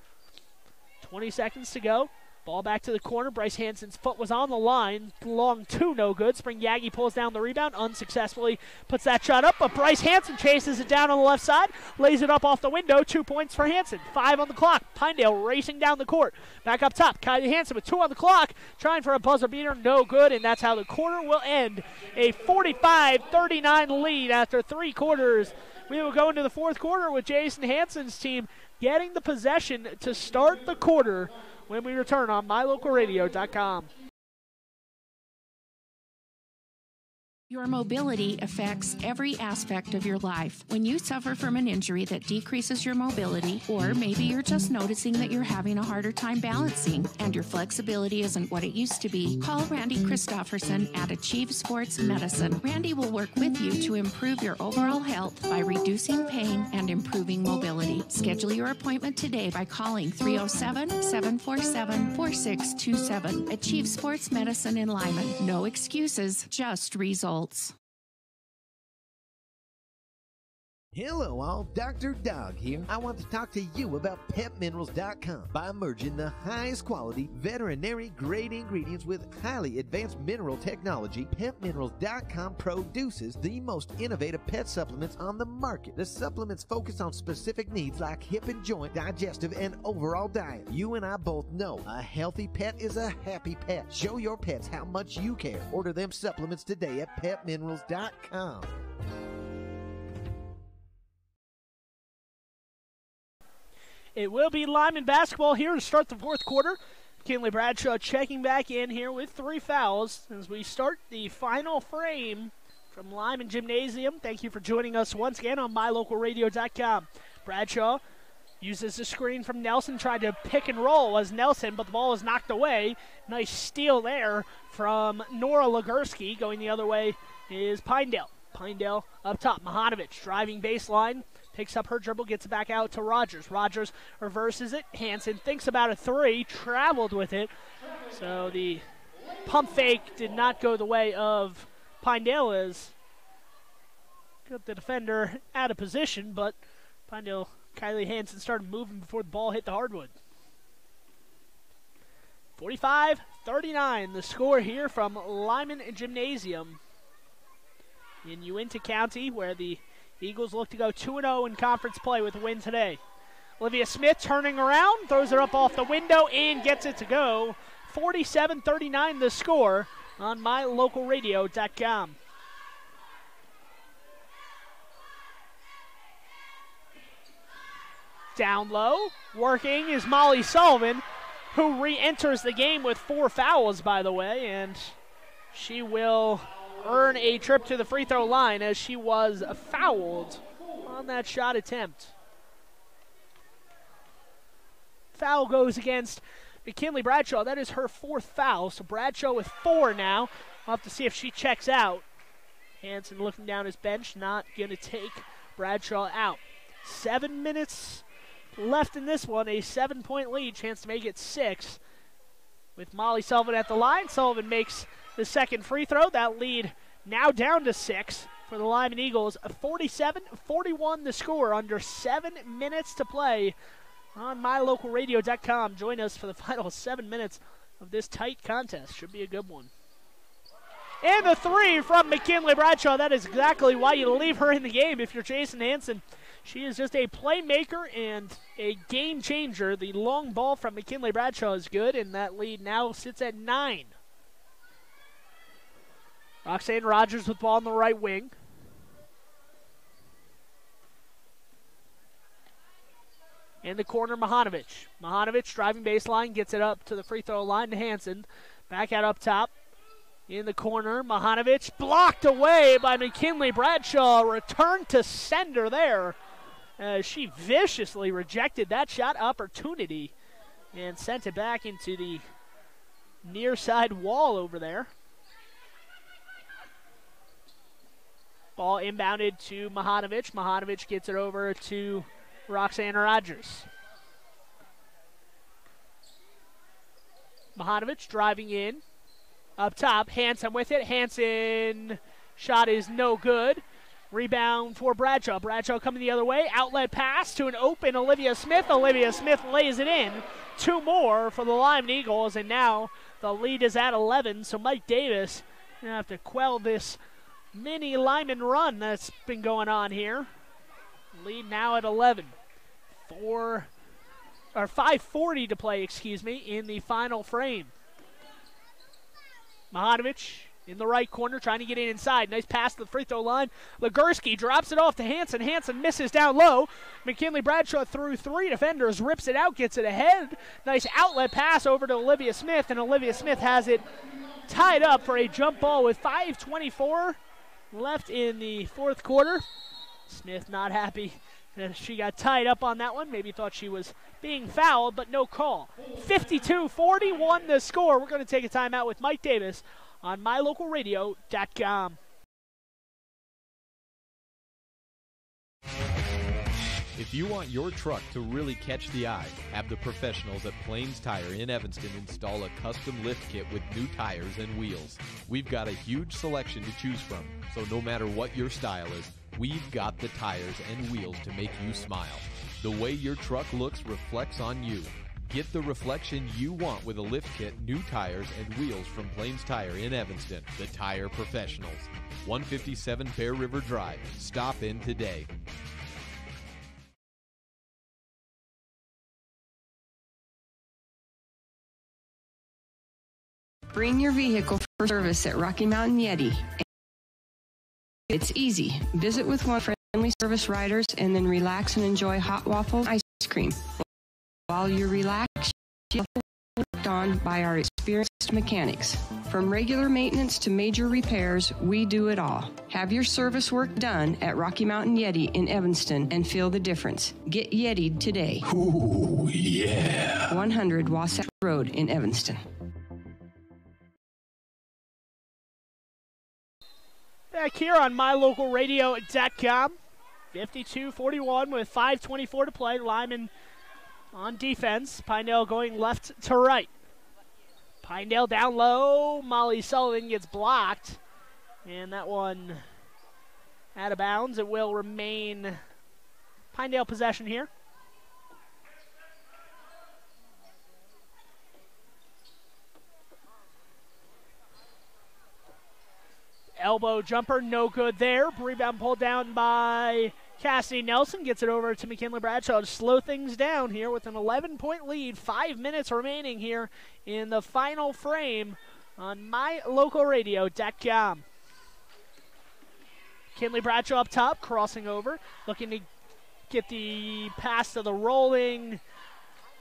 20 seconds to go. Ball back to the corner. Bryce Hansen's foot was on the line. Long 2, no good. Spring Yagi pulls down the rebound unsuccessfully. Puts that shot up, but Bryce Hansen chases it down on the left side. Lays it up off the window. 2 points for Hansen. 5 on the clock. Pinedale racing down the court. Back up top. Kylie Hansen with 2 on the clock. Trying for a buzzer beater. No good, and that's how the quarter will end. A 45-39 lead after 3 quarters. We will go into the 4th quarter with Jason Hansen's team getting the possession to start the quarter when we return on mylocalradio.com. Your mobility affects every aspect of your life. When you suffer from an injury that decreases your mobility, or maybe you're just noticing that you're having a harder time balancing and your flexibility isn't what it used to be, call Randy Christofferson at Achieve Sports Medicine. Randy will work with you to improve your overall health by reducing pain and improving mobility. Schedule your appointment today by calling 307-747-4627. Achieve Sports Medicine in Lyman. No excuses, just results. Hello all, Dr. Dog here. I want to talk to you about PetMinerals.com. By merging the highest quality veterinary grade ingredients with highly advanced mineral technology, PetMinerals.com produces the most innovative pet supplements on the market. The supplements focus on specific needs like hip and joint, digestive, and overall diet. You and I both know a healthy pet is a happy pet. Show your pets how much you care. Order them supplements today at PetMinerals.com. It will be Lyman basketball here to start the 4th quarter. McKinley Bradshaw checking back in here with 3 fouls as we start the final frame from Lyman Gymnasium. Thank you for joining us once again on mylocalradio.com. Bradshaw uses the screen from Nelson, tried to pick and roll as Nelson, but the ball is knocked away. Nice steal there from Nora Legursky. Going the other way is Pinedale. Pinedale up top. Mahanovic driving baseline. Picks up her dribble, gets it back out to Rogers. Rogers reverses it. Hansen thinks about a three, traveled with it. So the pump fake did not go the way of Pinedale as got the defender out of position, but Pinedale, Kylie Hansen started moving before the ball hit the hardwood. 45-39, the score here from Lyman Gymnasium in Uintah County, where the Eagles look to go 2-0 in conference play with a win today. Olivia Smith turning around, throws it up off the window and gets it to go. 47-39 the score on mylocalradio.com. Down low, working is Molly Sullivan, who re-enters the game with 4 fouls, by the way, and she will earn a trip to the free throw line as she was fouled on that shot attempt. Foul goes against McKinley Bradshaw. That is her 4th foul, so Bradshaw with 4 now. We'll have to see if she checks out. Hansen looking down his bench, not going to take Bradshaw out. 7 minutes left in this one, a 7-point lead, chance to make it 6. With Molly Sullivan at the line, Sullivan makes the second free throw. That lead now down to 6 for the Lyman Eagles. 47-41 the score, under 7 minutes to play on mylocalradio.com. Join us for the final 7 minutes of this tight contest. Should be a good one. And the three from McKinley Bradshaw. That is exactly why you leave her in the game if you're Jason Hansen. She is just a playmaker and a game changer. The long ball from McKinley Bradshaw is good, and that lead now sits at 9. Roxanne Rogers with ball on the right wing. In the corner, Mahanovic. Mahanovic driving baseline, gets it up to the free throw line to Hansen. Back out up top. In the corner, Mahanovic blocked away by McKinley Bradshaw. Return to sender there. She viciously rejected that shot opportunity and sent it back into the near side wall over there. Ball inbounded to Mahanovic. Mahanovic gets it over to Roxanne Rogers. Mahanovic driving in. Up top, Hansen with it. Hansen shot is no good. Rebound for Bradshaw. Bradshaw coming the other way. Outlet pass to an open Olivia Smith. Olivia Smith lays it in. 2 more for the Lyman Eagles, and now the lead is at 11. So Mike Davis going to have to quell this mini Lyman run that's been going on here. Lead now at 11. 5:40 to play, in the final frame. Mahanovic in the right corner, trying to get in inside. Nice pass to the free throw line. Legursky drops it off to Hansen. Hansen misses down low. McKinley Bradshaw through 3 defenders, rips it out, gets it ahead. Nice outlet pass over to Olivia Smith, and Olivia Smith has it tied up for a jump ball with 5:24 left in the 4th quarter. Smith not happy that she got tied up on that one. Maybe thought she was being fouled, but no call. 52-41 the score. We're going to take a timeout with Mike Davis on mylocalradio.com. If you want your truck to really catch the eye, have the professionals at Plains Tire in Evanston install a custom lift kit with new tires and wheels. We've got a huge selection to choose from, so no matter what your style is, we've got the tires and wheels to make you smile. The way your truck looks reflects on you. Get the reflection you want with a lift kit, new tires, and wheels from Plains Tire in Evanston, the tire professionals. 157 Bear River Drive. Stop in today. Bring your vehicle for service at Rocky Mountain Yeti. It's easy. Visit with one of our friendly service riders and then relax and enjoy hot waffles and ice cream. While you relax, you'll be worked on by our experienced mechanics. From regular maintenance to major repairs, we do it all. Have your service work done at Rocky Mountain Yeti in Evanston and feel the difference. Get Yeti'd today. Ooh, yeah. 100 Wasatch Road in Evanston. Back here on mylocalradio.com. 52-41 with 5:24 to play. Lyman on defense. Pinedale going left to right. Pinedale down low. Molly Sullivan gets blocked. And that one out of bounds. It will remain Pinedale possession here. Elbow jumper, no good there. Rebound pulled down by Cassidy Nelson. Gets it over to McKinley Bradshaw to slow things down here with an 11-point lead. 5 minutes remaining here in the final frame on mylocalradio.com. McKinley Bradshaw up top, crossing over, looking to get the pass to the rolling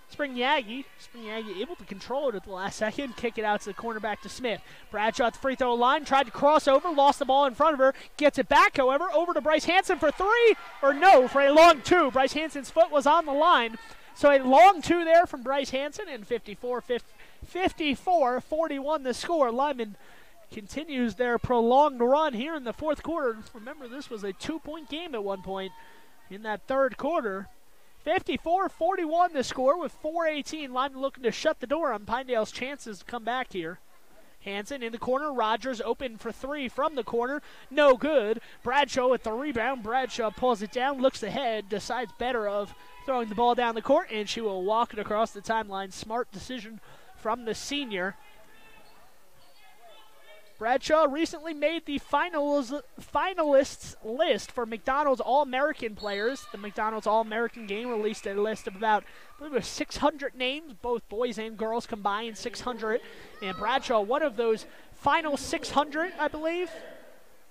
Spring Yagi. Spring Yagi able to control it at the last second. Kick it out to the cornerback to Smith. Bradshaw at the free throw line. Tried to cross over. Lost the ball in front of her. Gets it back, however. Over to Bryce Hansen for three. Or no, for a long two. Bryce Hansen's foot was on the line. So a long two there from Bryce Hansen. And 54-41 the score. Lyman continues their prolonged run here in the fourth quarter. Remember, this was a 2-point game at one point in that third quarter. 54-41 the score with 4:18. Lyman looking to shut the door on Pinedale's chances to come back here. Hansen in the corner. Rogers open for three from the corner. No good. Bradshaw with the rebound. Bradshaw pulls it down, looks ahead, decides better of throwing the ball down the court, and she will walk it across the timeline. Smart decision from the senior. Bradshaw recently made the finalists list for McDonald's All-American players. The McDonald's All-American game released a list of about, I believe it was 600 names, both boys and girls combined, 600. And Bradshaw, one of those final 600, I believe,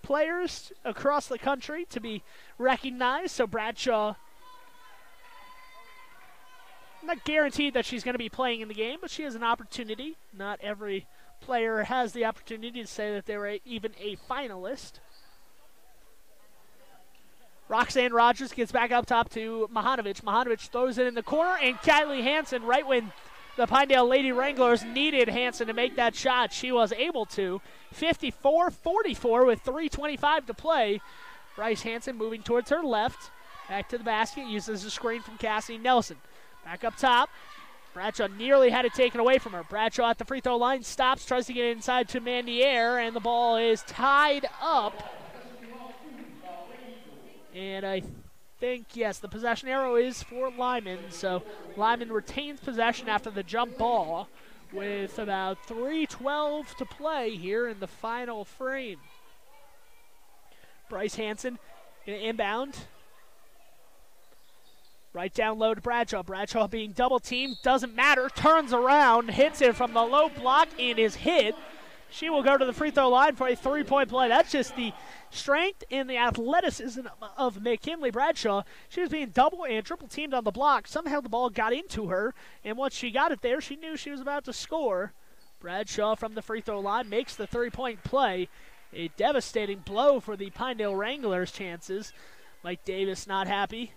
players across the country to be recognized. So Bradshaw, not guaranteed that she's going to be playing in the game, but she has an opportunity. Not every player has the opportunity to say that they were even a finalist. Roxanne Rogers gets back up top to Mahanovic. Mahanovic throws it in the corner, and Kylie Hansen, right when the Pinedale Lady Wranglers needed Hansen to make that shot, she was able to. 54-44 with 3:25 to play. Bryce Hansen moving towards her left. Back to the basket, uses a screen from Cassie Nelson. Back up top. Bradshaw nearly had it taken away from her. Bradshaw at the free throw line, stops, tries to get inside to Mandiere, and the ball is tied up. And I think, yes, the possession arrow is for Lyman. So Lyman retains possession after the jump ball with about 3:12 to play here in the final frame. Bryce Hansen inbound. Right down low to Bradshaw. Bradshaw being double teamed, doesn't matter. Turns around, hits it from the low block, and is hit. She will go to the free throw line for a 3-point play. That's just the strength and the athleticism of McKinley Bradshaw. She was being double and triple teamed on the block. Somehow the ball got into her, and once she got it there, she knew she was about to score. Bradshaw from the free throw line makes the 3-point play. A devastating blow for the Pinedale Wranglers' chances. Mike Davis not happy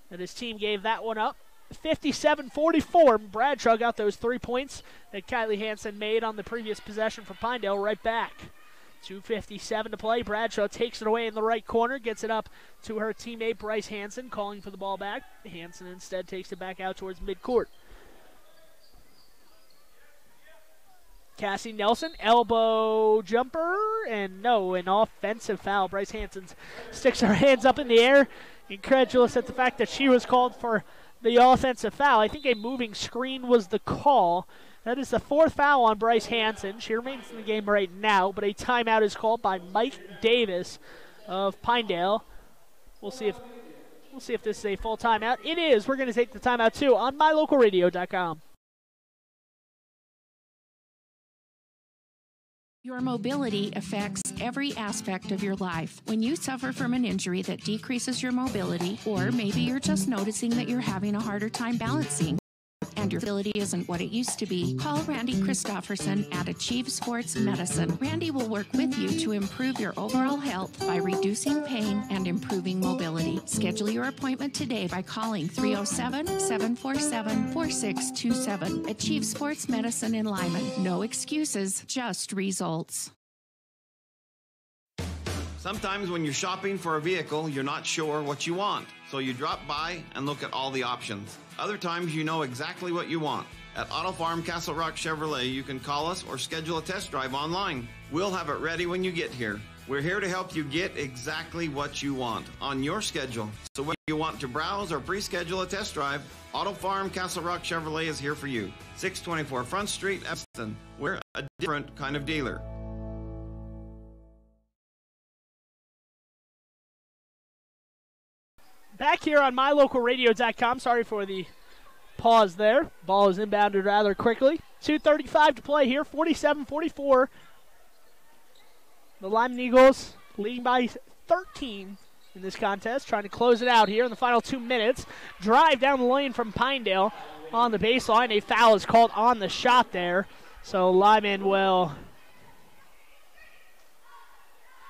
that his team gave that one up. 57-44. Bradshaw got those 3 points that Kylie Hansen made on the previous possession for Pinedale right back. 2:57 to play. Bradshaw takes it away in the right corner, gets it up to her teammate Bryce Hansen, calling for the ball back. Hansen instead takes it back out towards midcourt. Cassie Nelson, elbow jumper, and no, an offensive foul. Bryce Hansen sticks her hands up in the air, incredulous at the fact that she was called for the offensive foul. I think a moving screen was the call. That is the 4th foul on Bryce Hansen. She remains in the game right now, but a timeout is called by Mike Davis of Pinedale. We'll see if this is a full timeout. It is. We're going to take the timeout too on mylocalradio.com. Your mobility affects every aspect of your life. When you suffer from an injury that decreases your mobility, or maybe you're just noticing that you're having a harder time balancing, and your ability isn't what it used to be, call Randy Christofferson at Achieve Sports Medicine. Randy will work with you to improve your overall health by reducing pain and improving mobility. Schedule your appointment today by calling 307-747-4627. Achieve Sports Medicine in Lyman. No excuses, just results. Sometimes when you're shopping for a vehicle, you're not sure what you want, so you drop by and look at all the options. Other times you know exactly what you want. At Auto Farm Castle Rock Chevrolet, you can call us or schedule a test drive online. We'll have it ready when you get here. We're here to help you get exactly what you want on your schedule. So whether you want to browse or pre-schedule a test drive, Auto Farm Castle Rock Chevrolet is here for you. 624 Front Street, Evanston. We're a different kind of dealer. Back here on mylocalradio.com. Sorry for the pause there. Ball is inbounded rather quickly. 2:35 to play here. 47-44. The Lyman Eagles leading by 13 in this contest. Trying to close it out here in the final 2 minutes. Drive down the lane from Pinedale on the baseline. A foul is called on the shot there. So Lyman will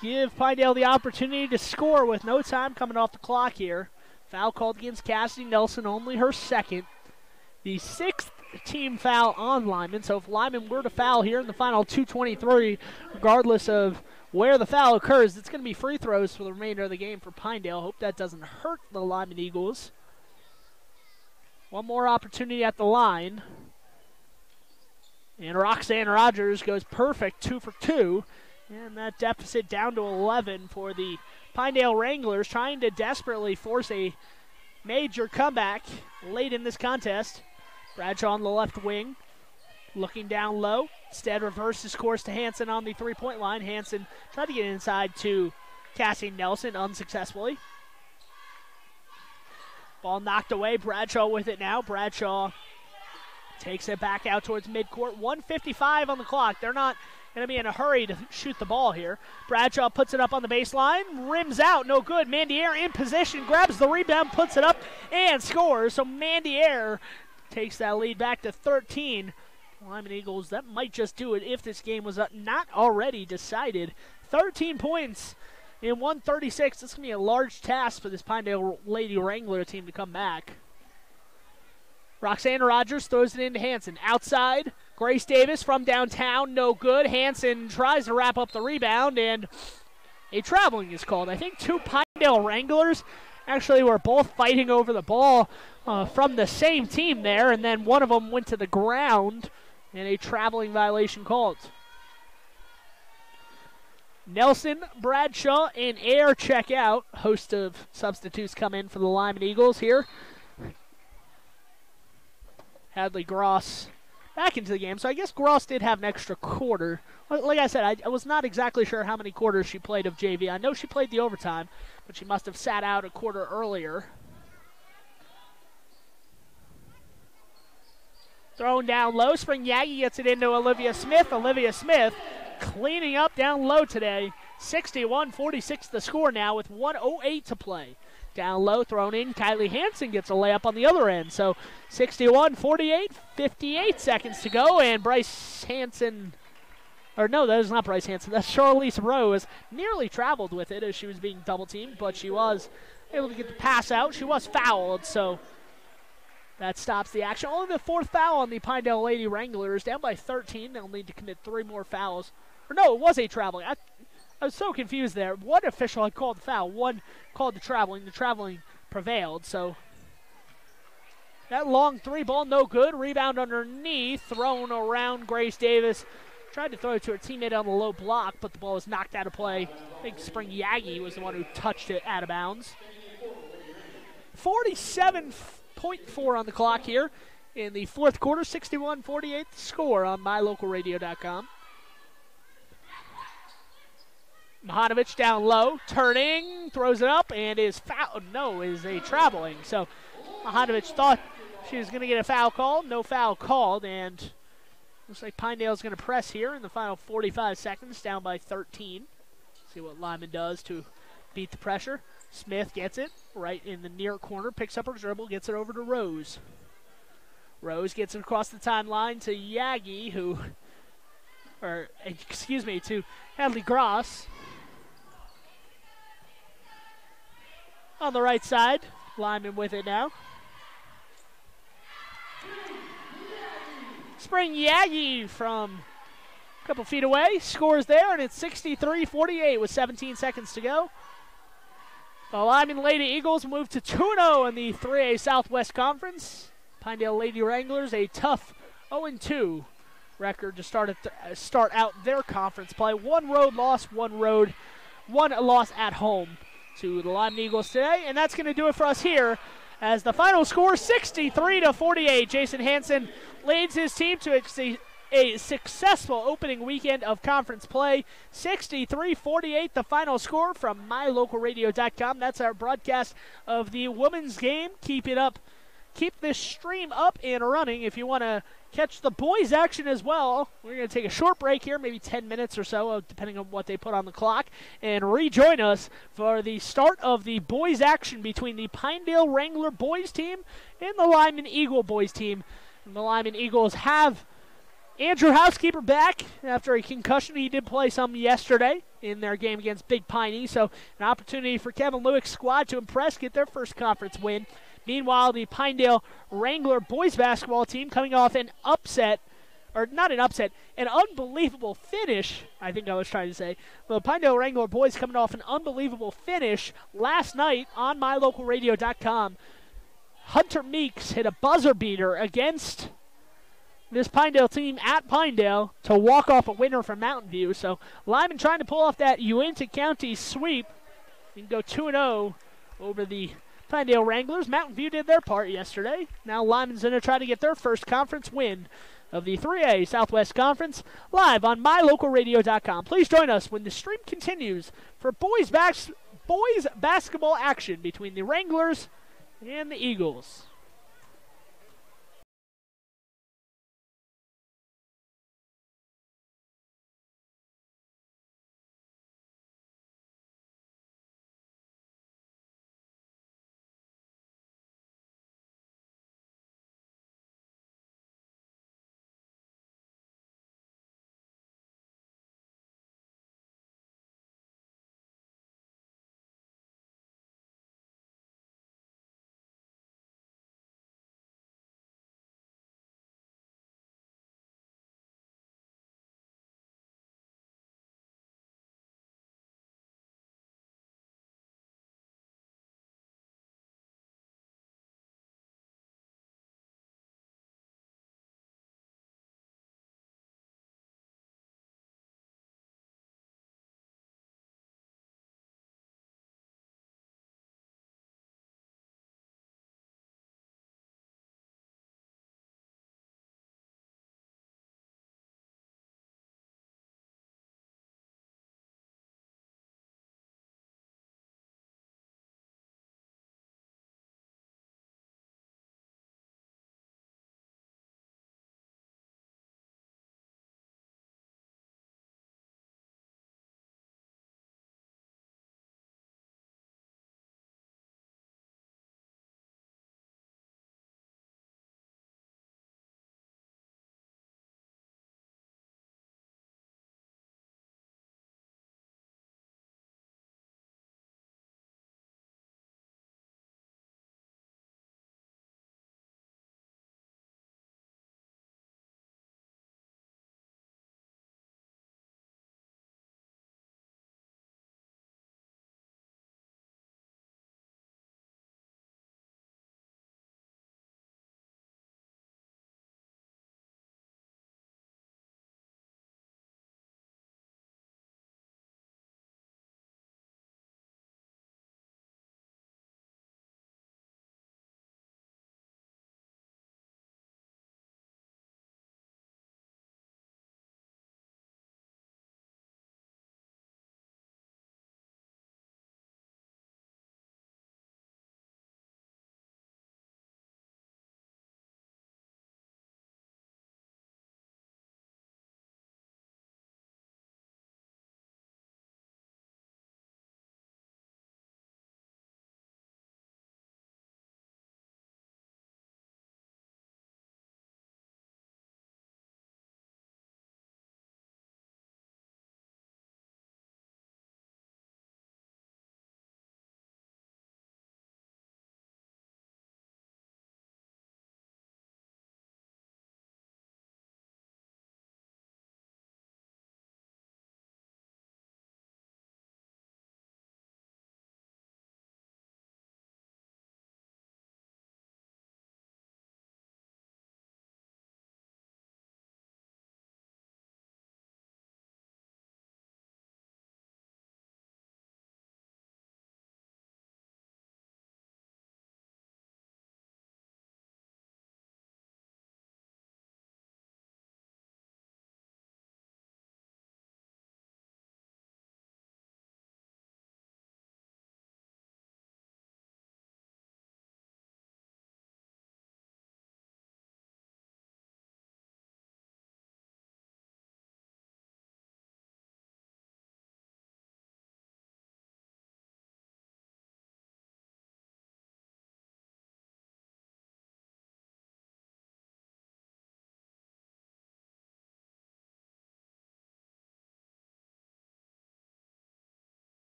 give Pinedale the opportunity to score with no time coming off the clock here. Foul called against Cassidy Nelson, only her second. The sixth team foul on Lyman. So if Lyman were to foul here in the final 2:23, regardless of where the foul occurs, it's going to be free throws for the remainder of the game for Pinedale. Hope that doesn't hurt the Lyman Eagles. One more opportunity at the line. And Roxanne Rogers goes perfect, 2 for 2. And that deficit down to 11 for the Pinedale Wranglers, trying to desperately force a major comeback late in this contest. Bradshaw on the left wing, looking down low. Instead reverses course to Hanson on the three-point line. Hanson tried to get inside to Cassie Nelson unsuccessfully. Ball knocked away. Bradshaw with it now. Bradshaw takes it back out towards midcourt. 1:55 on the clock. They're not going to be in a hurry to shoot the ball here. Bradshaw puts it up on the baseline. Rims out. No good. Mandiere in position. Grabs the rebound. Puts it up and scores. So Mandiere takes that lead back to 13. Lyman Eagles, that might just do it if this game was not already decided. 13 points in 1:36. This is going to be a large task for this Pinedale Lady Wrangler team to come back. Roxanne Rogers throws it into Hanson. Outside, Grace Davis from downtown, no good. Hanson tries to wrap up the rebound, and a traveling is called. I think two Pinedale Wranglers actually were both fighting over the ball from the same team there, and then one of them went to the ground, and a traveling violation called. Nelson, Bradshaw, and Air check out. Host of substitutes come in for the Lyman Eagles here. Hadley Gross back into the game. So I guess Gross did have an extra quarter. Like I said, I was not exactly sure how many quarters she played of JV. I know she played the overtime, but she must have sat out a quarter earlier. Thrown down low. Spring Yagi gets it into Olivia Smith. Olivia Smith cleaning up down low today. 61-46 the score now with 1:08 to play. Down low, thrown in. Kylie Hanson gets a layup on the other end. So 61-48, 58 seconds to go. And Bryce Hanson, or no, that is not Bryce Hanson. That's Charlize Rose. Nearly traveled with it as she was being double teamed, but she was able to get the pass out. She was fouled, so that stops the action. Only the fourth foul on the Pinedale Lady Wranglers. Down by 13. They'll need to commit 3 more fouls. Or no, it was a traveling. I was so confused there. One official had called the foul. One called the traveling. The traveling prevailed. So that long 3 ball, no good. Rebound underneath. Thrown around Grace Davis. Tried to throw it to her teammate on the low block, but the ball was knocked out of play. I think Spring Yagi was the one who touched it out of bounds. 47.4 on the clock here in the fourth quarter. 61-48 score on mylocalradio.com. Mahanovic down low, turning, throws it up, and is foul. No, is a traveling. So Mahanovic thought she was going to get a foul called. No foul called, and looks like Pinedale's going to press here in the final 45 seconds, down by 13. See what Lyman does to beat the pressure. Smith gets it right in the near corner, picks up her dribble, gets it over to Rose. Rose gets it across the timeline to Yagi, to Hadley Gross. On the right side, Lyman with it now. Spring Yagi from couple feet away, scores there, and it's 63-48 with 17 seconds to go. The Lyman Lady Eagles move to 2-0 in the 3A Southwest Conference. Pinedale Lady Wranglers, a tough 0-2 record to start out their conference play. One loss at home to the Lyman Eagles today, and that's going to do it for us here as the final score 63-48. Jason Hansen leads his team to a successful opening weekend of conference play. 63-48 the final score from mylocalradio.com. That's our broadcast of the women's game. Keep this stream up and running if you want to catch the boys' action as well. We're going to take a short break here, maybe 10 minutes or so, depending on what they put on the clock, and rejoin us for the start of the boys' action between the Pinedale Wrangler boys team and the Lyman Eagle boys team. And the Lyman Eagles have Andrew Housekeeper back after a concussion. He did play some yesterday in their game against Big Piney, so an opportunity for Kevin Lueck's squad to impress, get their first conference win. Meanwhile, the Pinedale Wrangler boys basketball team coming off an unbelievable finish, I think I was trying to say. The Pinedale Wrangler boys coming off an unbelievable finish last night on mylocalradio.com. Hunter Meeks hit a buzzer beater against this Pinedale team at Pinedale to walk off a winner from Mountain View. So Lyman trying to pull off that Uinta County sweep and go 2-0 over the Pinedale Wranglers. Mountain View did their part yesterday. Now Lyman's going to try to get their first conference win of the 3A Southwest Conference live on mylocalradio.com. Please join us when the stream continues for boys basketball action between the Wranglers and the Eagles.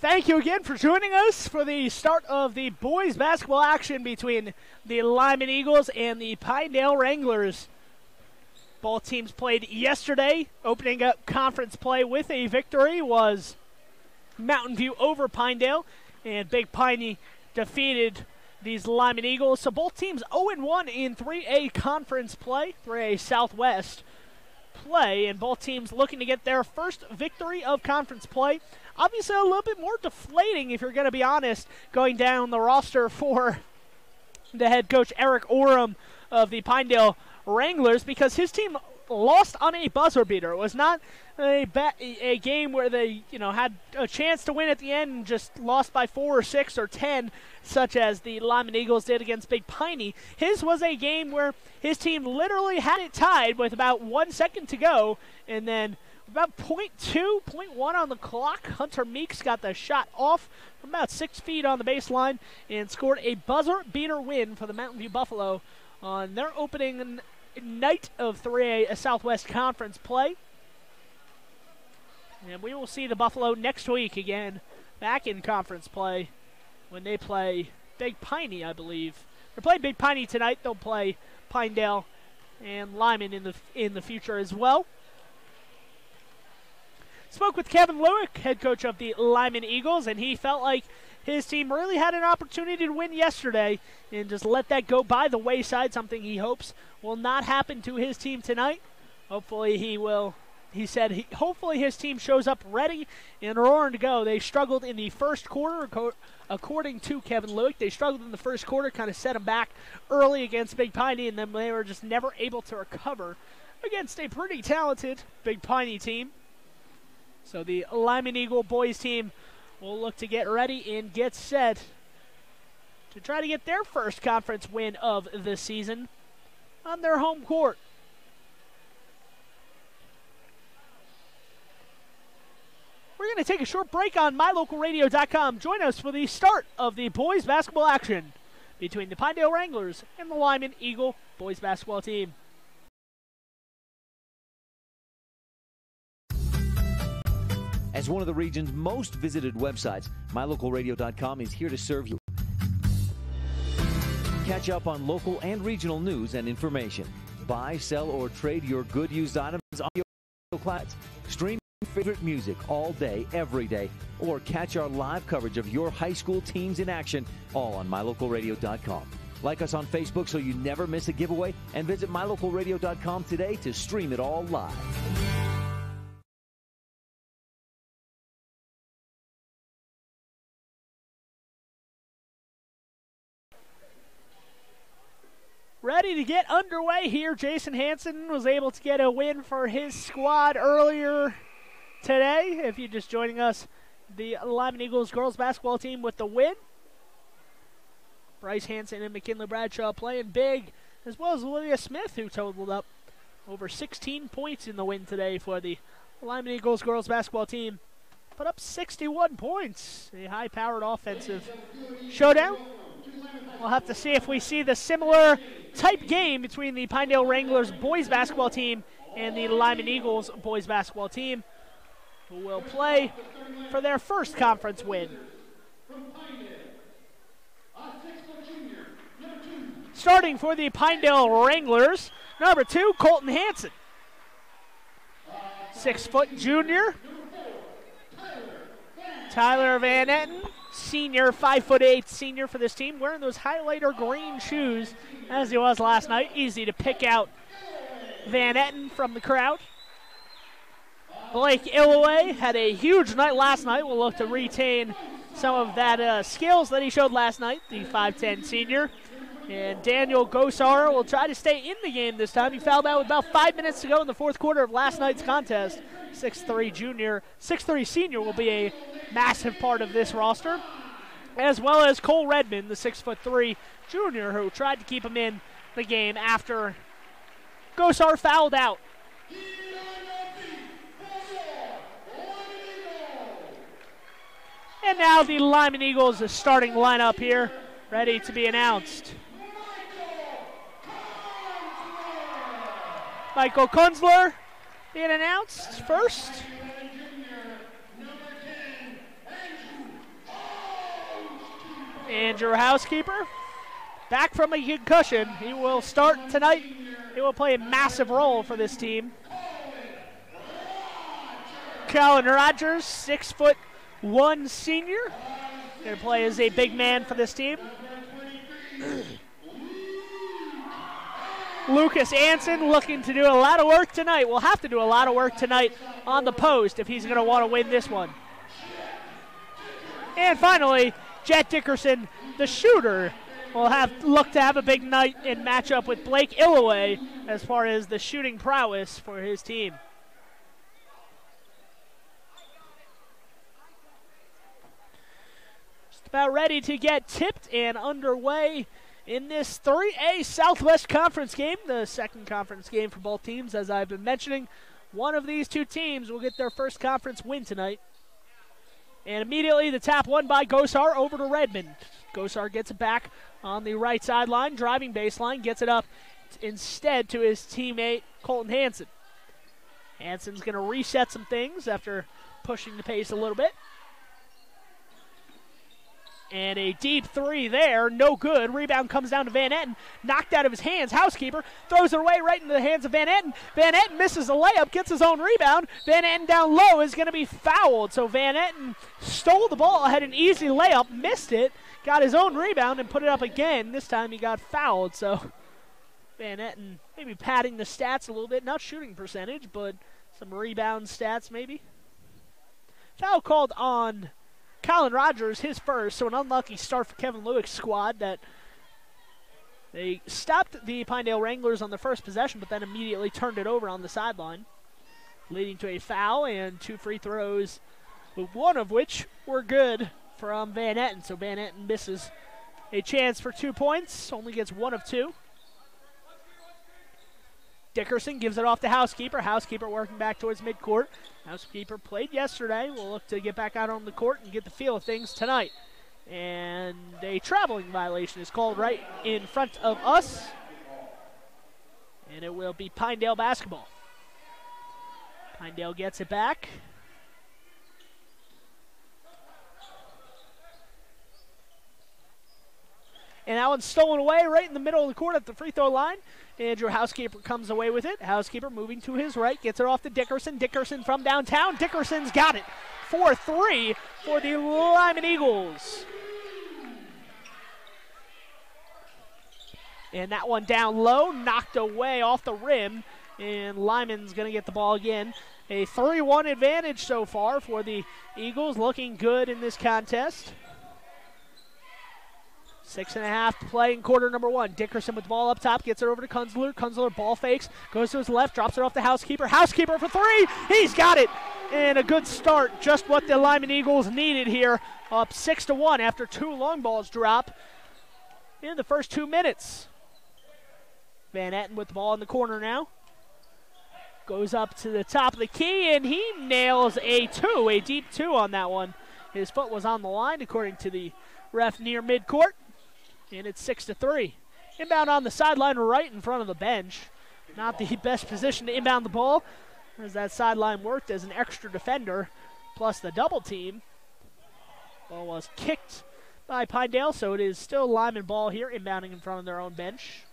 Thank you again for joining us for the start of the boys basketball action between the Lyman Eagles and the Pinedale Wranglers. Both teams played yesterday. Opening up conference play with a victory was Mountain View over Pinedale, and Big Piney defeated these Lyman Eagles. So both teams 0-1 in 3A conference play, 3A Southwest play, and both teams looking to get their first victory of conference play. Obviously a little bit more deflating, if you're going to be honest, going down the roster for the head coach Eric Oram of the Pinedale Wranglers, because his team lost on a buzzer beater. It was not a game where they had a chance to win at the end and just lost by 4 or 6 or 10, such as the Lyman Eagles did against Big Piney. His was a game where his team literally had it tied with about 1 second to go, and then about 0.1 on the clock, Hunter Meeks got the shot off from about 6 feet on the baseline and scored a buzzer beater win for the Mountain View Buffalo on their opening night of 3A Southwest Conference play. And we will see the Buffalo next week again, back in conference play, when they play Big Piney, I believe. They're playing Big Piney tonight. They'll play Pinedale and Lyman in the future as well. Spoke with Kevin Lueck, head coach of the Lyman Eagles, and he felt like his team really had an opportunity to win yesterday and just let that go by the wayside, something he hopes will not happen to his team tonight. Hopefully he will. He said hopefully his team shows up ready and roaring to go. They struggled in the first quarter, according to Kevin Lueck. They struggled in the first quarter, kind of set them back early against Big Piney, and then they were just never able to recover against a pretty talented Big Piney team. So the Lyman Eagle boys team will look to get ready and get set to try to get their first conference win of the season on their home court. We're going to take a short break on mylocalradio.com. Join us for the start of the boys basketball action between the Pinedale Wranglers and the Lyman Eagle boys basketball team. As one of the region's most visited websites, mylocalradio.com is here to serve you. Catch up on local and regional news and information. Buy, sell, or trade your good used items on your class. Stream your favorite music all day, every day, or catch our live coverage of your high school teams in action, all on mylocalradio.com. Like us on Facebook so you never miss a giveaway, and visit mylocalradio.com today to stream it all live. Ready to get underway here. Jason Hansen was able to get a win for his squad earlier today. If you're just joining us, the Lyman Eagles girls basketball team with the win. Bryce Hansen and McKinley Bradshaw playing big, as well as Olivia Smith, who totaled up over 16 points in the win today for the Lyman Eagles girls basketball team. Put up 61 points. A high-powered offensive showdown. We'll have to see if we see the similar type game between the Pinedale Wranglers boys basketball team and the Lyman Eagles boys basketball team, who will play for their first conference win. Starting for the Pinedale Wranglers, number 2, Colton Hansen. 6-foot junior. Tyler Van Etten, senior, 5'8" senior for this team, wearing those highlighter green shoes as he was last night. Easy to pick out Van Etten from the crowd. Blake Illoway had a huge night last night. We'll look to retain some of that skills that he showed last night, the 5'10" senior. And Daniel Gosar will try to stay in the game this time. He fouled out with about 5 minutes to go in the fourth quarter of last night's contest. 6'3" senior will be a massive part of this roster, as well as Cole Redmond, the 6'3" junior, who tried to keep him in the game after Gosar fouled out. And now the Lyman Eagles' starting lineup here, ready to be announced. Michael Kunzler being announced first. Andrew Housekeeper, back from a concussion. He will start tonight. He will play a massive role for this team. Colin Rogers, 6'1" senior. Going to play as a big man for this team. Lucas Anson looking to do a lot of work tonight. Will have to do a lot of work tonight on the post if he's going to want to win this one. And finally, Jet Dickerson, the shooter, will look to have a big night and match up with Blake Illaway as far as the shooting prowess for his team. Just about ready to get tipped and underway in this 3A Southwest Conference game, the second conference game for both teams. As I've been mentioning, one of these two teams will get their first conference win tonight. And immediately the tap won by Gosar over to Redmond. Gosar gets it back on the right sideline, driving baseline, gets it up instead to his teammate Colton Hansen. Hansen's going to reset some things after pushing the pace a little bit. And a deep three there, no good. Rebound comes down to Van Etten, knocked out of his hands. Housekeeper throws it away right into the hands of Van Etten. Van Etten misses a layup, gets his own rebound. Van Etten down low is going to be fouled. So Van Etten stole the ball, had an easy layup, missed it, got his own rebound and put it up again. This time he got fouled. So Van Etten maybe padding the stats a little bit, not shooting percentage, but some rebound stats maybe. Foul called on Colin Rogers, his first, so an unlucky start for Kevin Lueck's squad. That they stopped the Pinedale Wranglers on the first possession, but then immediately turned it over on the sideline, leading to a foul and 2 free throws, one of which were good from Van Etten. So Van Etten misses a chance for 2 points, only gets 1 of 2. Dickerson gives it off to Housekeeper. Housekeeper working back towards midcourt. Housekeeper played yesterday. Will look to get back out on the court and get the feel of things tonight. And a traveling violation is called right in front of us. And it will be Pinedale basketball. Pinedale gets it back. And that one's stolen away right in the middle of the court at the free throw line. Andrew Housekeeper comes away with it. Housekeeper moving to his right, gets it off to Dickerson. Dickerson from downtown. Dickerson's got it. 4-3 for the Lyman Eagles. And that one down low, knocked away off the rim. And Lyman's going to get the ball again. A 3-1 advantage so far for the Eagles, looking good in this contest. 6.5 to play in quarter number 1. Dickerson with the ball up top, gets it over to Kunzler. Kunzler ball fakes, goes to his left, drops it off to Housekeeper. Housekeeper for 3, he's got it! And a good start, just what the Lyman Eagles needed here. Up 6-1 after 2 long balls drop in the first 2 minutes. Van Etten with the ball in the corner now. Goes up to the top of the key, and he nails a deep 2 on that one. His foot was on the line, according to the ref near midcourt. And it's 6-3. Inbound on the sideline right in front of the bench. Not the best position to inbound the ball, as that sideline worked as an extra defender, plus the double team. Ball was kicked by Pinedale, so it is still Lyman ball here, inbounding in front of their own bench.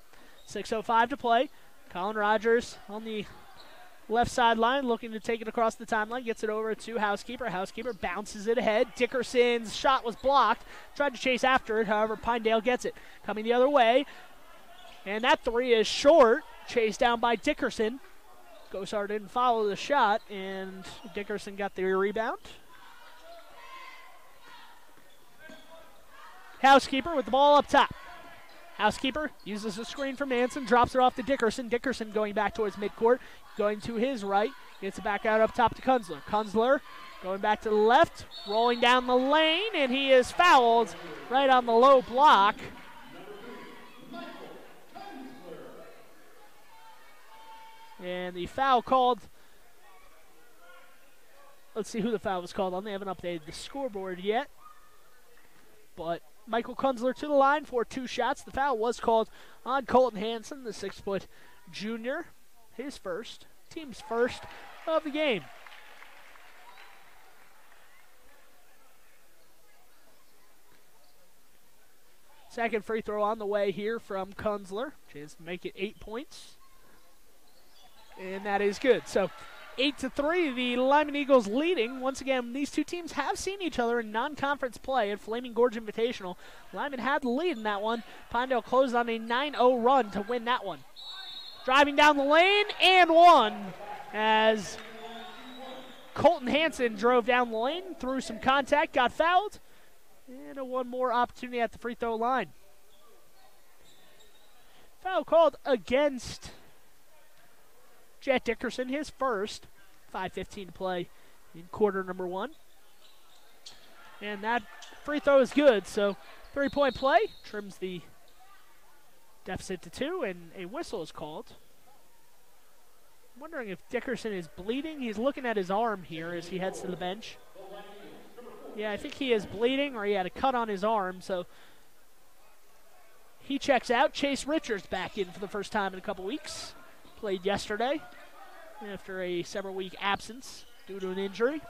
6:05 to play. Colin Rogers on the left sideline, looking to take it across the timeline, gets it over to Housekeeper. Housekeeper bounces it ahead. Dickerson's shot was blocked. Tried to chase after it, however, Pinedale gets it. Coming the other way, and that 3 is short. Chased down by Dickerson. Gosar didn't follow the shot, and Dickerson got the rebound. Housekeeper with the ball up top. Housekeeper uses a screen from Manson, drops it off to Dickerson. Dickerson going back towards midcourt, going to his right, gets it back out up top to Kunzler. Kunzler going back to the left, rolling down the lane, and he is fouled right on the low block. And the foul called, let's see who the foul was called on. They haven't updated the scoreboard yet, but Michael Kunzler to the line for 2 shots. The foul was called on Colton Hansen, the 6-foot junior. His first, team's first of the game. Second free throw on the way here from Kunzler. Chance to make it 8 points. And that is good. So 8-3, the Lyman Eagles leading. Once again, these two teams have seen each other in non-conference play at Flaming Gorge Invitational. Lyman had the lead in that one. Pinedale closed on a 9-0 run to win that one. Driving down the lane and one as Colton Hansen drove down the lane, threw some contact, got fouled, and one more opportunity at the free throw line. Foul called against Jet Dickerson, his first. 5:15 to play in quarter number 1. And that free throw is good, so 3-point play trims the deficit to 2, and a whistle is called. I'm wondering if Dickerson is bleeding. He's looking at his arm here as he heads to the bench. Yeah, I think he is bleeding, or he had a cut on his arm, so he checks out. Chase Richards back in for the first time in a couple weeks. Played yesterday after a several-week absence due to an injury.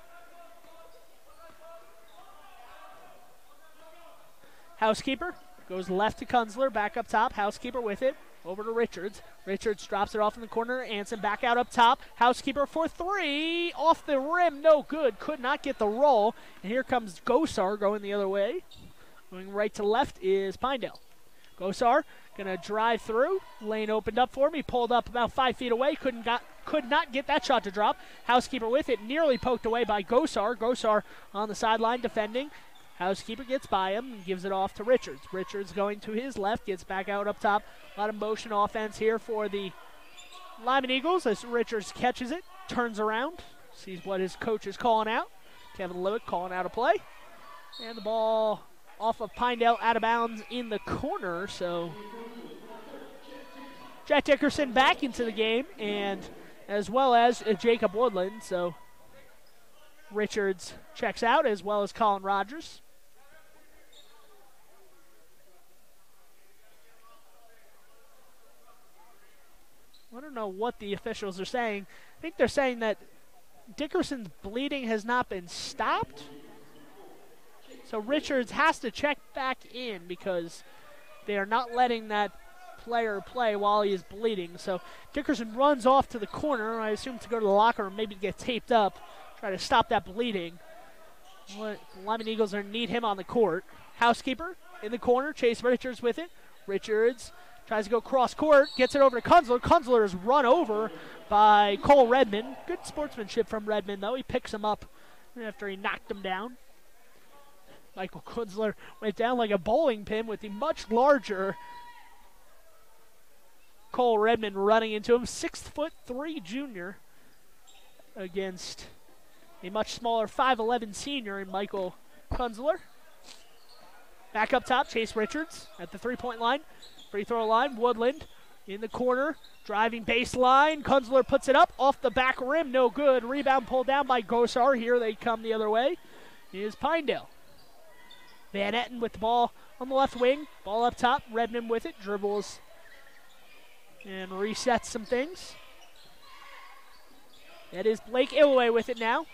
Housekeeper goes left to Kunzler, back up top. Housekeeper with it, over to Richards. Richards drops it off in the corner. Anson back out up top. Housekeeper for 3, off the rim, no good. Could not get the roll. And here comes Gosar going the other way. Going right to left is Pinedale. Gosar gonna drive through. Lane opened up for him. He pulled up about 5 feet away. Could not get that shot to drop. Housekeeper with it, nearly poked away by Gosar. Gosar on the sideline defending. Housekeeper gets by him and gives it off to Richards. Richards going to his left, gets back out up top. A lot of motion offense here for the Lyman Eagles as Richards catches it, turns around, sees what his coach is calling out. Kevin Lueck calling out a play. And the ball off of Pinedale, out of bounds in the corner. So Jack Dickerson back into the game, and as well as Jacob Woodland. So Richards checks out, as well as Colin Rogers. I don't know what the officials are saying. I think they're saying that Dickerson's bleeding has not been stopped. So Richards has to check back in because they are not letting that player play while he is bleeding. So Dickerson runs off to the corner, I assume to go to the locker room, maybe to get taped up, try to stop that bleeding. The Lyman Eagles are need him on the court. Housekeeper in the corner, Chase Richards with it. Richards tries to go cross court, gets it over to Kunzler. Kunzler is run over by Cole Redmond. Good sportsmanship from Redmond, though. He picks him up after he knocked him down. Michael Kunzler went down like a bowling pin with the much larger Cole Redmond running into him. 6'3" junior against a much smaller 5'11" senior in Michael Kunzler. Back up top, Chase Richards at the three-point line. Free throw line, Woodland in the corner, driving baseline. Kunzler puts it up, off the back rim, no good. Rebound pulled down by Gosar. Here they come the other way. Here's Pinedale. Van Etten with the ball on the left wing. Ball up top, Redmond with it, dribbles and resets some things. That is Blake Illoway with it now.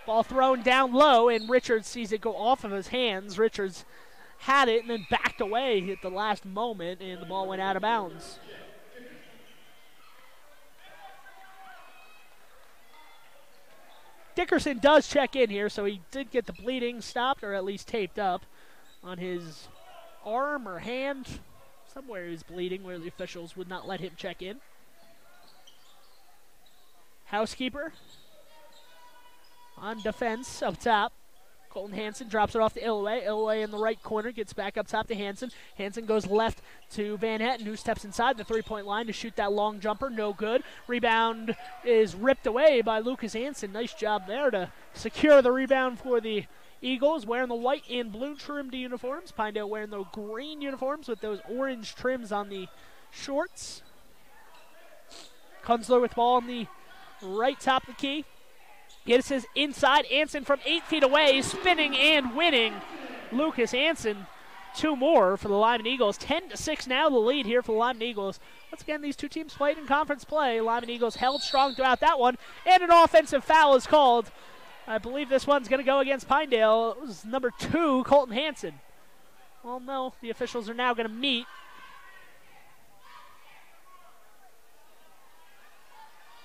Ball thrown down low, and Richards sees it go off of his hands. Richards had it and then backed away at the last moment, and the ball went out of bounds. Dickerson does check in here, so he did get the bleeding stopped, or at least taped up on his arm or hand. Somewhere he was bleeding where the officials would not let him check in. Housekeeper on defense up top. Colton Hansen drops it off to Illoway. Illoway in the right corner, gets back up top to Hansen. Hansen goes left to Van Etten, who steps inside the three-point line to shoot that long jumper. No good. Rebound is ripped away by Lucas Hansen. Nice job there to secure the rebound for the Eagles, wearing the white and blue trimmed uniforms. Pinedale wearing the green uniforms with those orange trims on the shorts. Kunzler with ball on the right top of the key. Gets his inside. Anson from 8 feet away, spinning and winning. Lucas Anson, 2 more for the Lyman Eagles. 10-6 now, the lead here for the Lyman Eagles. Once again, these two teams played in conference play. Lyman Eagles held strong throughout that one, and an offensive foul is called. I believe this one's going to go against Pinedale. It was number 2, Colton Hansen. Well, no, the officials are now going to meet.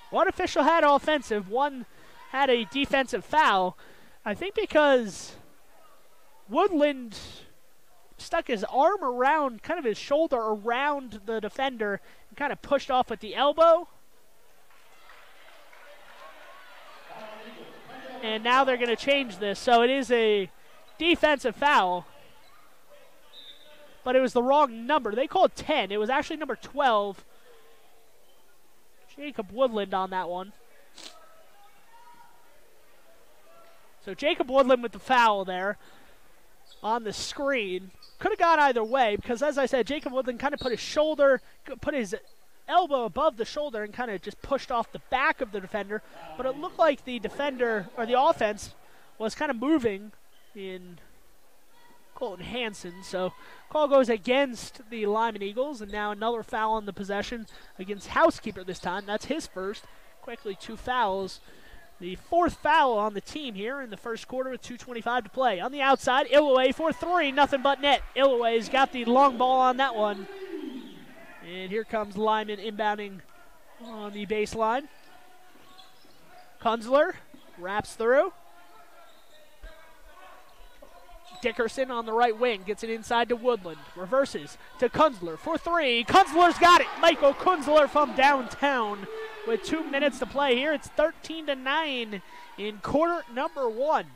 One official had offensive, one had a defensive foul. I think because Woodland stuck his arm around, kind of his shoulder around the defender and kind of pushed off with the elbow. And now they're going to change this. So it is a defensive foul. But it was the wrong number. They called 10. It was actually number 12. Jacob Woodland on that one. So Jacob Woodland with the foul there on the screen. Could have gone either way because, as I said, Jacob Woodland kind of put his elbow above the shoulder and kind of just pushed off the back of the defender. But it looked like the defender, or the offense, was kind of moving in Colton Hansen. So call goes against the Lyman Eagles, and now another foul on the possession against Housekeeper this time. That's his first. Quickly 2 fouls. The 4th foul on the team here in the first quarter with 2:25 to play. On the outside, Illaway for 3, nothing but net. Illaway's got the long ball on that one. And here comes Lyman inbounding on the baseline. Kunzler wraps through. Dickerson on the right wing gets it inside to Woodland. Reverses to Kunzler for 3. Kunzler's got it. Michael Kunzler from downtown with 2 minutes to play here. It's 13-9 in quarter number 1.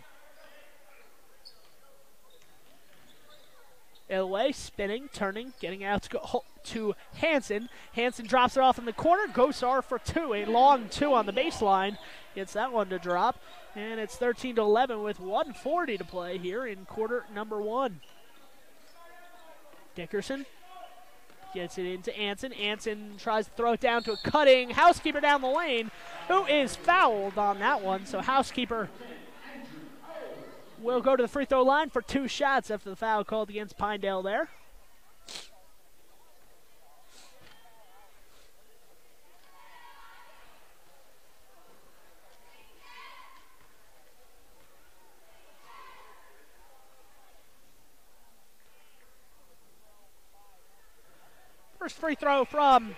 Elway spinning, turning, getting out to Hansen. Hansen drops it off in the corner. Gosar for 2. A long 2 on the baseline. Gets that one to drop. And it's 13-11 with 1:40 to play here in quarter number 1. Dickerson gets it into Anson. Anson tries to throw it down to a cutting Housekeeper down the lane, who is fouled on that one. So Housekeeper will go to the free throw line for 2 shots after the foul called against Pinedale there. First free throw from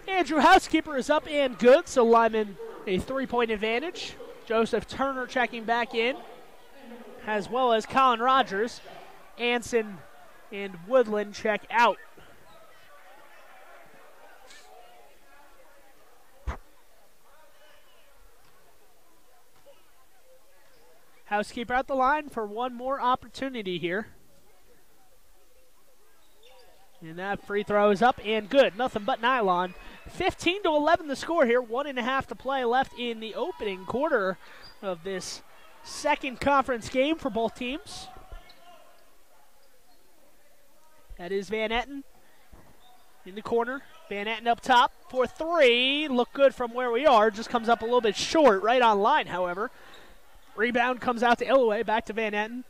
Andrew Housekeeper is up and good, so Lyman a 3-point advantage. Joseph Turner checking back in, as well as Colin Rogers. Anson and Woodland check out. Housekeeper at the line for one more opportunity here. And that free throw is up and good. Nothing but nylon. 15-11 the score here. 1.5 to play left in the opening quarter of this second conference game for both teams. That is Van Etten in the corner. Van Etten up top for 3. Look good from where we are. Just comes up a little bit short right on line, however. Rebound comes out to Illaway. Back to Van Etten.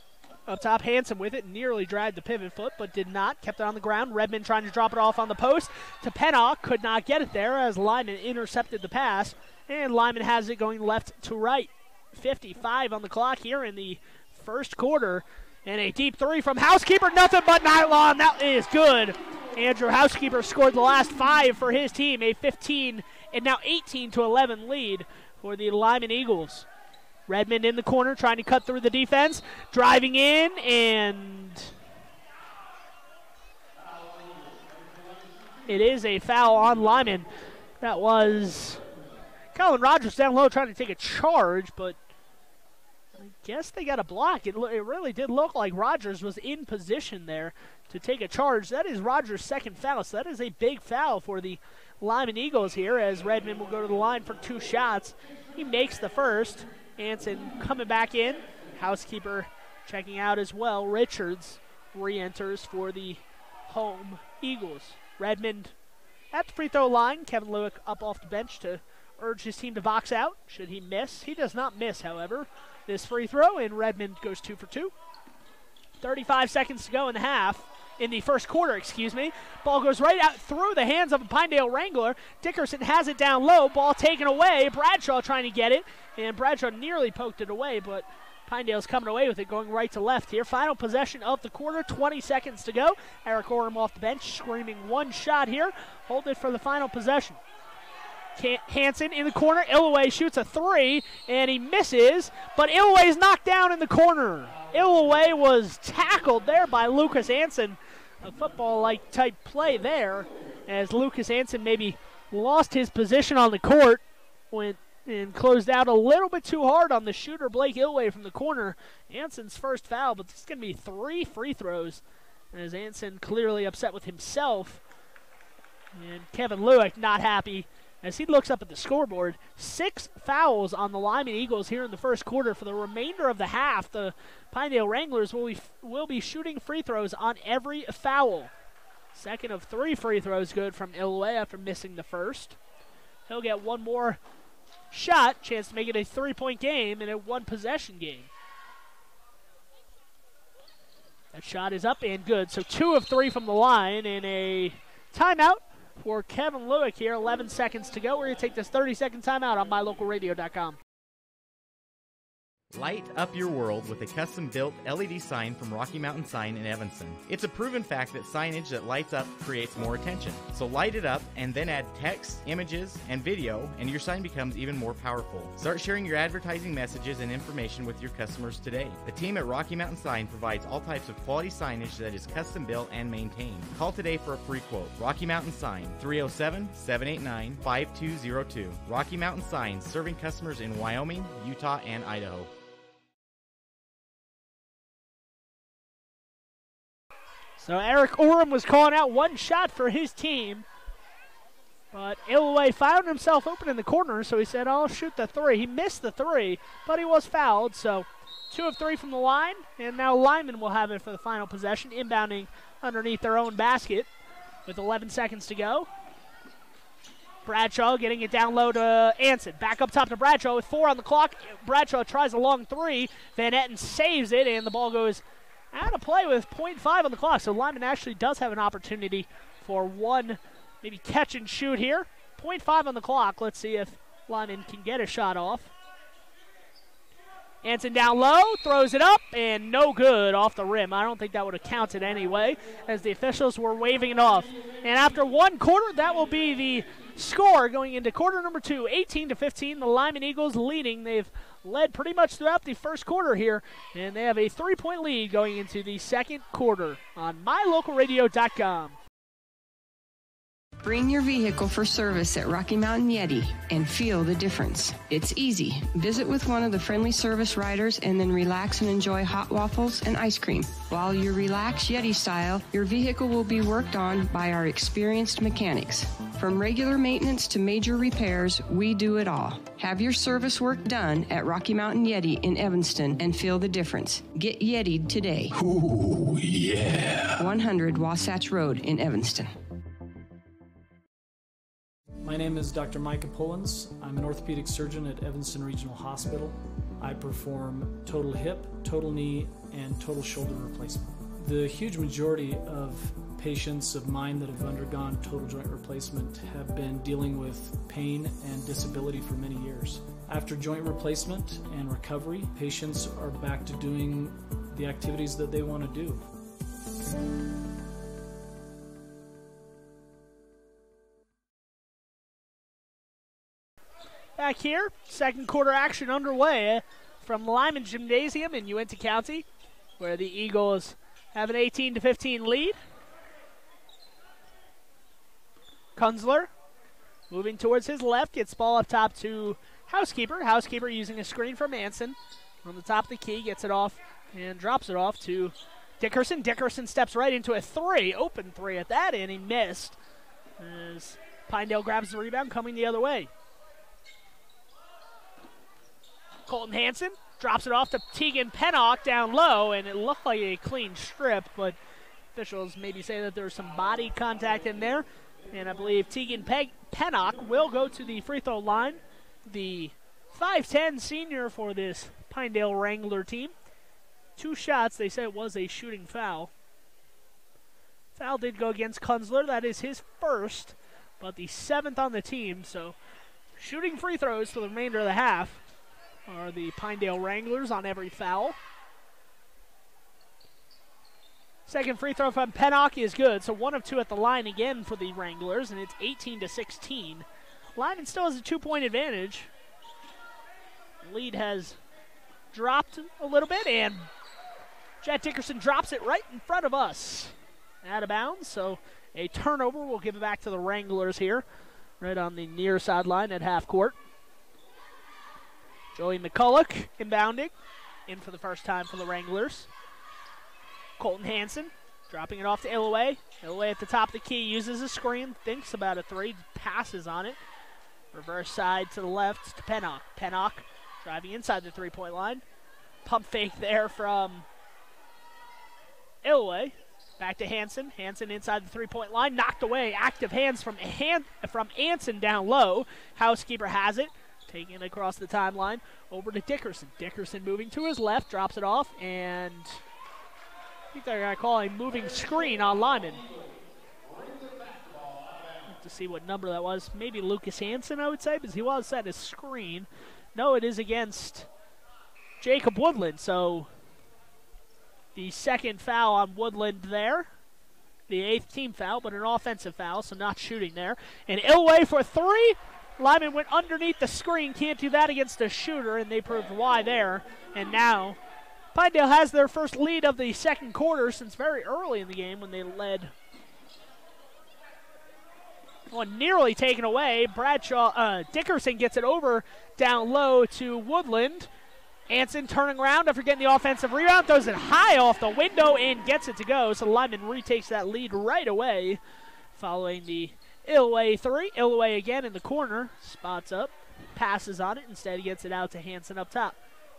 Up top, Hansen with it. Nearly dragged the pivot foot, but did not. Kept it on the ground. Redmond trying to drop it off on the post to Pennock. Could not get it there as Lyman intercepted the pass. And Lyman has it going left to right. 55 on the clock here in the first quarter. And a deep 3 from Housekeeper. Nothing but nylon. That is good. Andrew Housekeeper scored the last 5 for his team. A 15 and now 18-11 lead for the Lyman Eagles. Redmond in the corner trying to cut through the defense. Driving in, and it is a foul on Lyman. That was Colin Rogers down low trying to take a charge, but I guess they got a block. It really did look like Rogers was in position there to take a charge. That is Rogers' second foul, so that is a big foul for the Lyman Eagles here as Redmond will go to the line for 2 shots. He makes the first. Anson coming back in. Housekeeper checking out as well. Richards re-enters for the home Eagles. Redmond at the free throw line. Kevin Lueck up off the bench to urge his team to box out. Should he miss? He does not miss, however, this free throw, and Redmond goes 2 for 2. 35 seconds to go in the half. in the first quarter, excuse me. Ball goes right out through the hands of a Pinedale Wrangler. Dickerson has it down low. Ball taken away. Bradshaw trying to get it, and Bradshaw nearly poked it away, but Pinedale's coming away with it, going right to left here. Final possession of the quarter, 20 seconds to go. Eric Orem off the bench, screaming one shot here. Hold it for the final possession. Hansen in the corner. Illaway shoots a three, and he misses, but Illaway's knocked down in the corner. Illaway was tackled there by Lucas Hansen. A football-like type play there, as Lucas Hansen maybe lost his position on the court, went and closed out a little bit too hard on the shooter, Blake Illaway, from the corner. Hansen's first foul, but this is going to be 3 free throws, as Hansen clearly upset with himself. And Kevin Lueck not happy as he looks up at the scoreboard. 6 fouls on the Lyman Eagles here in the first quarter. For the remainder of the half, the Pinedale Wranglers will be shooting free throws on every foul. Second of 3 free throws good from Illaway after missing the first. He'll get one more shot, chance to make it a 3-point game and a 1-possession game. That shot is up and good. So 2 of 3 from the line, and a timeout for Kevin Lueck here. 11 seconds to go. We're going to take this 30-second timeout on mylocalradio.com. Light up your world with a custom-built LED sign from Rocky Mountain Sign in Evanston. It's a proven fact that signage that lights up creates more attention. So light it up and then add text, images, and video, and your sign becomes even more powerful. Start sharing your advertising messages and information with your customers today. The team at Rocky Mountain Sign provides all types of quality signage that is custom-built and maintained. Call today for a free quote. Rocky Mountain Sign, 307-789-5202. Rocky Mountain Sign, serving customers in Wyoming, Utah, and Idaho. So Eric Orem was calling out one shot for his team, but Illaway found himself open in the corner, so he said, I'll shoot the 3. He missed the 3, but he was fouled, so 2 of 3 from the line, and now Lyman will have it for the final possession, inbounding underneath their own basket with 11 seconds to go. Bradshaw getting it down low to Anson. Back up top to Bradshaw with 4 on the clock. Bradshaw tries a long 3. Van Etten saves it, and the ball goes out of play with 0.5 on the clock. So Lyman actually does have an opportunity for one, maybe catch and shoot here. 0.5 on the clock. Let's see if Lyman can get a shot off. Anson down low, throws it up, and no good off the rim. I don't think that would have counted anyway, as the officials were waving it off. And after one quarter, that will be the score going into quarter number 2, 18-15. The Lyman Eagles leading. They've led pretty much throughout the first quarter here, and they have a 3-point lead going into the second quarter on mylocalradio.com. Bring your vehicle for service at Rocky Mountain Yeti and feel the difference. It's easy. Visit with one of the friendly service riders and then relax and enjoy hot waffles and ice cream. While you relax Yeti style, your vehicle will be worked on by our experienced mechanics. From regular maintenance to major repairs, we do it all. Have your service work done at Rocky Mountain Yeti in Evanston and feel the difference. Get Yeti'd today. Ooh, yeah. 100 Wasatch Road in Evanston. My name is Dr. Micah Pullins. I'm an orthopedic surgeon at Evanston Regional Hospital. I perform total hip, total knee, and total shoulder replacement. The huge majority of patients of mine that have undergone total joint replacement have been dealing with pain and disability for many years. After joint replacement and recovery, patients are back to doing the activities that they want to do. Back here, second quarter action underway from Lyman Gymnasium in Uintah County, where the Eagles have an 18-15 lead. Kunzler moving towards his left, gets ball up top to Housekeeper. Housekeeper using a screen from Manson on the top of the key, gets it off and drops it off to Dickerson. Dickerson steps right into a 3, open 3 at that, and he missed as Pinedale grabs the rebound coming the other way. Colton Hansen drops it off to Tegan Pennock down low, and it looked like a clean strip, but officials maybe say that there's some body contact in there, and I believe Tegan Pennock will go to the free throw line, the 5'10 senior for this Pinedale Wrangler team. 2 shots, they said it was a shooting foul. Foul did go against Kunzler. That is his first, but the 7th on the team. So shooting free throws for the remainder of the half are the Pinedale Wranglers on every foul. Second free throw from Pennock is good, so 1 of 2 at the line again for the Wranglers, and it's 18-16. Lyman still has a 2-point advantage. Lead has dropped a little bit, and Chad Dickerson drops it right in front of us. Out of bounds, so a turnover will give it back to the Wranglers here, right on the near sideline at half court. Joey McCulloch inbounding, in for the first time for the Wranglers. Colton Hansen dropping it off to Illaway. Illaway at the top of the key, uses a screen, thinks about a 3, passes on it. Reverse side to the left to Pennock. Pennock driving inside the 3-point line. Pump fake there from Illaway. Back to Hansen. Hansen inside the 3-point line. Knocked away. Active hands from Anson down low. Housekeeper has it. Taking it across the timeline. Over to Dickerson. Dickerson moving to his left. Drops it off. And I think they're going to call a moving screen on Lyman. To see what number that was. Maybe Lucas Hansen, I would say, because he was set as screen. No, it is against Jacob Woodland. So the second foul on Woodland there. The 8th team foul, but an offensive foul, so not shooting there. And Illaway for 3. Lyman went underneath the screen. Can't do that against a shooter, and they proved why there. And now Pinedale has their first lead of the second quarter since very early in the game when they led. One nearly taken away. Dickerson gets it over down low to Woodland. Anson turning around after getting the offensive rebound, throws it high off the window and gets it to go. So Lyman retakes that lead right away following the Illaway 3. Illaway again in the corner, spots up, passes on it. Instead he gets it out to Hanson up top.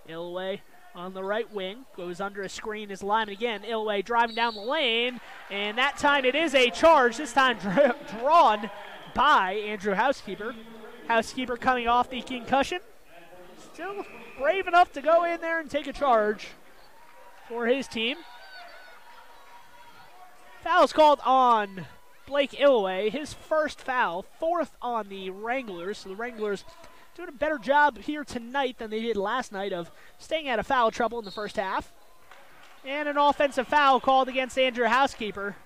Illaway on the right wing, goes under a screen as Lyman again. Illaway driving down the lane, and that time it is a charge, this time drawn by Andrew Housekeeper. Housekeeper coming off the concussion. Still brave enough to go in there and take a charge for his team. Foul's called on Blake Illaway, his first foul, 4th on the Wranglers. So the Wranglers doing a better job here tonight than they did last night of staying out of foul trouble in the first half. And an offensive foul called against Andrew Housekeeper.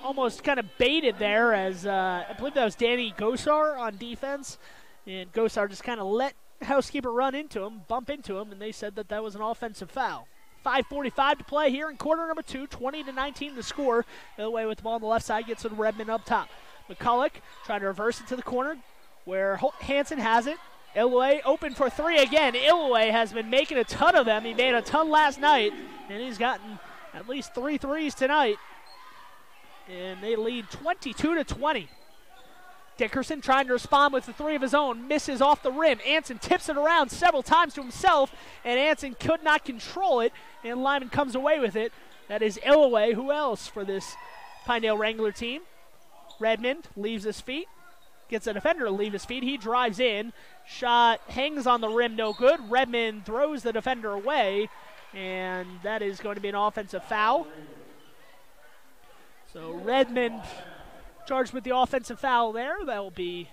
Almost kind of baited there as I believe that was Danny Gosar on defense. And Gosar just kind of let Housekeeper run into him, bump into him, and they said that that was an offensive foul. 5:45 to play here in quarter number 2, 20-19 the score. Illaway with the ball on the left side, gets to Redmond up top. McCulloch trying to reverse it to the corner where Hansen has it. Illaway open for 3 again. Illaway has been making a ton of them. He made a ton last night, and he's gotten at least 3 threes tonight. And they lead 22-20. Dickerson trying to respond with the 3 of his own. Misses off the rim. Anson tips it around several times to himself, and Anson could not control it, and Lyman comes away with it. That is Illaway. Who else for this Pinedale Wrangler team? Redmond leaves his feet. Gets a defender to leave his feet. He drives in. Shot hangs on the rim, no good. Redmond throws the defender away, and that is going to be an offensive foul. So Redmond charged with the offensive foul there. That will be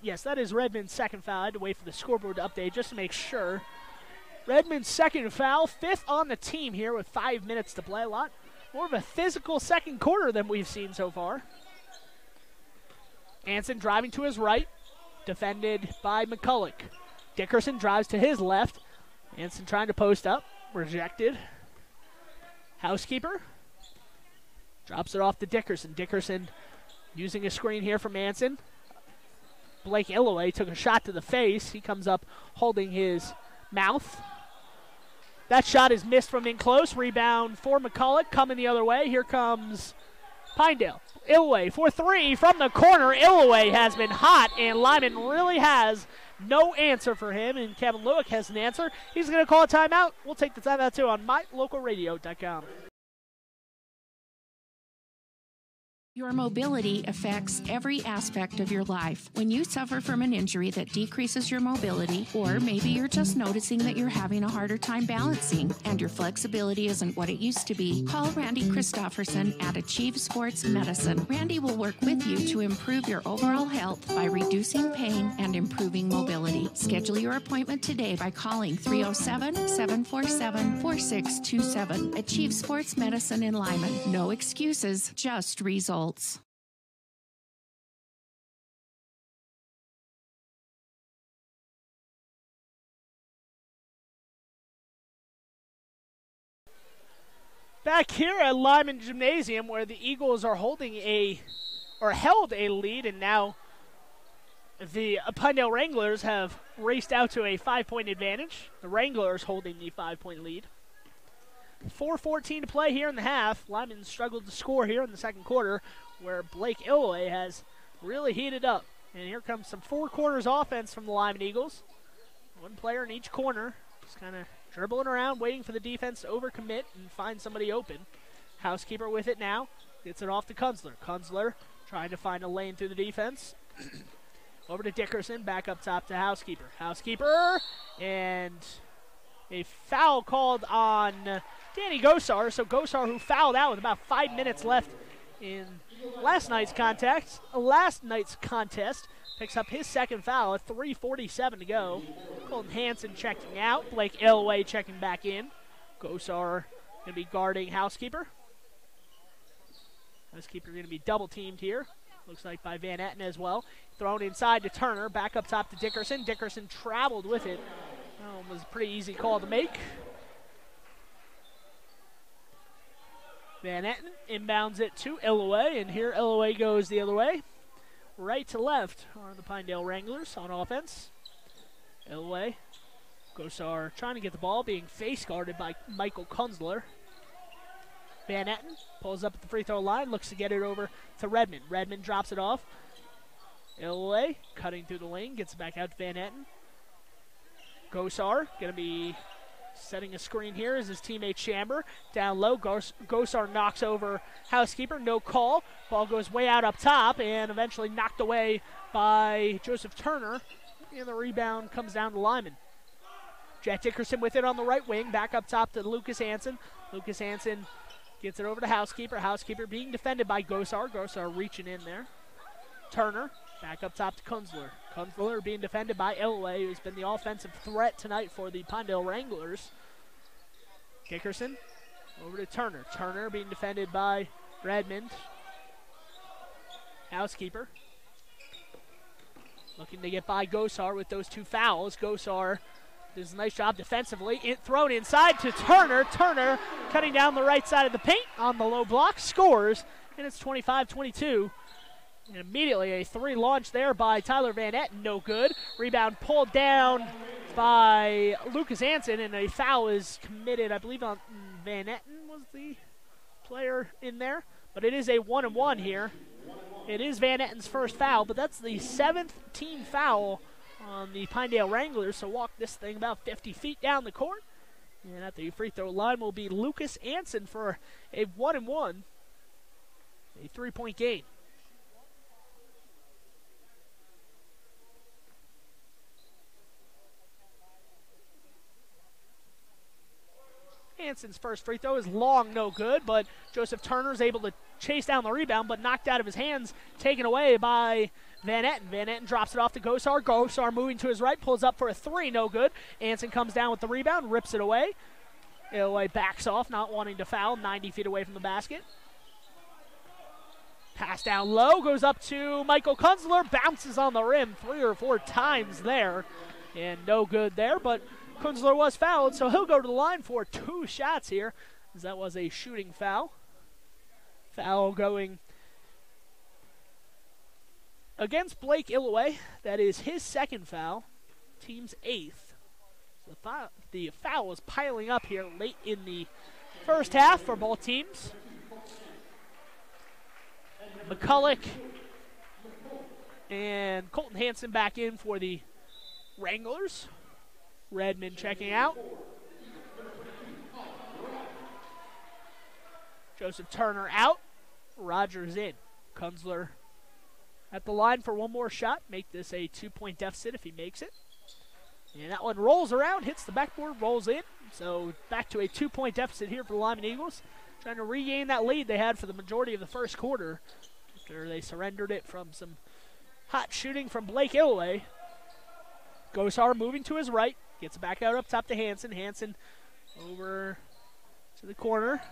yes, that is Redmond's second foul. I had to wait for the scoreboard to update just to make sure. Redmond's second foul, 5th on the team here with 5 minutes to play. A lot more of a physical second quarter than we've seen so far. Anson driving to his right, defended by McCulloch. Dickerson drives to his left. Anson trying to post up, rejected. Housekeeper drops it off to Dickerson. Dickerson using a screen here from Anson. Blake Illaway took a shot to the face. He comes up holding his mouth. That shot is missed from in close. Rebound for McCulloch. Coming the other way. Here comes Pinedale. Illaway for 3 from the corner. Illaway has been hot, and Lyman really has no answer for him, and Kevin Lueck has an answer. He's going to call a timeout. We'll take the timeout, too, on mylocalradio.com. Your mobility affects every aspect of your life. When you suffer from an injury that decreases your mobility, or maybe you're just noticing that you're having a harder time balancing and your flexibility isn't what it used to be, call Randy Christofferson at Achieve Sports Medicine. Randy will work with you to improve your overall health by reducing pain and improving mobility. Schedule your appointment today by calling 307-747-4627. Achieve Sports Medicine in Lyman. No excuses, just results. Back here at Lyman Gymnasium, where the Eagles are held a lead, and now the Pinedale Wranglers have raced out to a 5-point advantage. The Wranglers holding the 5-point lead. 4:14 to play here in the half. Lyman struggled to score here in the second quarter, where Blake Illoway has really heated up. And here comes some four-quarters offense from the Lyman Eagles. One player in each corner, just kind of dribbling around, waiting for the defense to overcommit and find somebody open. Housekeeper with it now. Gets it off to Kunzler. Kunzler trying to find a lane through the defense. Over to Dickerson, back up top to Housekeeper. Housekeeper, and a foul called on Danny Gosar. So Gosar, who fouled out with about 5 minutes left in last night's contest, picks up his second foul at 3:47 to go. Colton Hansen checking out. Blake Illoway checking back in. Gosar going to be guarding Housekeeper. Housekeeper going to be double teamed here. Looks like by Van Etten as well. Thrown inside to Turner. Back up top to Dickerson. Dickerson traveled with it. Was a pretty easy call to make. Van Etten inbounds it to Illoway, and here Illoway goes the other way. Right to left are the Pinedale Wranglers on offense. Illoway. Gosar trying to get the ball, being face guarded by Michael Kunzler. Van Etten pulls up at the free throw line, looks to get it over to Redmond. Redmond drops it off. Illoway cutting through the lane, gets it back out to Van Etten. Gosar going to be setting a screen here as his teammate Chamber. Down low, Gosar knocks over Housekeeper. No call. Ball goes way out up top and eventually knocked away by Joseph Turner. And the rebound comes down to Lyman. Jack Dickerson with it on the right wing. Back up top to Lucas Hansen. Lucas Hansen gets it over to Housekeeper. Housekeeper being defended by Gosar. Gosar reaching in there. Turner back up top to Kunzler. Kunzler being defended by Illoway, who's been the offensive threat tonight for the Pinedale Wranglers. Dickerson over to Turner. Turner being defended by Redmond. Housekeeper looking to get by Gosar with those two fouls. Gosar does a nice job defensively. Thrown inside to Turner. Turner cutting down the right side of the paint on the low block. Scores, and it's 25-22. And immediately a three launch there by Tyler Van Etten, no good. Rebound pulled down by Lucas Hansen, and a foul is committed, I believe, on Van Etten was the player in there. But it is a 1-and-1 here. It is Van Etten's first foul, but that's the 7th team foul on the Pinedale Wranglers. So walk this thing about 50 feet down the court. And at the free throw line will be Lucas Hansen for a 1-and-1, a 3-point game. Hansen's first free throw is long, no good, but Joseph Turner is able to chase down the rebound, but knocked out of his hands, taken away by Van Etten. Van Etten drops it off to Gosar. Gosar moving to his right, pulls up for a three, no good. Hansen comes down with the rebound, rips it away. Illoway backs off, not wanting to foul, 90 feet away from the basket. Pass down low, goes up to Michael Kunzler, bounces on the rim 3 or 4 times there, and no good there, but Kunzler was fouled, so he'll go to the line for 2 shots here, as that was a shooting foul. Foul going against Blake Illoway. That is his second foul, team's 8th. The foul is piling up here late in the first half for both teams. McCulloch and Colton Hansen back in for the Wranglers. Redmond checking out. Joseph Turner out. Rogers in. Kunzler at the line for one more shot. Make this a 2-point deficit if he makes it. And that one rolls around, hits the backboard, rolls in. So back to a 2-point deficit here for the Lyman Eagles. Trying to regain that lead they had for the majority of the first quarter after they surrendered it from some hot shooting from Blake Illaway. Gosar moving to his right. Gets it back out up top to Hansen. Hansen over to the corner.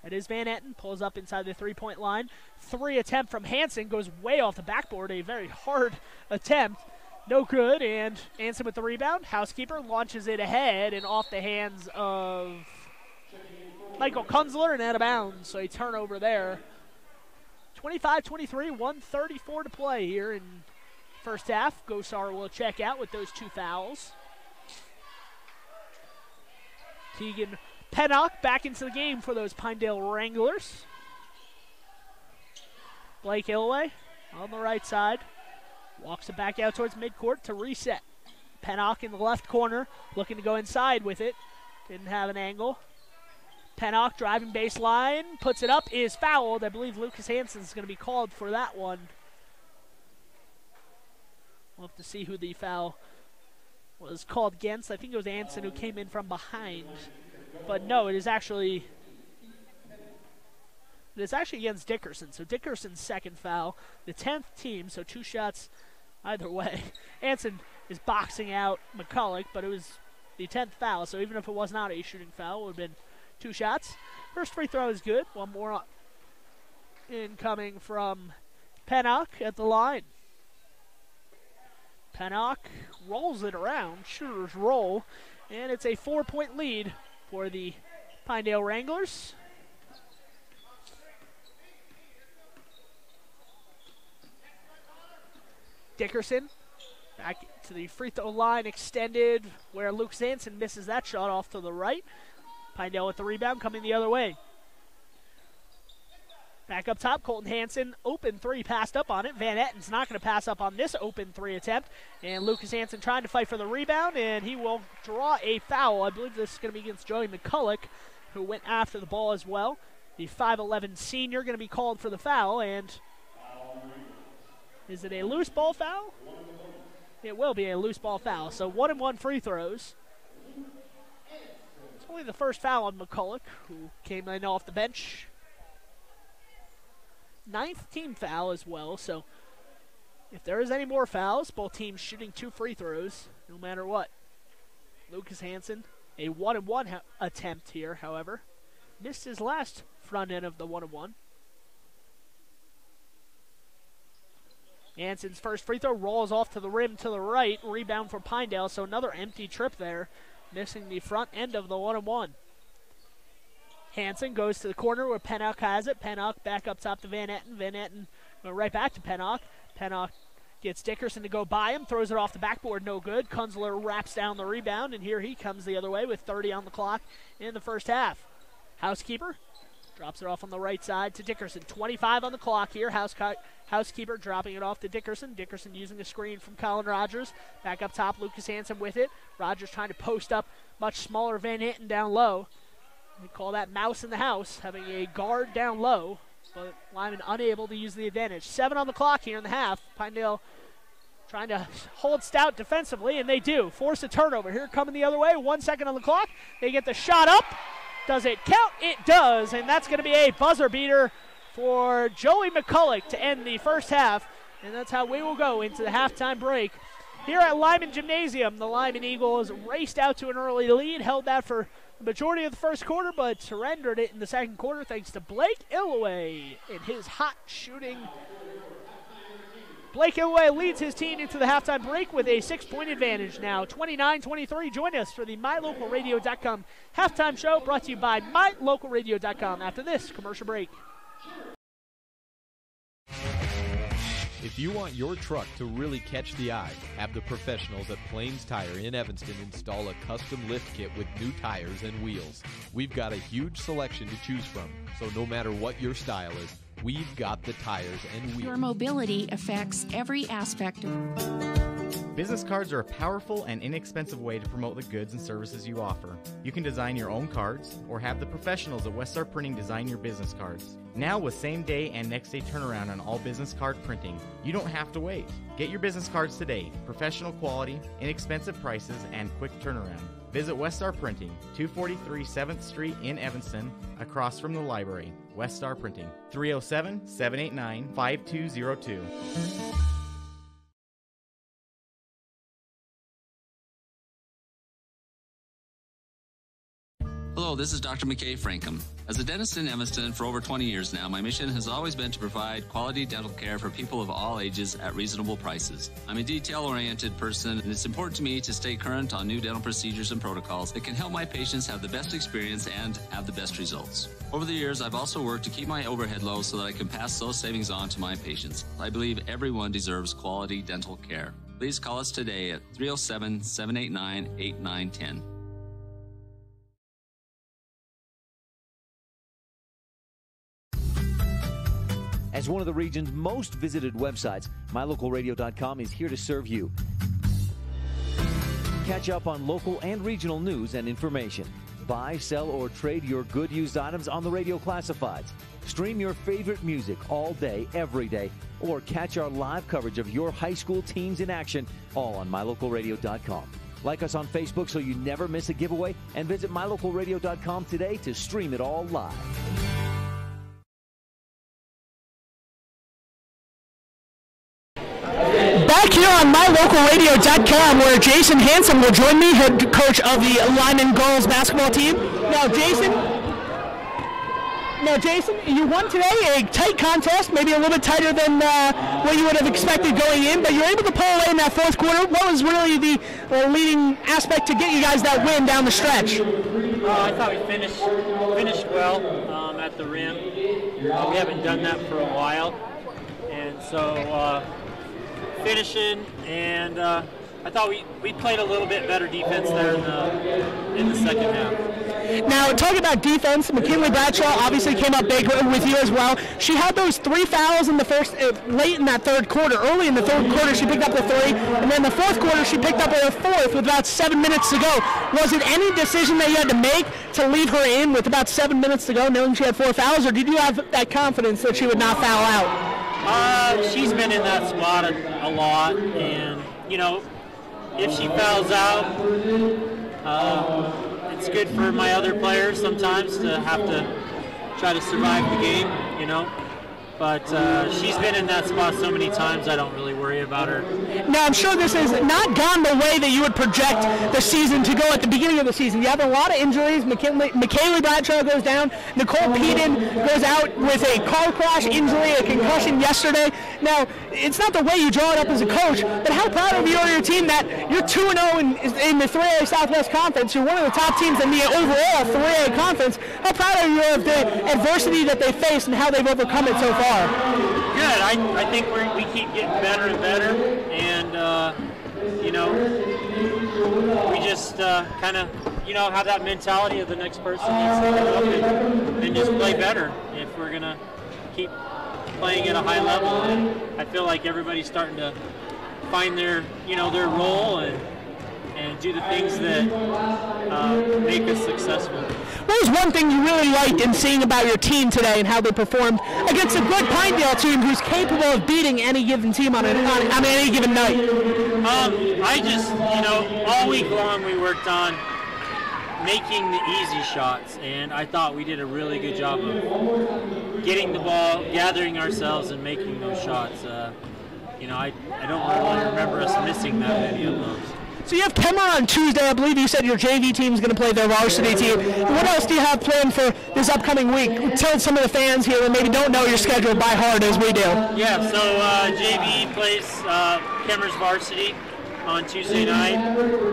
That is Van Etten. Pulls up inside the 3-point line. 3 attempt from Hansen. Goes way off the backboard. A very hard attempt. No good. And Hansen with the rebound. Housekeeper launches it ahead and off the hands of Michael Kunzler and out of bounds. So a turnover there. 25-23, 1:34 to play here in first half. Gosar will check out with those 2 fouls. Keegan Pennock back into the game for those Pinedale Wranglers. Blake Illaway on the right side. Walks it back out towards midcourt to reset. Pennock in the left corner, looking to go inside with it. Didn't have an angle. Pennock driving baseline, puts it up, is fouled. I believe Lucas Hansen is going to be called for that one. We'll have to see who the foul was called against. I think it was Hansen who came in from behind. But no, it is actually against Dickerson. So Dickerson's second foul, the 10th team, so 2 shots either way. Hansen is boxing out McCulloch, but it was the 10th foul, so even if it was not a shooting foul, it would have been 2 shots. First free throw is good. One more incoming from Pennock at the line. Pennock rolls it around, shooter's roll, and it's a 4-point lead for the Pinedale Wranglers. Dickerson back to the free throw line, extended where Lucas Hansen misses that shot off to the right. Pinedale with the rebound coming the other way. Back up top, Colton Hansen, open 3, passed up on it. Van Etten's not going to pass up on this open 3 attempt. And Lucas Hansen trying to fight for the rebound, and he will draw a foul. I believe this is going to be against Joey McCulloch, who went after the ball as well. The 5'11 senior going to be called for the foul, and is it a loose ball foul? It will be a loose ball foul. So 1-and-1 free throws. It's only the first foul on McCulloch, who came in off the bench. 9th team foul as well, so if there is any more fouls, both teams shooting 2 free throws, no matter what. Lucas Hansen, a 1-and-1 attempt here, however. Missed his last front end of the 1-and-1. Hansen's first free throw rolls off to the rim to the right. Rebound for Pinedale, so another empty trip there. Missing the front end of the 1-and-1. Hansen goes to the corner where Pennock has it. Pennock back up top to Van Etten. Van Etten right back to Pennock. Pennock gets Dickerson to go by him. Throws it off the backboard. No good. Kunzler wraps down the rebound, and here he comes the other way with 30 on the clock in the first half. Housekeeper drops it off on the right side to Dickerson. 25 on the clock here. Housekeeper dropping it off to Dickerson. Dickerson using a screen from Colin Rogers. Back up top, Lucas Hansen with it. Rogers trying to post up much smaller Van Etten down low. We call that mouse in the house, having a guard down low, but Lyman unable to use the advantage. 7 on the clock here in the half. Pinedale trying to hold stout defensively, and they do. Force a turnover. Here coming the other way. 1 second on the clock. They get the shot up. Does it count? It does, and that's going to be a buzzer beater for Joey McCulloch to end the first half, and that's how we will go into the halftime break. Here at Lyman Gymnasium, the Lyman Eagles raced out to an early lead, held that for the majority of the first quarter, but surrendered it in the second quarter thanks to Blake Illaway and his hot shooting. Blake Illaway leads his team into the halftime break with a 6-point advantage now, 29-23. Join us for the MyLocalRadio.com halftime show brought to you by MyLocalRadio.com after this commercial break. If you want your truck to really catch the eye, have the professionals at Plains Tire in Evanston install a custom lift kit with new tires and wheels. We've got a huge selection to choose from, so no matter what your style is, we've got the tires and wheels. Your mobility affects every aspect of Business cards are a powerful and inexpensive way to promote the goods and services you offer. You can design your own cards or have the professionals at Westar Printing design your business cards. Now with same-day and next-day turnaround on all business card printing, you don't have to wait. Get your business cards today. Professional quality, inexpensive prices, and quick turnaround. Visit Westar Printing, 243 7th Street in Evanston, across from the library. Westar Printing, 307-789-5202. Hello, this is Dr. McKay Frankham. As a dentist in Evanston for over 20 years now, my mission has always been to provide quality dental care for people of all ages at reasonable prices. I'm a detail-oriented person, and it's important to me to stay current on new dental procedures and protocols that can help my patients have the best experience and have the best results. Over the years, I've also worked to keep my overhead low so that I can pass those savings on to my patients. I believe everyone deserves quality dental care. Please call us today at 307-789-8910. As one of the region's most visited websites, mylocalradio.com is here to serve you. Catch up on local and regional news and information. Buy, sell, or trade your good used items on the radio classifieds. Stream your favorite music all day, every day, or catch our live coverage of your high school teams in action, all on mylocalradio.com. Like us on Facebook so you never miss a giveaway, and visit mylocalradio.com today to stream it all live. Back here on mylocalradio.com, where Jason Hansen will join me, head coach of the Lyman Eagles basketball team. Now, Jason, you won today, a tight contest, maybe a little bit tighter than what you would have expected going in, but you're able to pull away in that fourth quarter. What was really the leading aspect to get you guys that win down the stretch? I thought we finished well at the rim. We haven't done that for a while, and so finishing, and I thought we played a little bit better defense there in the second half. Now, talking about defense, McKinley Bradshaw obviously came up big with you as well. She had those 3 fouls in the first, late in that third quarter. Early in the third quarter, she picked up the 3, and then the fourth quarter, she picked up her 4th with about 7 minutes to go. Was it any decision that you had to make to leave her in with about 7 minutes to go, knowing she had 4 fouls, or did you have that confidence that she would not foul out? She's been in that spot a lot, and, you know, if she fouls out, it's good for my other players sometimes to have to try to survive the game, you know. But she's been in that spot so many times, I don't really worry about her. Now, I'm sure this has not gone the way that you would project the season to go at the beginning of the season. You have a lot of injuries. McKinley Bradshaw goes down. Nicole Peden goes out with a car crash injury, a concussion yesterday. Now, it's not the way you draw it up as a coach, but how proud of you are your team that you're 2-0 in the 3A Southwest Conference. You're one of the top teams in the overall 3A Conference. How proud are you of the adversity that they faced and how they've overcome it so far? Good. I think we keep getting better and better, and you know, we just kind of, you know, have that mentality of the next person needs to come up and just play better if we're gonna keep playing at a high level. And I feel like everybody's starting to find their role and do the things that make us successful. What was one thing you really liked in seeing about your team today and how they performed against a good Pinedale team who's capable of beating any given team on any given night? I just, you know, all week long we worked on making the easy shots, and I thought we did a really good job of getting the ball, gathering ourselves, and making those shots. You know, I don't really remember us missing that many of those. So you have Kemmer on Tuesday. I believe you said your JV team is going to play their varsity team. What else do you have planned for this upcoming week? Tell some of the fans here that maybe don't know your schedule by heart as we do. Yeah, so JV plays Kemmer's varsity on Tuesday night,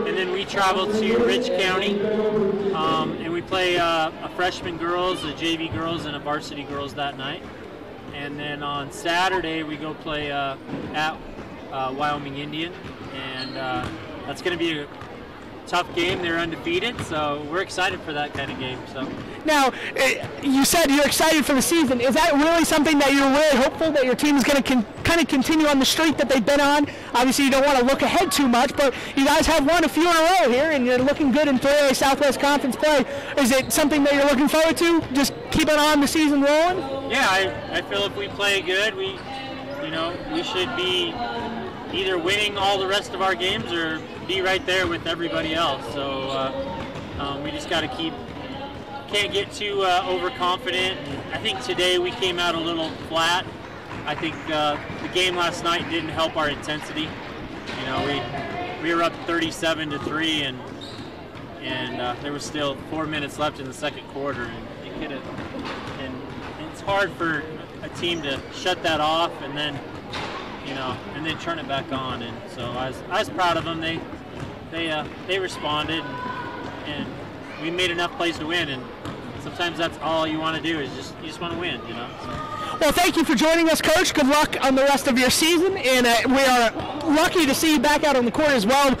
and then we travel to Rich County, and we play a freshman girls, a JV girls, and a varsity girls that night. And then on Saturday we go play at Wyoming Indian, and that's going to be a tough game. They're undefeated, so we're excited for that kind of game. So now, you said you're excited for the season. Is that really something that you're really hopeful that your team is going to kind kind of continue on the streak that they've been on? Obviously, you don't want to look ahead too much, but you guys have won a few in a row here, and you're looking good in 3A Southwest Conference play. Is it something that you're looking forward to? Just keeping on the season rolling? Yeah, I feel if we play good, we should be either winning all the rest of our games or be right there with everybody else. So we just got to can't get too overconfident. I think today we came out a little flat. I think the game last night didn't help our intensity. We were up 37-3, and there was still 4 minutes left in the second quarter, and it's hard for a team to shut that off and then turn it back on. And so I was proud of them. They responded, and we made enough plays to win. And sometimes that's all you want to do is you just want to win, So. Well, thank you for joining us, Coach. Good luck on the rest of your season, and we are lucky to see you back out on the court as well.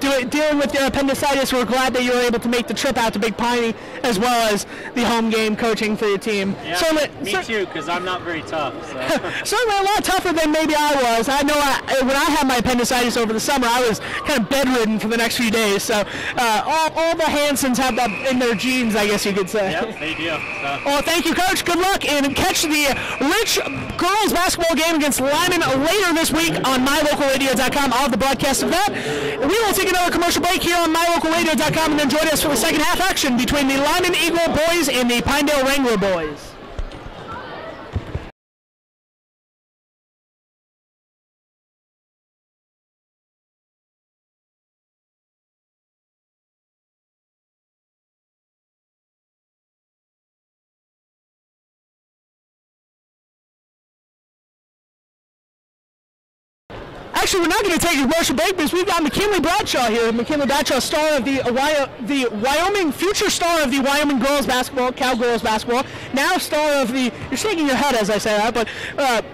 Dealing with your appendicitis, we're glad that you were able to make the trip out to Big Piney as well as the home game coaching for your team. Yeah, me too, because I'm not very tough. So. Certainly a lot tougher than maybe I was. I know when I had my appendicitis over the summer, I was kind of bedridden for the next few days. So all the Hansons have that in their genes, I guess you could say. Yep, they do. So. Well, thank you, Coach. Good luck, and catch the Rich girls basketball game against Lyman later this week on mylocalradio.com. I'll have the broadcast of that. We will take another commercial break here on mylocalradio.com and then join us for the second half action between the Lyman Eagle boys and the Pinedale Wrangler boys. Actually, we're not going to take a commercial break because we've got McKinley Bradshaw here. McKinley Bradshaw, star of the Wyoming, future star of the Wyoming girls basketball, cowgirls basketball. Now star of the, you're shaking your head as I say that, but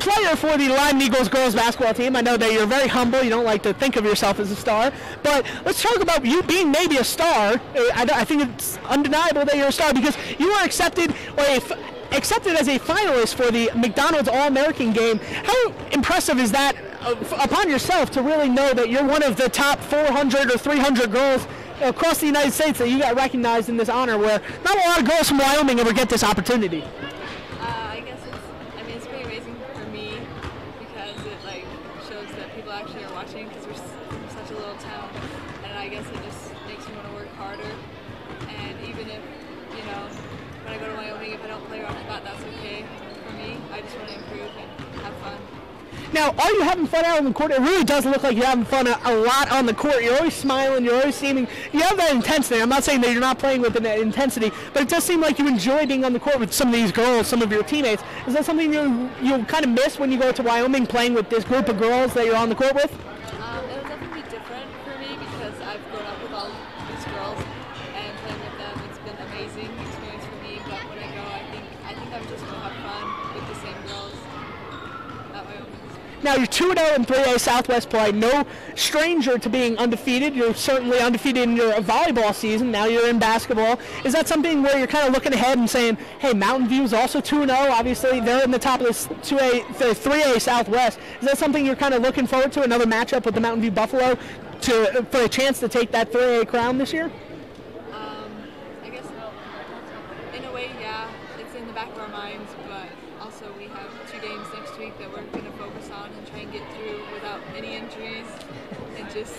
player for the Lyman Eagles girls basketball team. I know that you're very humble. You don't like to think of yourself as a star. But let's talk about you being maybe a star. I think it's undeniable that you're a star because you were accepted as a finalist for the McDonald's All-American game. How impressive is that upon yourself to really know that you're one of the top 400 or 300 girls across the United States that you got recognized in this honor, where not a lot of girls from Wyoming ever get this opportunity? I guess it's pretty amazing for me because it shows that people actually are watching because we're from such a little town, and I guess it just makes me want to work harder. And even if when I go to Wyoming, if I don't play off the bat, that's okay for me. I just want to improve and have fun. Now, are you having fun out on the court? It really does look like you're having fun a lot on the court. You're always smiling. You're always seeming. You have that intensity. I'm not saying that you're not playing with that intensity, but it does seem like you enjoy being on the court with some of these girls, some of your teammates. Is that something you kind of miss when you go to Wyoming, playing with this group of girls that you're on the court with? It'll definitely be different for me because I've grown up with all these girls and playing with them. It's been an amazing experience for me. But when I go, I think I'm just going to have fun with the same girls at Wyoming. Now, you're 2-0 in 3A Southwest play. No stranger to being undefeated. You're certainly undefeated in your volleyball season. Now you're in basketball. Is that something where you're kind of looking ahead and saying, hey, Mountain View's also 2-0. Obviously, they're in the top of this 3A Southwest. Is that something you're kind of looking forward to, another matchup with the Mountain View Buffalo for a chance to take that 3A crown this year? I guess in a way, yeah. It's in the back of our minds, but also we have 2 games next week that we're going to focus on and try and get through without any injuries and just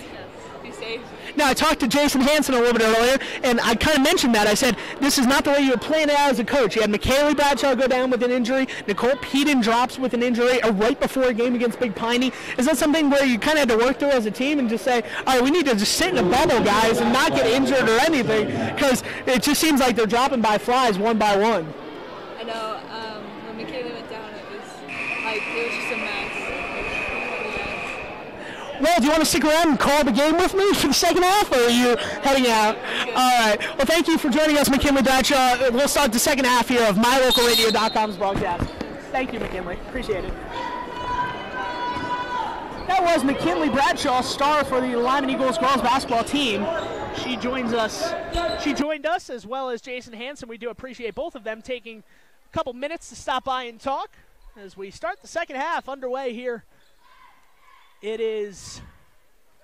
be safe. Now, I talked to Jason Hansen a little bit earlier, and I kind of mentioned that. I said, this is not the way you were planning it out as a coach. You had McKinley Bradshaw go down with an injury, Nicole Peden drops with an injury right before a game against Big Piney. Is that something where you kind of had to work through as a team and just say, all right, we need to just sit in a bubble, guys, and not get injured or anything, because it just seems like they're dropping by flies one by one. I know. When McKinley went down, it was just a mess. Well, do you want to stick around and call the game with me for the second half, or are you heading out? All right. Well, thank you for joining us, McKinley Bradshaw. We'll start the second half here of mylocalradio.com's broadcast. Thank you, McKinley. Appreciate it. That was McKinley Bradshaw, star for the Lyman Eagles girls basketball team. She joined us as well as Jason Hansen. We do appreciate both of them taking a couple minutes to stop by and talk. as we start the second half underway here. It is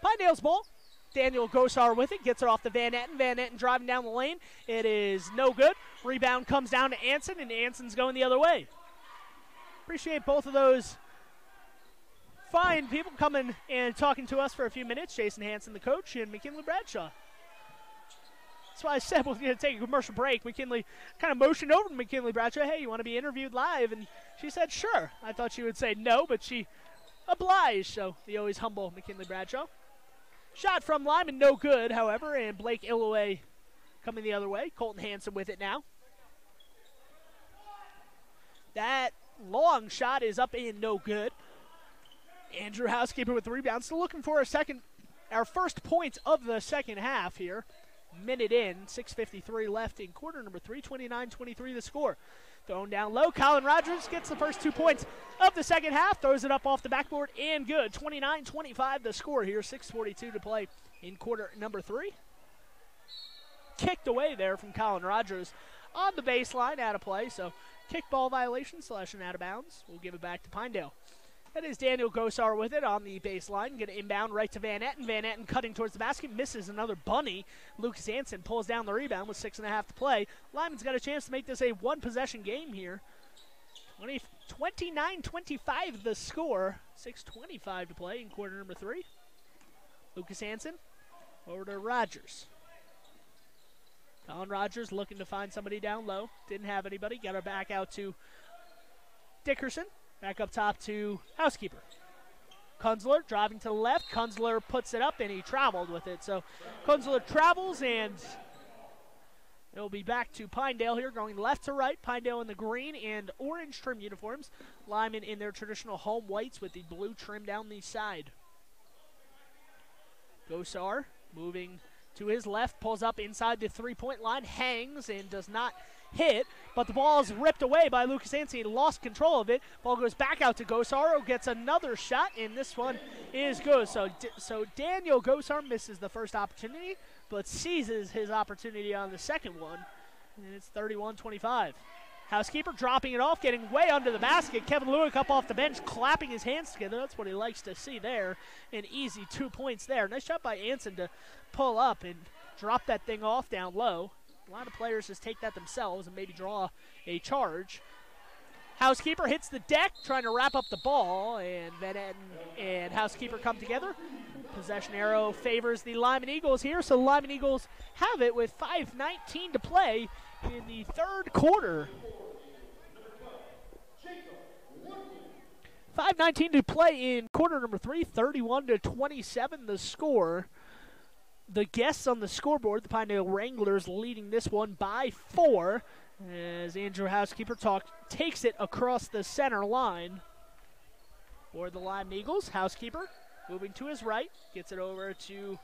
Pinedale's ball. Daniel Gosar with it, gets it off to Van Etten. Van Etten driving down the lane. It is no good. Rebound comes down to Anson, and Anson's going the other way. Appreciate both of those fine people coming and talking to us for a few minutes. Jason Hansen, the coach, and McKinley Bradshaw. That's why I said we're going to take a commercial break. McKinley kind of motioned over to McKinley Bradshaw, hey, you want to be interviewed live? And she said, sure. I thought she would say no, but she obliged. So the always humble McKinley Bradshaw. Shot from Lyman, no good, however, and Blake Illoway coming the other way. Colton Hansen with it now. That long shot is up and no good. Andrew Housekeeper with the rebound. Still looking for our first point of the second half here. Minute in, 6:53 left in quarter number 3, 29-23 the score. Thrown down low, Colin Rogers gets the first 2 points of the second half, throws it up off the backboard, and good. 29-25 the score here, 6:42 to play in quarter number 3. Kicked away there from Colin Rogers on the baseline, out of play, so kickball violation / an out of bounds. We'll give it back to Pinedale. That is Daniel Gosar with it on the baseline. Going to inbound right to Van Etten. Van Etten cutting towards the basket. Misses another bunny. Lucas Anson pulls down the rebound with 6.5 to play. Lyman's got a chance to make this a one-possession game here. 29-25 the score. 6:25 to play in quarter number 3. Lucas Anson over to Rogers. Colin Rogers looking to find somebody down low. Didn't have anybody. Got her back out to Dickerson. Back up top to Housekeeper. Kunzler driving to the left. Kunzler puts it up, and he traveled with it. So Kunzler travels, and it'll be back to Pinedale here, going left to right. Pinedale in the green and orange trim uniforms. Lyman in their traditional home whites with the blue trim down the side. Gosar moving to his left, pulls up inside the three-point line, hangs, and does not hit, but the ball is ripped away by Lucas Anson. He lost control of it. Ball goes back out to Gosar, who gets another shot, and this one is good. So Daniel Gosar misses the first opportunity, but seizes his opportunity on the second one, and it's 31-25. Housekeeper dropping it off, getting way under the basket. Kevin Lueck up off the bench, clapping his hands together. That's what he likes to see there. An easy 2 points there. Nice shot by Anson to pull up and drop that thing off down low. A lot of players just take that themselves and maybe draw a charge. Housekeeper hits the deck, trying to wrap up the ball, and Van Etten and Housekeeper come together. Possession arrow favors the Lyman Eagles here, so the Lyman Eagles have it with 5:19 to play in the third quarter. 5:19 to play in quarter number 3, 31-27 the score. The guests on the scoreboard, the Pinedale Wranglers, leading this one by 4 as Andrew Housekeeper takes it across the center line for the Lyman Eagles. Housekeeper moving to his right, gets it over to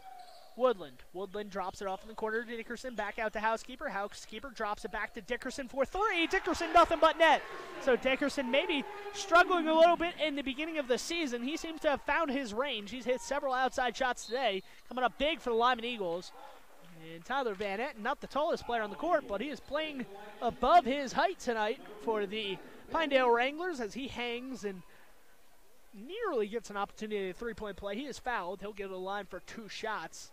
Woodland. Woodland drops it off in the corner to Dickerson, back out to Housekeeper. Housekeeper drops it back to Dickerson for 3. Dickerson nothing but net. So Dickerson maybe struggling a little bit in the beginning of the season. He seems to have found his range. He's hit several outside shots today, coming up big for the Lyman Eagles. And Tyler Van Etten, not the tallest player on the court, but he is playing above his height tonight for the Pinedale Wranglers as he hangs and nearly gets an opportunity at a three-point play. He is fouled. He'll get to the line for 2 shots,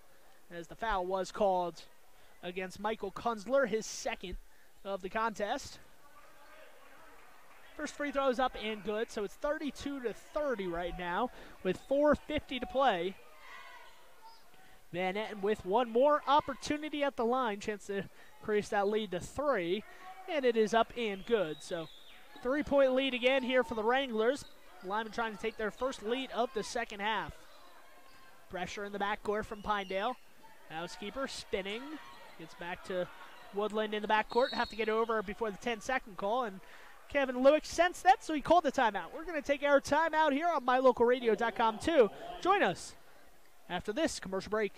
as the foul was called against Michael Kunzler, his second of the contest. First free throw is up and good, so it's 32-30 right now with 4:50 to play. Van Etten with one more opportunity at the line, chance to increase that lead to 3, and it is up and good. So 3-point lead again here for the Wranglers. Lyman trying to take their first lead of the second half. Pressure in the backcourt from Pinedale. Housekeeper spinning, gets back to Woodland in the backcourt. Have to get over before the 10-second call, and Kevin Lueck sensed that, so he called the timeout. We're going to take our timeout here on mylocalradio.com too. Join us after this commercial break.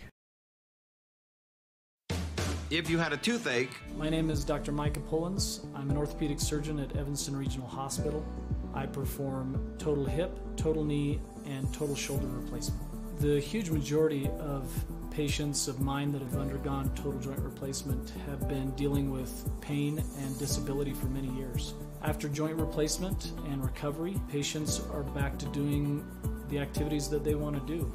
If you had a toothache. My name is Dr. Micah Pullins. I'm an orthopedic surgeon at Evanston Regional Hospital. I perform total hip, total knee, and total shoulder replacement. The huge majority of patients of mine that have undergone total joint replacement have been dealing with pain and disability for many years. After joint replacement and recovery, patients are back to doing the activities that they want to do.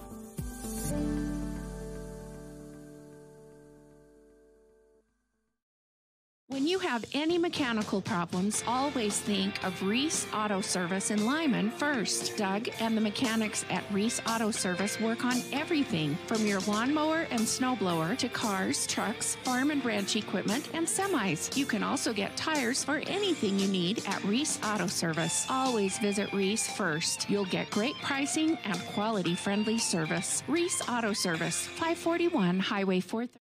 When you have any mechanical problems, always think of Reese Auto Service in Lyman first. Doug and the mechanics at Reese Auto Service work on everything from your lawnmower and snowblower to cars, trucks, farm and ranch equipment, and semis. You can also get tires for anything you need at Reese Auto Service. Always visit Reese first. You'll get great pricing and quality-friendly service. Reese Auto Service, 541 Highway 430.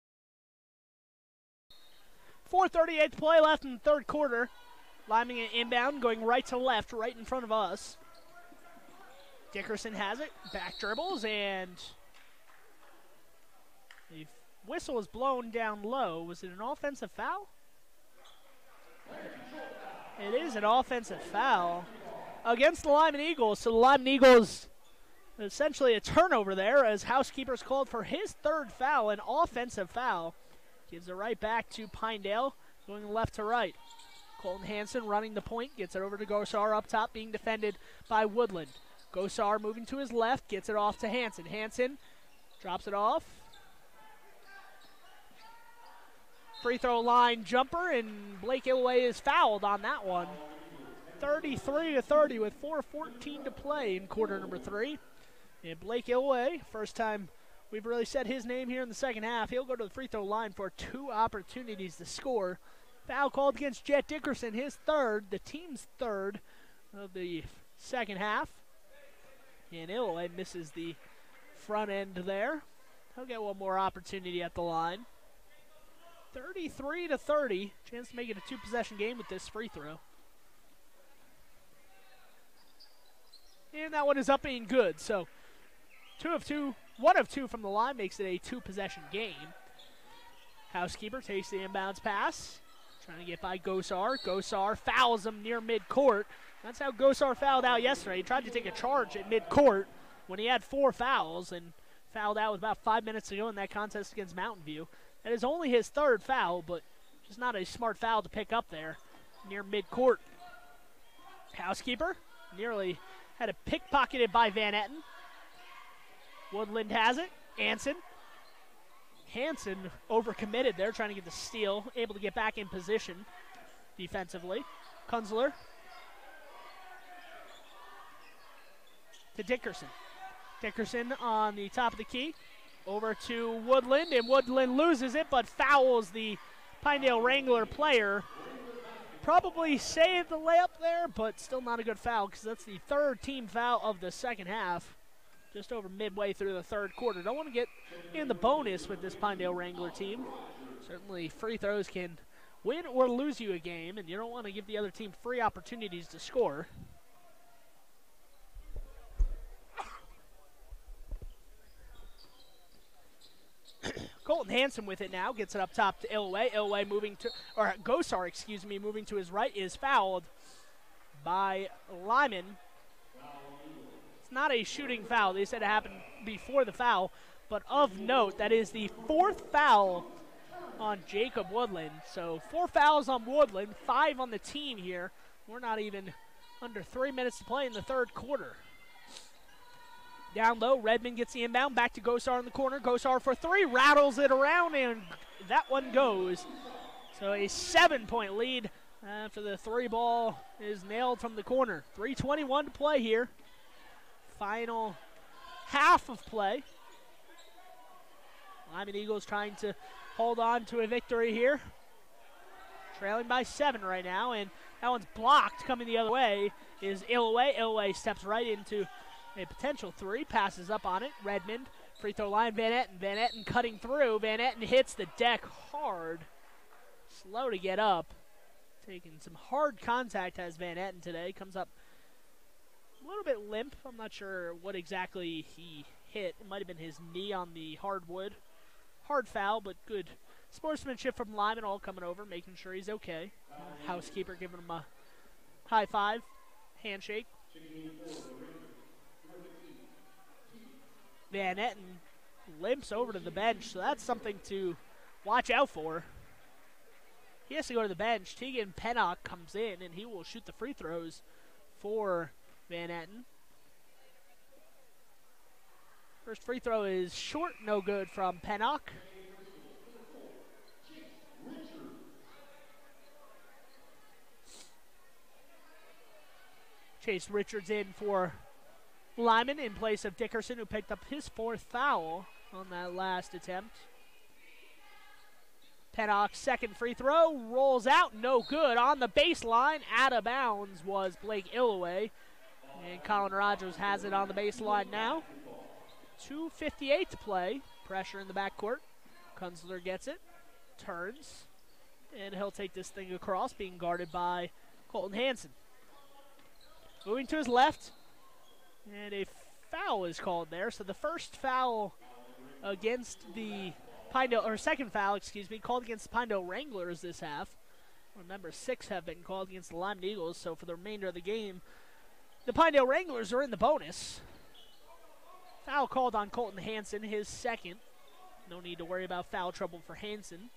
4:38 to play left in the third quarter. Lyman inbound, going right to left, right in front of us. Dickerson has it, back dribbles, and the whistle is blown down low. Was it an offensive foul? It is an offensive foul against the Lyman Eagles. So the Lyman Eagles, essentially a turnover there, as Housekeeper's called for his third foul, an offensive foul. Gives it right back to Pinedale, going left to right. Colton Hansen running the point, gets it over to Gosar up top, being defended by Woodland. Gosar moving to his left, gets it off to Hansen. Hansen drops it off. Free throw line jumper, and Blake Illoway is fouled on that one. 33-30 with 4:14 to play in quarter number 3. And Blake Illoway, first time we've really said his name here in the second half. He'll go to the free throw line for 2 opportunities to score. Foul called against Jet Dickerson, his third, the team's third of the second half. And Illoway misses the front end there. He'll get one more opportunity at the line. 33-30, chance to make it a 2-possession game with this free throw. And that one is up and good, so 2 of 2. 1 of 2 from the line makes it a 2-possession game. Housekeeper takes the inbounds pass. Trying to get by Gosar. Gosar fouls him near midcourt. That's how Gosar fouled out yesterday. He tried to take a charge at midcourt when he had 4 fouls and fouled out with about 5 minutes to go in that contest against Mountain View. That is only his third foul, but just not a smart foul to pick up there near midcourt. Housekeeper nearly had it pickpocketed by Van Etten. Woodland has it. Hansen overcommitted there, trying to get the steal. Able to get back in position defensively. Kunzler to Dickerson. Dickerson on the top of the key. Over to Woodland, and Woodland loses it, but fouls the Pinedale Wrangler player. Probably saved the layup there, but still not a good foul, because that's the third team foul of the second half. Just over midway through the third quarter. Don't want to get in the bonus with this Pinedale Wrangler team. Certainly free throws can win or lose you a game, and you don't want to give the other team free opportunities to score. Colton Hansen with it now, gets it up top to Illoway. Illoway moving to, or Gosar, moving to his right, is fouled by Lyman. It's not a shooting foul. They said it happened before the foul, but of note, that is the 4th foul on Jacob Woodland. So 4 fouls on Woodland, 5 on the team here. We're not even under 3 minutes to play in the third quarter. Down low, Redmond gets the inbound, back to Gosar in the corner. Gosar for 3, rattles it around, and that one goes. So a 7-point lead after the 3 ball is nailed from the corner. 3:21 to play here. Final half of play. Lyman Eagles trying to hold on to a victory here. Trailing by 7 right now, and that one's blocked. Coming the other way is Illoway. Illoway steps right into a potential 3, passes up on it. Redmond, free throw line, Van Etten. Van Etten cutting through. Van Etten hits the deck hard. Slow to get up. Taking some hard contact has Van Etten today. Comes up a little bit limp. I'm not sure what exactly he hit. It might have been his knee on the hardwood. Hard foul, but good sportsmanship from Lyman, all coming over, making sure he's okay. Housekeeper giving him a high five, handshake. Van Etten limps over to the bench, so that's something to watch out for. he has to go to the bench. Tegan Pennock comes in, and he will shoot the free throws for Van Etten. First free throw is short, no good from Pennock. Chase Richards in for Lyman in place of Dickerson, who picked up his 4th foul on that last attempt. Pennock's second free throw rolls out, no good. On the baseline, out of bounds was Blake Illoway. And Colin Rogers has it on the baseline now. 2:58 to play. Pressure in the backcourt. Kunzler gets it, turns, and he'll take this thing across, being guarded by Colton Hansen. Moving to his left, and a foul is called there. So the first foul against the Pinedale, or second foul, called against the Pinedale Wranglers this half. Remember, 6 have been called against the Lyman Eagles, so for the remainder of the game, the Pinedale Wranglers are in the bonus. Foul called on Colton Hansen, his second. No need to worry about foul trouble for Hansen.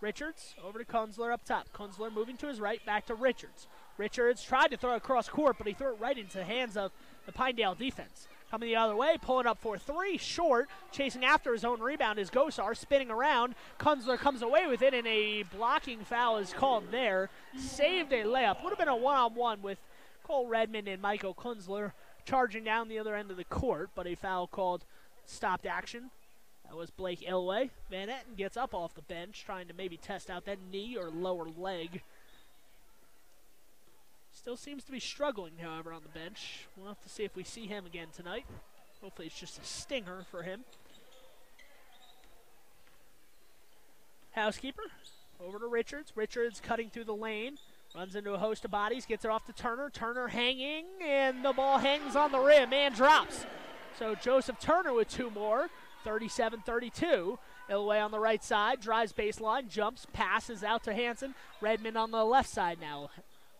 Richards over to Kunzler up top. Kunzler moving to his right, back to Richards. Richards tried to throw it across court, but he threw it right into the hands of the Pinedale defense. Coming the other way, pulling up for 3, short, chasing after his own rebound is Gosar, spinning around. Kunzler comes away with it, and a blocking foul is called there. Saved a layup. Would have been a one-on-one with Cole Redmond and Michael Kunzler charging down the other end of the court, but a foul called stopped action. That was Blake Illoway. Van Etten gets up off the bench, trying to maybe test out that knee or lower leg. Still seems to be struggling, however, on the bench. We'll have to see if we see him again tonight. Hopefully it's just a stinger for him. Housekeeper over to Richards. Richards cutting through the lane. Runs into a host of bodies, gets it off to Turner. Turner hanging, and the ball hangs on the rim and drops. So Joseph Turner with 2 more, 37-32. Illoway on the right side, drives baseline, jumps, passes out to Hansen. Redmond on the left side now.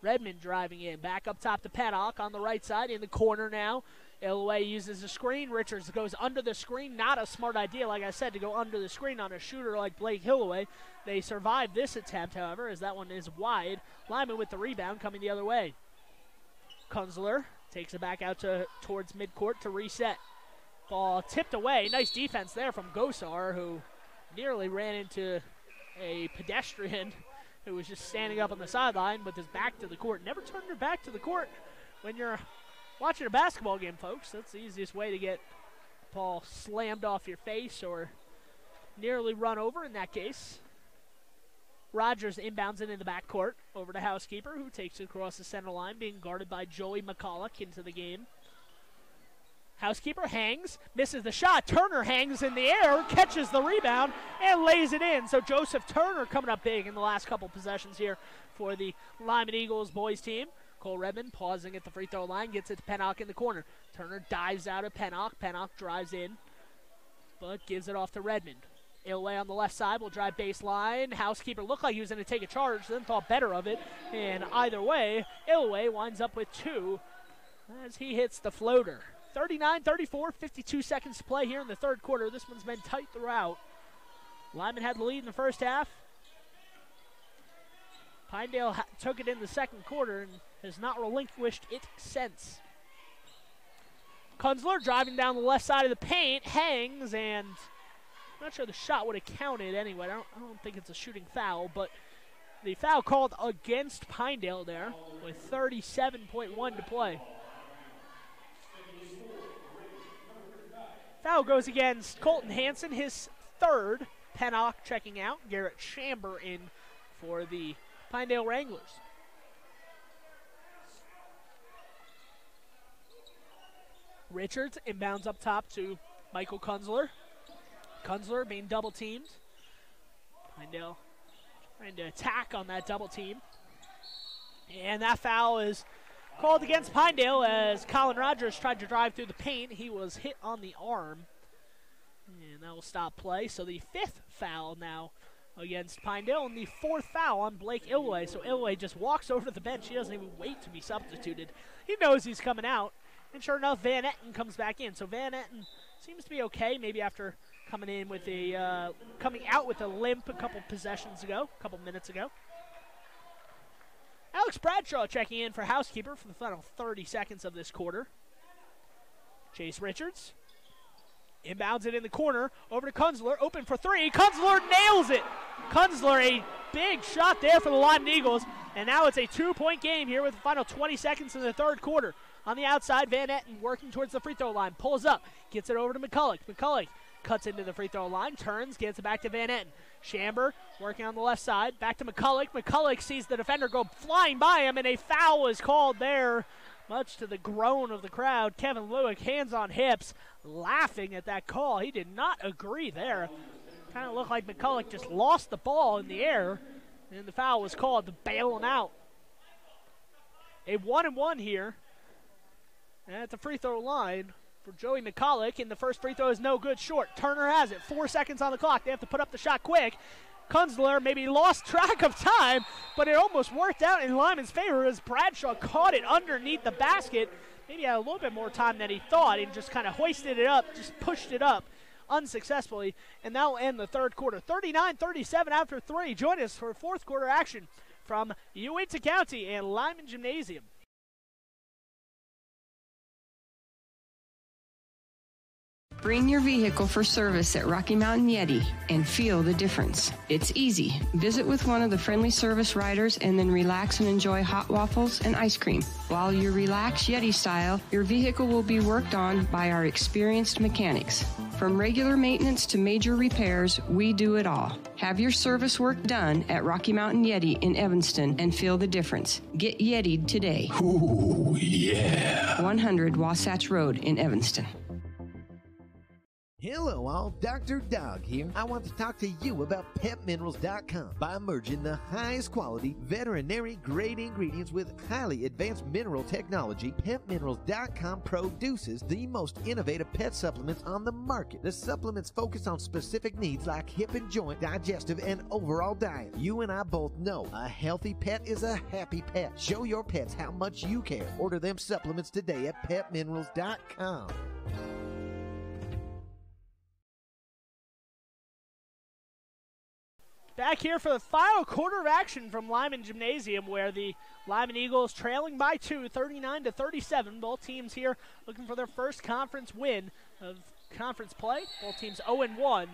Redmond driving in, back up top to Pennock on the right side, in the corner now. Illoway uses the screen. Richards goes under the screen. Not a smart idea, like I said, to go under the screen on a shooter like Blake Illoway. They survived this attempt, however, as that one is wide. Lyman with the rebound coming the other way. Kunzler takes it back out towards midcourt to reset. Ball tipped away. Nice defense there from Gosar, who nearly ran into a pedestrian who was just standing up on the sideline with his back to the court. Never turn your back to the court when you're watching a basketball game, folks. That's the easiest way to get the ball slammed off your face or nearly run over in that case. Rogers inbounds it in the backcourt over to Housekeeper, who takes it across the center line, being guarded by Joey McCulloch into the game. Housekeeper hangs, misses the shot. Turner hangs in the air, catches the rebound, and lays it in. So Joseph Turner coming up big in the last couple possessions here for the Lyman Eagles boys team. Cole Redmond pausing at the free throw line, gets it to Pennock in the corner. Turner dives out at Pennock. Pennock drives in, but gives it off to Redmond. Illoway on the left side will drive baseline. Housekeeper looked like he was going to take a charge, then thought better of it. And either way, Illoway winds up with 2 as he hits the floater. 39-34, 52 seconds to play here in the third quarter. This one's been tight throughout. Lyman had the lead in the first half. Pinedale took it in the second quarter and has not relinquished it since. Kunzler driving down the left side of the paint, hangs, and I'm not sure the shot would have counted anyway. I don't think it's a shooting foul, but the foul called against Pinedale there with 37.1 to play. Foul goes against Colton Hansen, his 3rd. Pennock checking out. Garrett Chamber in for the Pinedale Wranglers. Richards inbounds up top to Michael Kunzler. Kunzler being double teamed. Pinedale trying to attack on that double team. And that foul is called against Pinedale as Colin Rogers tried to drive through the paint. He was hit on the arm. And that will stop play. So the 5th foul now against Pinedale and the 4th foul on Blake Illoway. So Illoway just walks over to the bench. He doesn't even wait to be substituted. He knows he's coming out. And sure enough, Van Etten comes back in. So Van Etten seems to be okay, maybe after coming out with a limp a couple minutes ago. Alex Bradshaw checking in for housekeeper for the final 30 seconds of this quarter. Chase Richards inbounds it in the corner, over to Kunzler, open for three. Kunzler nails it. Kunzler, a big shot there for the Lyman Eagles, and now it's a 2-point game here with the final 20 seconds in the third quarter. On the outside, Van Etten working towards the free throw line, pulls up, gets it over to McCulloch. McCulloch cuts into the free throw line, turns, gets it back to Van Etten. Chamber working on the left side, back to McCulloch. McCulloch sees the defender go flying by him, and a foul is called there, much to the groan of the crowd. Kevin Lueck, hands on hips, laughing at that call. He did not agree there. Kind of looked like McCulloch just lost the ball in the air, and the foul was called to bail him out. A 1-and-1 here at the free throw line for Joey McCulloch, and the first free throw is no good, short. Turner has it, 4 seconds on the clock. They have to put up the shot quick. Kunzler maybe lost track of time, but it almost worked out in Lyman's favor as Bradshaw caught it underneath the basket. Maybe had a little bit more time than he thought and just kind of hoisted it up, just pushed it up unsuccessfully, and that will end the third quarter. 39-37 after three. Join us for fourth quarter action from Uinta County and Lyman Gymnasium. Bring your vehicle for service at Rocky Mountain Yeti and feel the difference. It's easy. Visit with one of the friendly service riders and then relax and enjoy hot waffles and ice cream. While you relax Yeti style, your vehicle will be worked on by our experienced mechanics. From regular maintenance to major repairs, we do it all. Have your service work done at Rocky Mountain Yeti in Evanston and feel the difference. Get Yeti'd today. Ooh, yeah. 100 Wasatch Road in Evanston. Hello all, Dr. Dog here. I want to talk to you about PepMinerals.com. By merging the highest quality veterinary grade ingredients with highly advanced mineral technology, PepMinerals.com produces the most innovative pet supplements on the market. The supplements focus on specific needs like hip and joint, digestive, and overall diet. You and I both know a healthy pet is a happy pet. Show your pets how much you care. Order them supplements today at PepMinerals.com. Back here for the final quarter of action from Lyman Gymnasium, where the Lyman Eagles trailing by 2, 39-37. Both teams here looking for their first conference win of conference play. Both teams 0-1.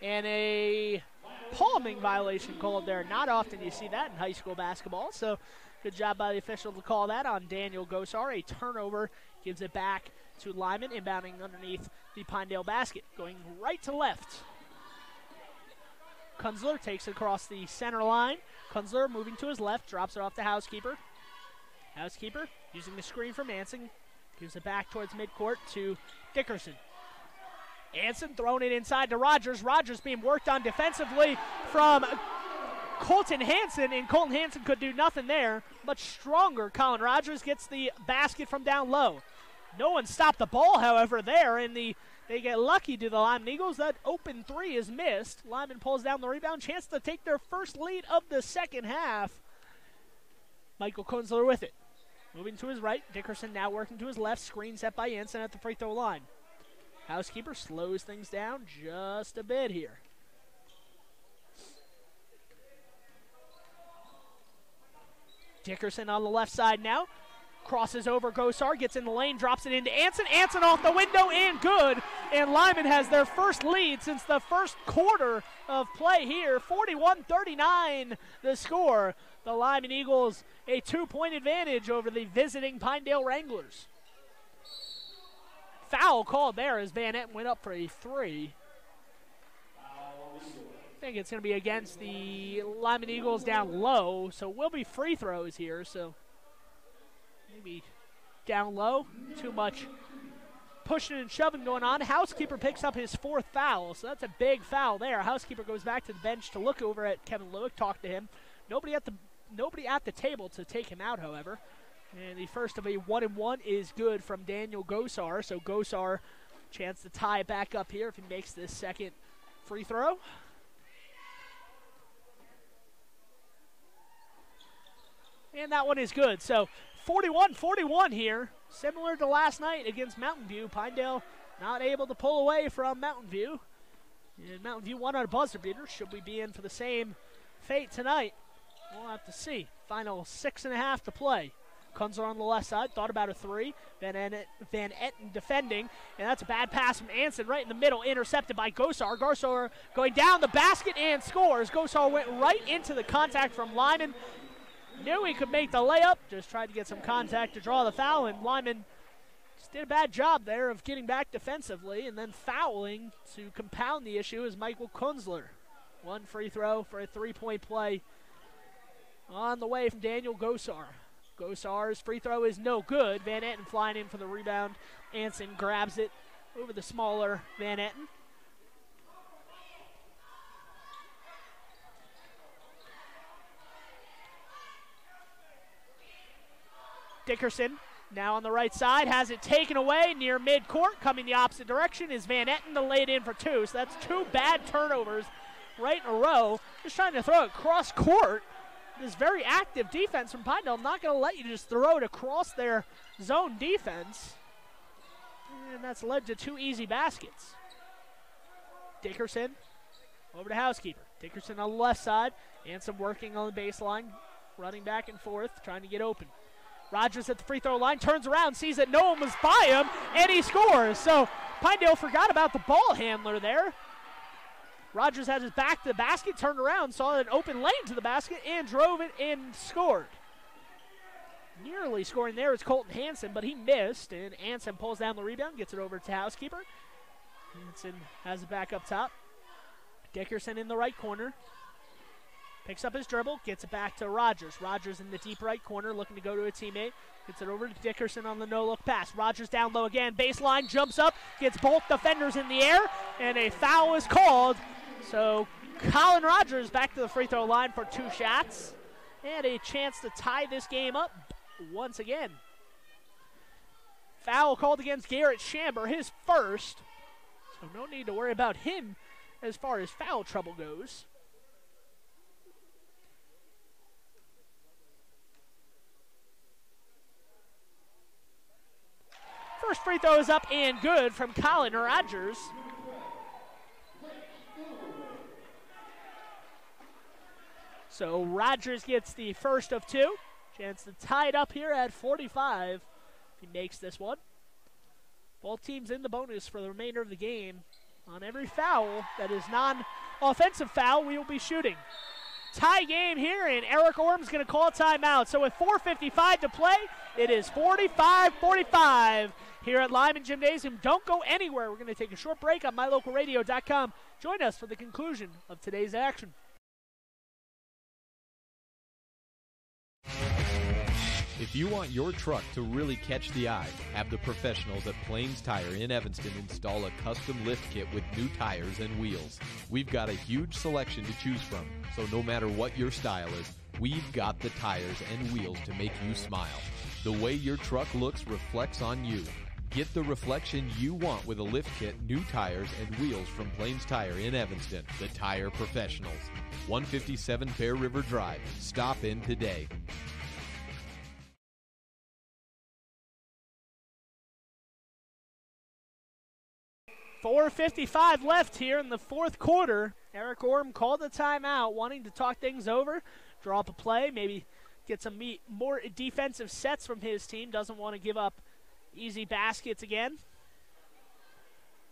And a palming violation called there. Not often you see that in high school basketball, so good job by the official to call that on Daniel Gosar. A turnover gives it back to Lyman, inbounding underneath the Pinedale basket, going right to left. Kunzler takes it across the center line. Kunzler moving to his left, drops it off to Housekeeper. Housekeeper using the screen from Anson, gives it back towards midcourt to Dickerson. Anson throwing it inside to Rogers. Rogers being worked on defensively from Colton Hanson, and Colton Hanson could do nothing there. Much stronger Colin Rogers gets the basket from down low. No one stopped the ball, however, there, and they get lucky to the Lyman Eagles. That open three is missed. Lyman pulls down the rebound. Chance to take their first lead of the second half. Michael Kunzler with it. Moving to his right. Dickerson now working to his left. Screen set by Anson at the free throw line. Housekeeper slows things down just a bit here. Dickerson on the left side now. Crosses over Gosar, gets in the lane, drops it into Anson. Anson off the window and good. And Lyman has their first lead since the first quarter of play here. 41-39 the score. The Lyman Eagles a 2-point advantage over the visiting Pinedale Wranglers. Foul called there as Van Etten went up for a three. I think it's going to be against the Lyman Eagles down low, so it will be free throws here. So maybe down low, too much pushing and shoving going on. Housekeeper picks up his fourth foul, so that's a big foul there. Housekeeper goes back to the bench to look over at Kevin Lueck, talk to him. Nobody at the table to take him out, however. And the first of a 1-and-1 is good from Daniel Gosar. So Gosar, chance to tie it back up here if he makes this second free throw. And that one is good. So 41-41 here. Similar to last night against Mountain View. Pinedale not able to pull away from Mountain View. And Mountain View won on a buzzer beater. Should we be in for the same fate tonight? We'll have to see. Final 6.5 to play. Kunzler on the left side, thought about a 3. Van Etten defending, and that's a bad pass from Anson right in the middle, intercepted by Gosar. Gosar going down the basket and scores. Gosar went right into the contact from Lyman. Knew he could make the layup, just tried to get some contact to draw the foul, and Lyman just did a bad job there of getting back defensively, and then fouling to compound the issue is Michael Kunzler. One free throw for a 3-point play on the way from Daniel Gosar. Gosar's free throw is no good. Van Etten flying in for the rebound. Anson grabs it over the smaller Van Etten. Dickerson now on the right side, has it taken away near midcourt. Coming the opposite direction is Van Etten to lay it in for 2. So that's 2 bad turnovers right in a row. Just trying to throw it cross court. This very active defense from Pinedale, not going to let you just throw it across their zone defense. And that's led to 2 easy baskets. Dickerson over to Housekeeper. Dickerson on the left side. Anson working on the baseline, running back and forth, trying to get open. Rogers at the free throw line, turns around, sees that no one was by him, and he scores. So Pinedale forgot about the ball handler there. Rogers had his back to the basket, turned around, saw an open lane to the basket, and drove it and scored. Nearly scoring there is Colton Hansen, but he missed, and Anson pulls down the rebound, gets it over to Housekeeper. Hansen has it back up top. Dickerson in the right corner. Picks up his dribble, gets it back to Rogers. Rogers in the deep right corner, looking to go to a teammate. Gets it over to Dickerson on the no-look pass. Rogers down low again, baseline, jumps up, gets both defenders in the air, and a foul is called. So Colin Rogers back to the free throw line for 2 shots and a chance to tie this game up once again. Foul called against Garrett Chamber, his first. So no need to worry about him as far as foul trouble goes. First free throw is up and good from Colin Rogers. So Rogers gets the first of 2. Chance to tie it up here at 45 if he makes this one. Both teams in the bonus for the remainder of the game. On every foul that is non-offensive foul, we will be shooting. Tie game here, and Eric Orm's going to call timeout. So with 4:55 to play, it is 45-45 here at Lyman Gymnasium. Don't go anywhere. We're going to take a short break on mylocalradio.com. Join us for the conclusion of today's action. If you want your truck to really catch the eye, have the professionals at Plains Tire in Evanston install a custom lift kit with new tires and wheels. We've got a huge selection to choose from, so no matter what your style is, we've got the tires and wheels to make you smile. The way your truck looks reflects on you. Get the reflection you want with a lift kit, new tires, and wheels from Plains Tire in Evanston, the tire professionals. 157 Bear River Drive. Stop in today. 4:55 left here in the fourth quarter. Eric Orm called the timeout, wanting to talk things over, draw up a play, maybe get some more defensive sets from his team. Doesn't want to give up easy baskets again.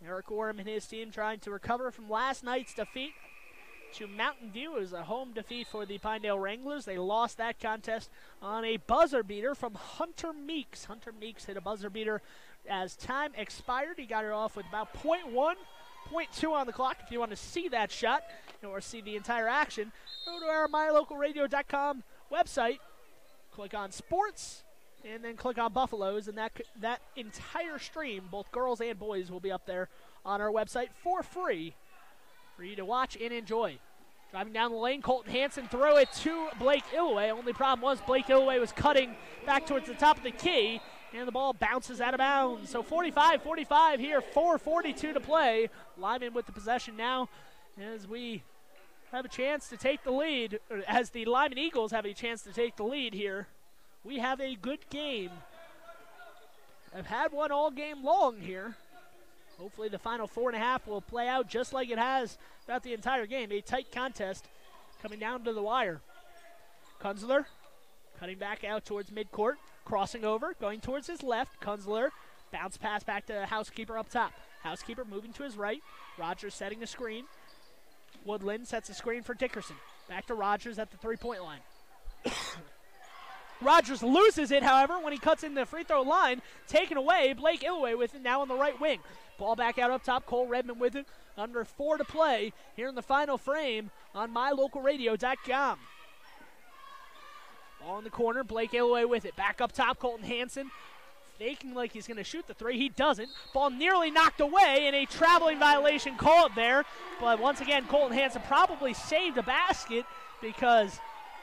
Eric Orm and his team trying to recover from last night's defeat to Mountain View. It was a home defeat for the Pinedale Wranglers. They lost that contest on a buzzer beater from Hunter Meeks. Hunter Meeks hit a buzzer beater as time expired. He got it off with about 0.1, 0.2 on the clock. If you want to see that shot or see the entire action, go to our mylocalradio.com website, click on sports, and then click on Buffaloes, and that entire stream, both girls and boys, will be up there on our website for free for you to watch and enjoy. Driving down the lane, Colton Hansen throw it to Blake Illoway. Only problem was Blake Illoway was cutting back towards the top of the key, and the ball bounces out of bounds. So 45-45 here, 4:42 to play. Lyman with the possession now as we have a chance to take the lead, or as the Lyman Eagles have a chance to take the lead here. We have a good game. I've had one all game long here. hopefully the final 4.5 will play out just like it has throughout the entire game. A tight contest coming down to the wire. Kunzler cutting back out towards midcourt, crossing over, going towards his left. Kunzler, bounce pass back to Housekeeper up top. Housekeeper moving to his right. Rogers setting the screen. Woodland sets a screen for Dickerson. Back to Rogers at the three-point line. Rogers loses it, however, when he cuts in the free throw line. Taken away, Blake Illoway with it now on the right wing. Ball back out up top, Cole Redmond with it. Under 4 to play here in the final frame on mylocalradio.com. Ball in the corner, Blake Illoway with it. Back up top, Colton Hansen faking like he's going to shoot the three. He doesn't. Ball nearly knocked away, and a traveling violation called there. But once again, Colton Hansen probably saved a basket because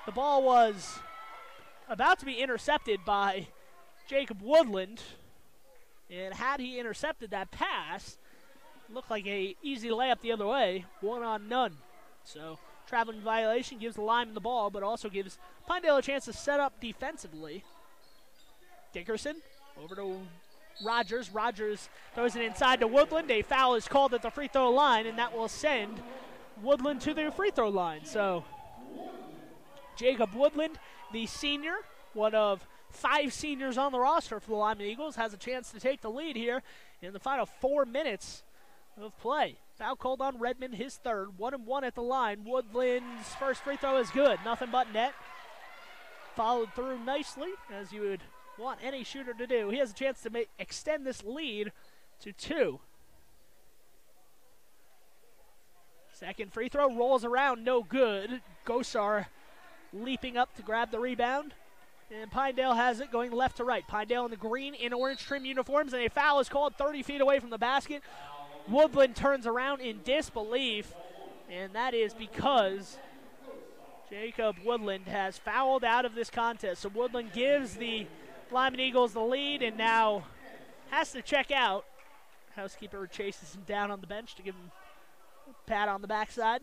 the ball was about to be intercepted by Jacob Woodland. And had he intercepted that pass, it looked like a easy layup the other way, 1-on-none. So traveling violation gives the Lyman the ball, but also gives Pinedale a chance to set up defensively. Dickerson over to Rogers. Rogers throws it inside to Woodland. A foul is called at the free throw line, and that will send Woodland to the free throw line. So Jacob Woodland, the senior, one of 5 seniors on the roster for the Lyman Eagles, has a chance to take the lead here in the final 4 minutes of play. Foul called on Redmond, his third. 1-and-1 at the line. Woodland's first free throw is good. Nothing but net. Followed through nicely, as you would want any shooter to do. He has a chance to extend this lead to 2. Second free throw rolls around, no good. Gosar leaping up to grab the rebound. And Pinedale has it going left to right. Pinedale in the green and orange trim uniforms, and a foul is called 30 feet away from the basket. Woodland turns around in disbelief, and that is because Jacob Woodland has fouled out of this contest. So Woodland gives the Lyman Eagles the lead and now has to check out. Housekeeper chases him down on the bench to give him a pat on the backside.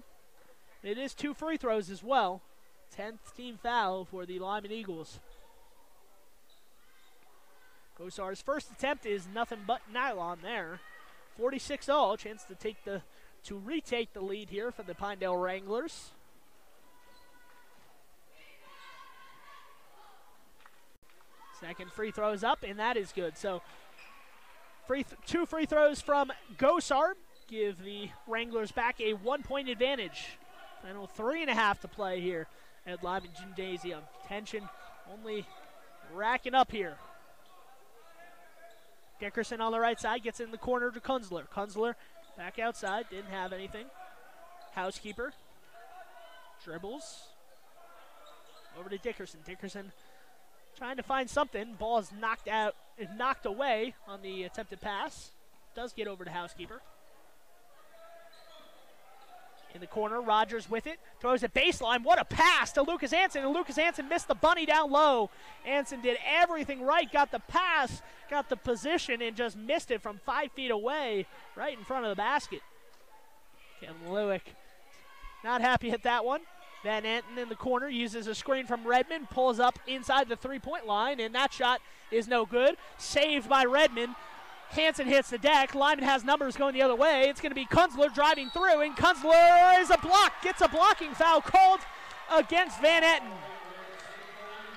It is 2 free throws as well. 10th team foul for the Lyman Eagles. Gosar's first attempt is nothing but nylon there. 46 all, chance to retake the lead here for the Pinedale Wranglers. Second free throw is up, and that is good. So 2 free throws from Gosar give the Wranglers back a 1-point advantage. Final 3.5 to play here at Lyman Gymnasium. Tension only racking up here. Dickerson on the right side gets in the corner to Kunzler. Kunzler back outside, didn't have anything. Housekeeper dribbles over to Dickerson. Dickerson trying to find something. Ball is knocked away on the attempted pass. Does get over to Housekeeper. In the corner, Rogers with it. Throws it baseline. What a pass to Lucas Anson. And Lucas Anson missed the bunny down low. Anson did everything right. Got the pass, got the position, and just missed it from 5 feet away right in front of the basket. Kevin Lueck not happy at that one. Van Anton in the corner uses a screen from Redmond. Pulls up inside the three-point line, and that shot is no good. Saved by Redmond. Hansen hits the deck. Lyman has numbers going the other way. It's going to be Kunzler driving through, and Kunzler is a block. Gets a blocking foul called against Van Etten.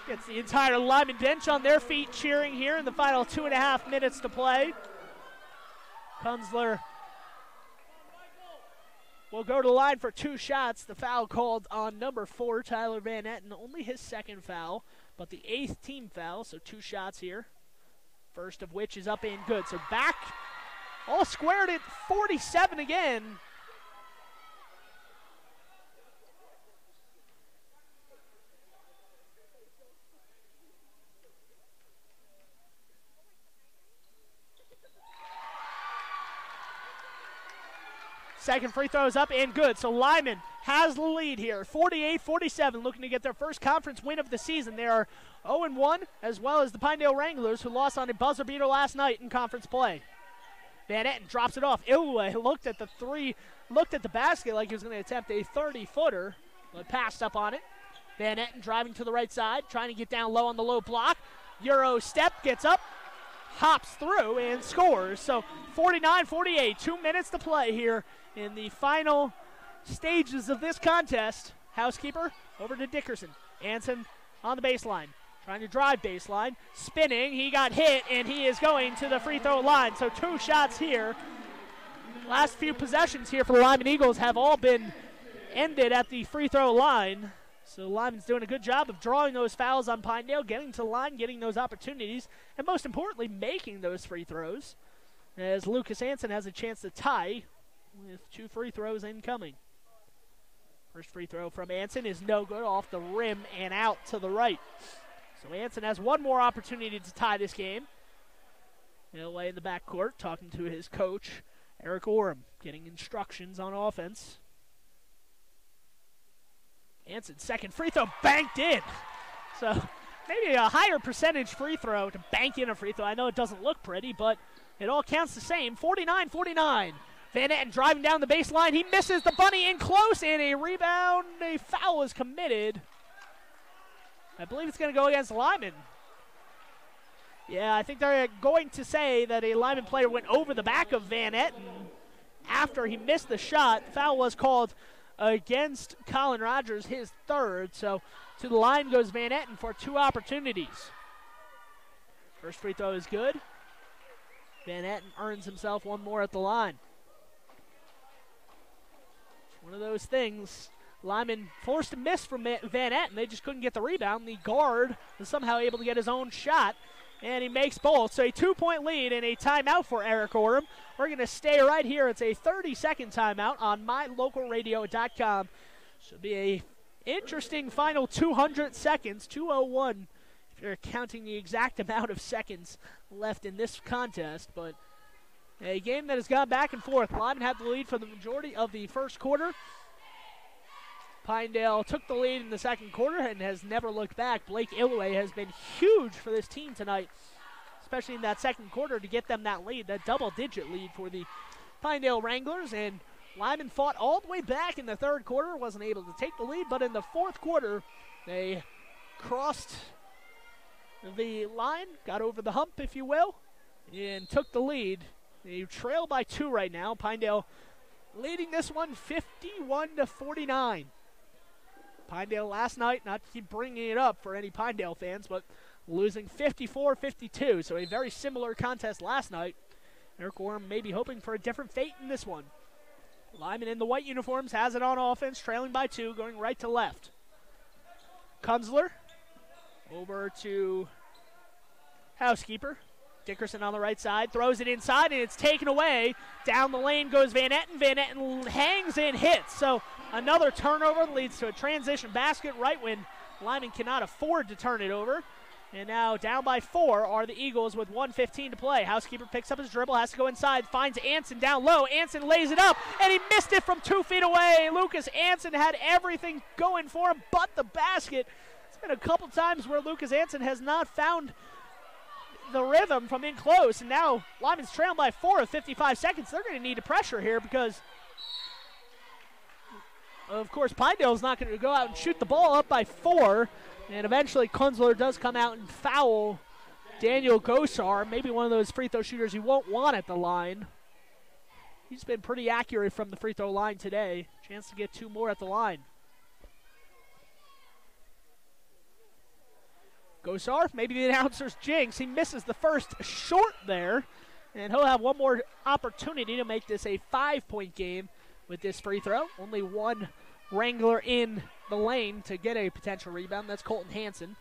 Gets the entire Lyman bench on their feet cheering here in the final 2.5 minutes to play. Kunzler will go to the line for 2 shots. The foul called on number 4, Tyler Van Etten. Only his second foul, but the 8th team foul, so 2 shots here. First of which is up and good. So back, all squared at 47 again. Second free throw is up and good. So Lyman has the lead here, 48-47, looking to get their first conference win of the season. They are 0-1, as well as the Pinedale Wranglers, who lost on a buzzer beater last night in conference play. Van Etten drops it off. Illway looked at the basket like he was going to attempt a 30-footer, but passed up on it. Van Etten driving to the right side, trying to get down low on the low block. Euro step, gets up, hops through and scores. So 49-48, 2 minutes to play here in the final stages of this contest. Housekeeper over to Dickerson. Anson on the baseline, trying to drive baseline, spinning. He got hit, and he is going to the free throw line. So 2 shots here. Last few possessions here for the Lyman Eagles have all been ended at the free throw line. So Lyman's doing a good job of drawing those fouls on Pinedale, getting to the line, getting those opportunities, and most importantly, making those free throws, as Lucas Anson has a chance to tie with 2 free throws incoming. First free throw from Anson is no good, off the rim and out to the right. So Anson has one more opportunity to tie this game. Away in the backcourt, talking to his coach, Eric Orem, getting instructions on offense. Anson, second free throw, banked in. So maybe a higher percentage free throw to bank in a free throw. I know it doesn't look pretty, but it all counts the same. 49-49. Van Etten driving down the baseline. He misses the bunny in close, and a rebound. A foul is committed. I believe it's going to go against Lyman. Yeah, I think they're going to say that a Lyman player went over the back of Van Etten after he missed the shot. The foul was called against Colin Rogers, his third. So to the line goes Van Etten for 2 opportunities. First free throw is good. Van Etten earns himself 1 more at the line. One of those things. Lyman forced a miss from Van Etten. They just couldn't get the rebound. The guard was somehow able to get his own shot, and he makes both. So a 2-point lead and a timeout for Eric Orem. We're going to stay right here. It's a 30-second timeout on mylocalradio.com. Should be a interesting final 200 seconds, 2:01 if you're counting the exact amount of seconds left in this contest. But a game that has gone back and forth. Lyman had the lead for the majority of the first quarter. Pinedale took the lead in the second quarter and has never looked back. Blake Illoway has been huge for this team tonight, especially in that second quarter, to get them that lead, that double-digit lead for the Pinedale Wranglers. And Lyman fought all the way back in the third quarter, wasn't able to take the lead, but in the fourth quarter, they crossed the line, got over the hump, if you will, and took the lead. They trail by 2 right now. Pinedale leading this one 51-49. Pinedale last night, not to keep bringing it up for any Pinedale fans, but losing 54-52. So a very similar contest last night. Eric Orem may be hoping for a different fate in this one. Lyman in the white uniforms has it on offense, trailing by 2, going right to left. Kunzler over to Housekeeper. Dickerson on the right side, throws it inside, and it's taken away. Down the lane goes Van Etten. Van Etten hangs and hits. So another turnover leads to a transition basket right when Lyman cannot afford to turn it over. And now down by 4 are the Eagles with 1:15 to play. Housekeeper picks up his dribble, has to go inside, finds Anson down low. Anson lays it up, and he missed it from 2 feet away. Lucas Anson had everything going for him but the basket. It's been a couple times where Lucas Anson has not found the rhythm from in close, and now Lyman's trailing by 4 with 55 seconds. They're going to need to pressure here because, of course, Pinedale's not going to go out and shoot the ball up by 4, and eventually Kunzler does come out and foul Daniel Gosar, maybe one of those free throw shooters you won't want at the line. He's been pretty accurate from the free throw line today. Chance to get 2 more at the line. Gosar, maybe the announcer's jinx. He misses the first short there, and he'll have one more opportunity to make this a 5-point game with this free throw. Only one Wrangler in the lane to get a potential rebound. That's Colton Hansen.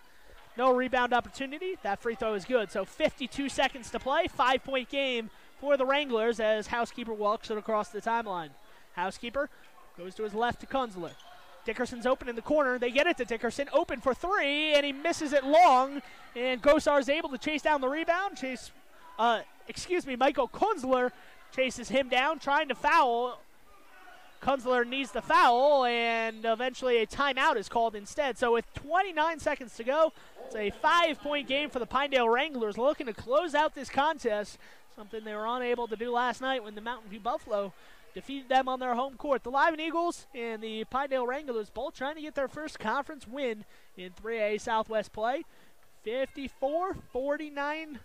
No rebound opportunity. That free throw is good. So 52 seconds to play. 5-point game for the Wranglers as Housekeeper walks it across the timeline. Housekeeper goes to his left to Kunzler. Dickerson's open in the corner. They get it to Dickerson. Open for 3, and he misses it long. And Gosar is able to chase down the rebound. Michael Kunzler chases him down, trying to foul. Kunzler needs the foul, and eventually a timeout is called instead. So with 29 seconds to go, it's a 5-point game for the Pinedale Wranglers, looking to close out this contest, something they were unable to do last night when the Mountain View Buffalo defeated them on their home court. The Lyman Eagles and the Pinedale Wranglers both trying to get their first conference win in 3A Southwest play. 54-49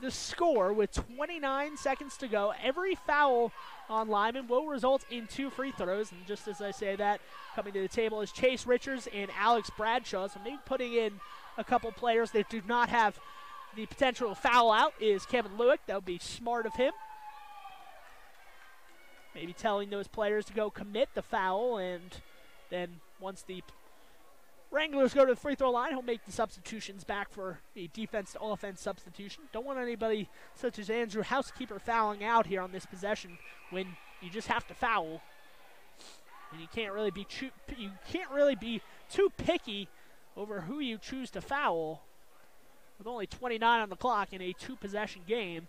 the score with 29 seconds to go. Every foul on Lyman will result in 2 free throws. And just as I say that, coming to the table is Chase Richards and Alex Bradshaw. So maybe putting in a couple players that do not have the potential to foul out is Kevin Lueck. That would be smart of him. Maybe telling those players to go commit the foul, and then once the Wranglers go to the free throw line, he'll make the substitutions back for a defense to offense substitution. Don't want anybody such as Andrew Housekeeper fouling out here on this possession when you just have to foul. And you can't really be too picky over who you choose to foul. With only 29 on the clock in a 2-possession game,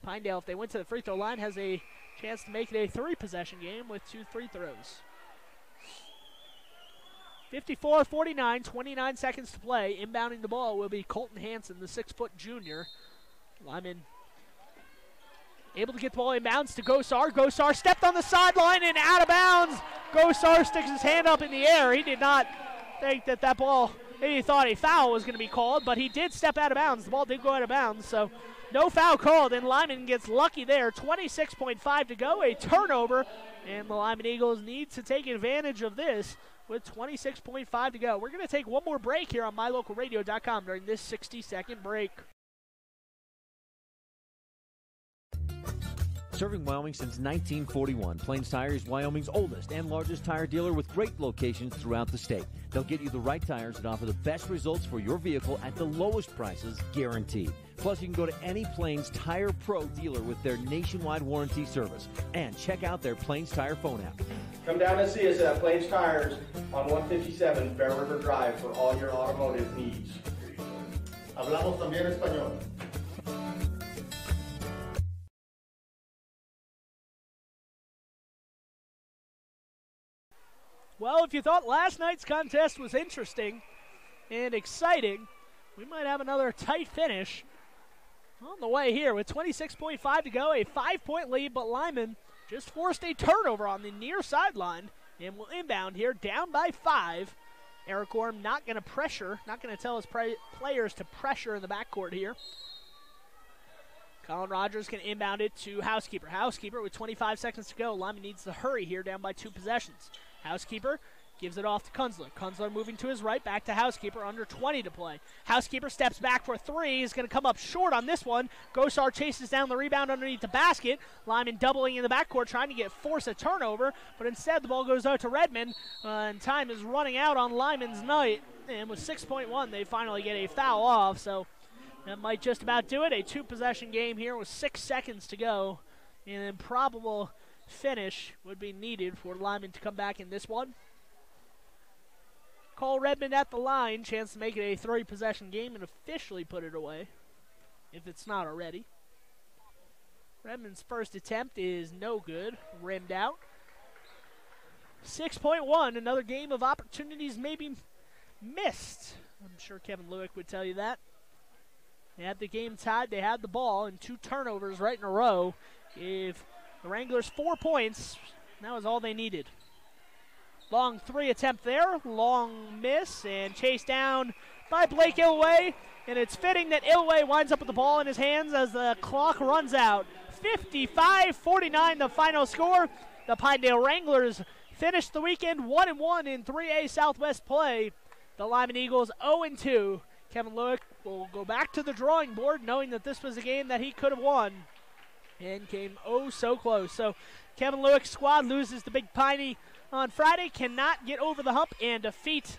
Pinedale, if they went to the free throw line, has a chance to make it a 3-possession game with 2 free throws. 54-49, 29 seconds to play. Inbounding the ball will be Colton Hansen, the 6-foot junior. Lyman able to get the ball inbounds to Gosar. Gosar stepped on the sideline and out of bounds. Gosar sticks his hand up in the air. He did not think that ball, he thought a foul was going to be called, but he did step out of bounds. The ball did go out of bounds, so no foul called, and Lyman gets lucky there. 26.5 to go, a turnover, and the Lyman Eagles need to take advantage of this with 26.5 to go. We're going to take one more break here on MyLocalRadio.com during this 60-second break. Serving Wyoming since 1941, Plains Tire is Wyoming's oldest and largest tire dealer with great locations throughout the state. They'll get you the right tires that offer the best results for your vehicle at the lowest prices, guaranteed. Plus, you can go to any Plains Tire Pro dealer with their nationwide warranty service. And check out their Plains Tire phone app. Come down and see us at Plains Tires on 157 Bear River Drive for all your automotive needs. Hablamos también español. Well, if you thought last night's contest was interesting and exciting, we might have another tight finish on the way here with 26.5 to go, a 5-point lead, but Lyman just forced a turnover on the near sideline and will inbound here down by 5. Eric Orm not going to pressure, not going to tell his players to pressure in the backcourt here. Colin Rogers can inbound it to Housekeeper. Housekeeper with 25 seconds to go. Lyman needs to hurry here, down by 2 possessions. Housekeeper gives it off to Kunzler. Kunzler moving to his right, back to Housekeeper, under 20 to play. Housekeeper steps back for 3. He's going to come up short on this one. Gosar chases down the rebound underneath the basket. Lyman doubling in the backcourt, trying to force a turnover, but instead the ball goes out to Redmond, and time is running out on Lyman's night. And with 6.1, they finally get a foul off, so that might just about do it. A 2-possession game here with 6 seconds to go. An improbable finish would be needed for Lyman to come back in this one. Call Redmond at the line. Chance to make it a 3-possession game and officially put it away, if it's not already. Redmond's first attempt is no good. Rimmed out. 6.1. Another game of opportunities maybe missed. I'm sure Kevin Lueck would tell you that. They had the game tied. They had the ball, and 2 turnovers right in a row. Gave the Wranglers 4 points. That was all they needed. Long 3 attempt there. Long miss, and chased down by Blake Ilway. And it's fitting that Ilway winds up with the ball in his hands as the clock runs out. 55-49 the final score. The Pinedale Wranglers finished the weekend 1-1 in 3A Southwest play. The Lyman Eagles 0-2. Kevin Lueck will go back to the drawing board knowing that this was a game that he could have won and came oh so close. So Kevin Lueck's squad loses to Big Piney on Friday, cannot get over the hump and defeat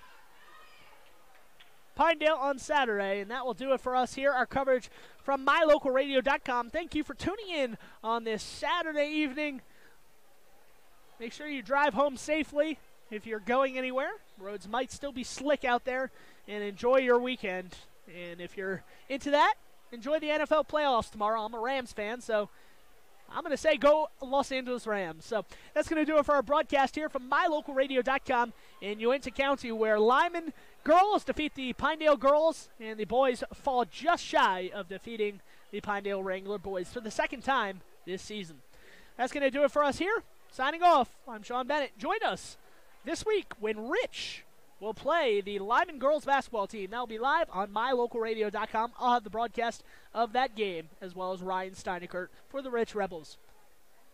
Pinedale on Saturday, and that will do it for us here. Our coverage from MyLocalRadio.com. Thank you for tuning in on this Saturday evening. Make sure you drive home safely if you're going anywhere. Roads might still be slick out there, and enjoy your weekend. And if you're into that, enjoy the NFL playoffs tomorrow. I'm a Rams fan, so I'm going to say go Los Angeles Rams. So that's going to do it for our broadcast here from MyLocalRadio.com in Uintah County, where Lyman girls defeat the Pinedale girls, and the boys fall just shy of defeating the Pinedale Wrangler boys for the 2nd time this season. That's going to do it for us here. Signing off, I'm Sean Bennett. Join us this week when Rich will play the Lyman girls basketball team. That will be live on mylocalradio.com. I'll have the broadcast of that game, as well as Ryan Steinekert for the Rich Rebels.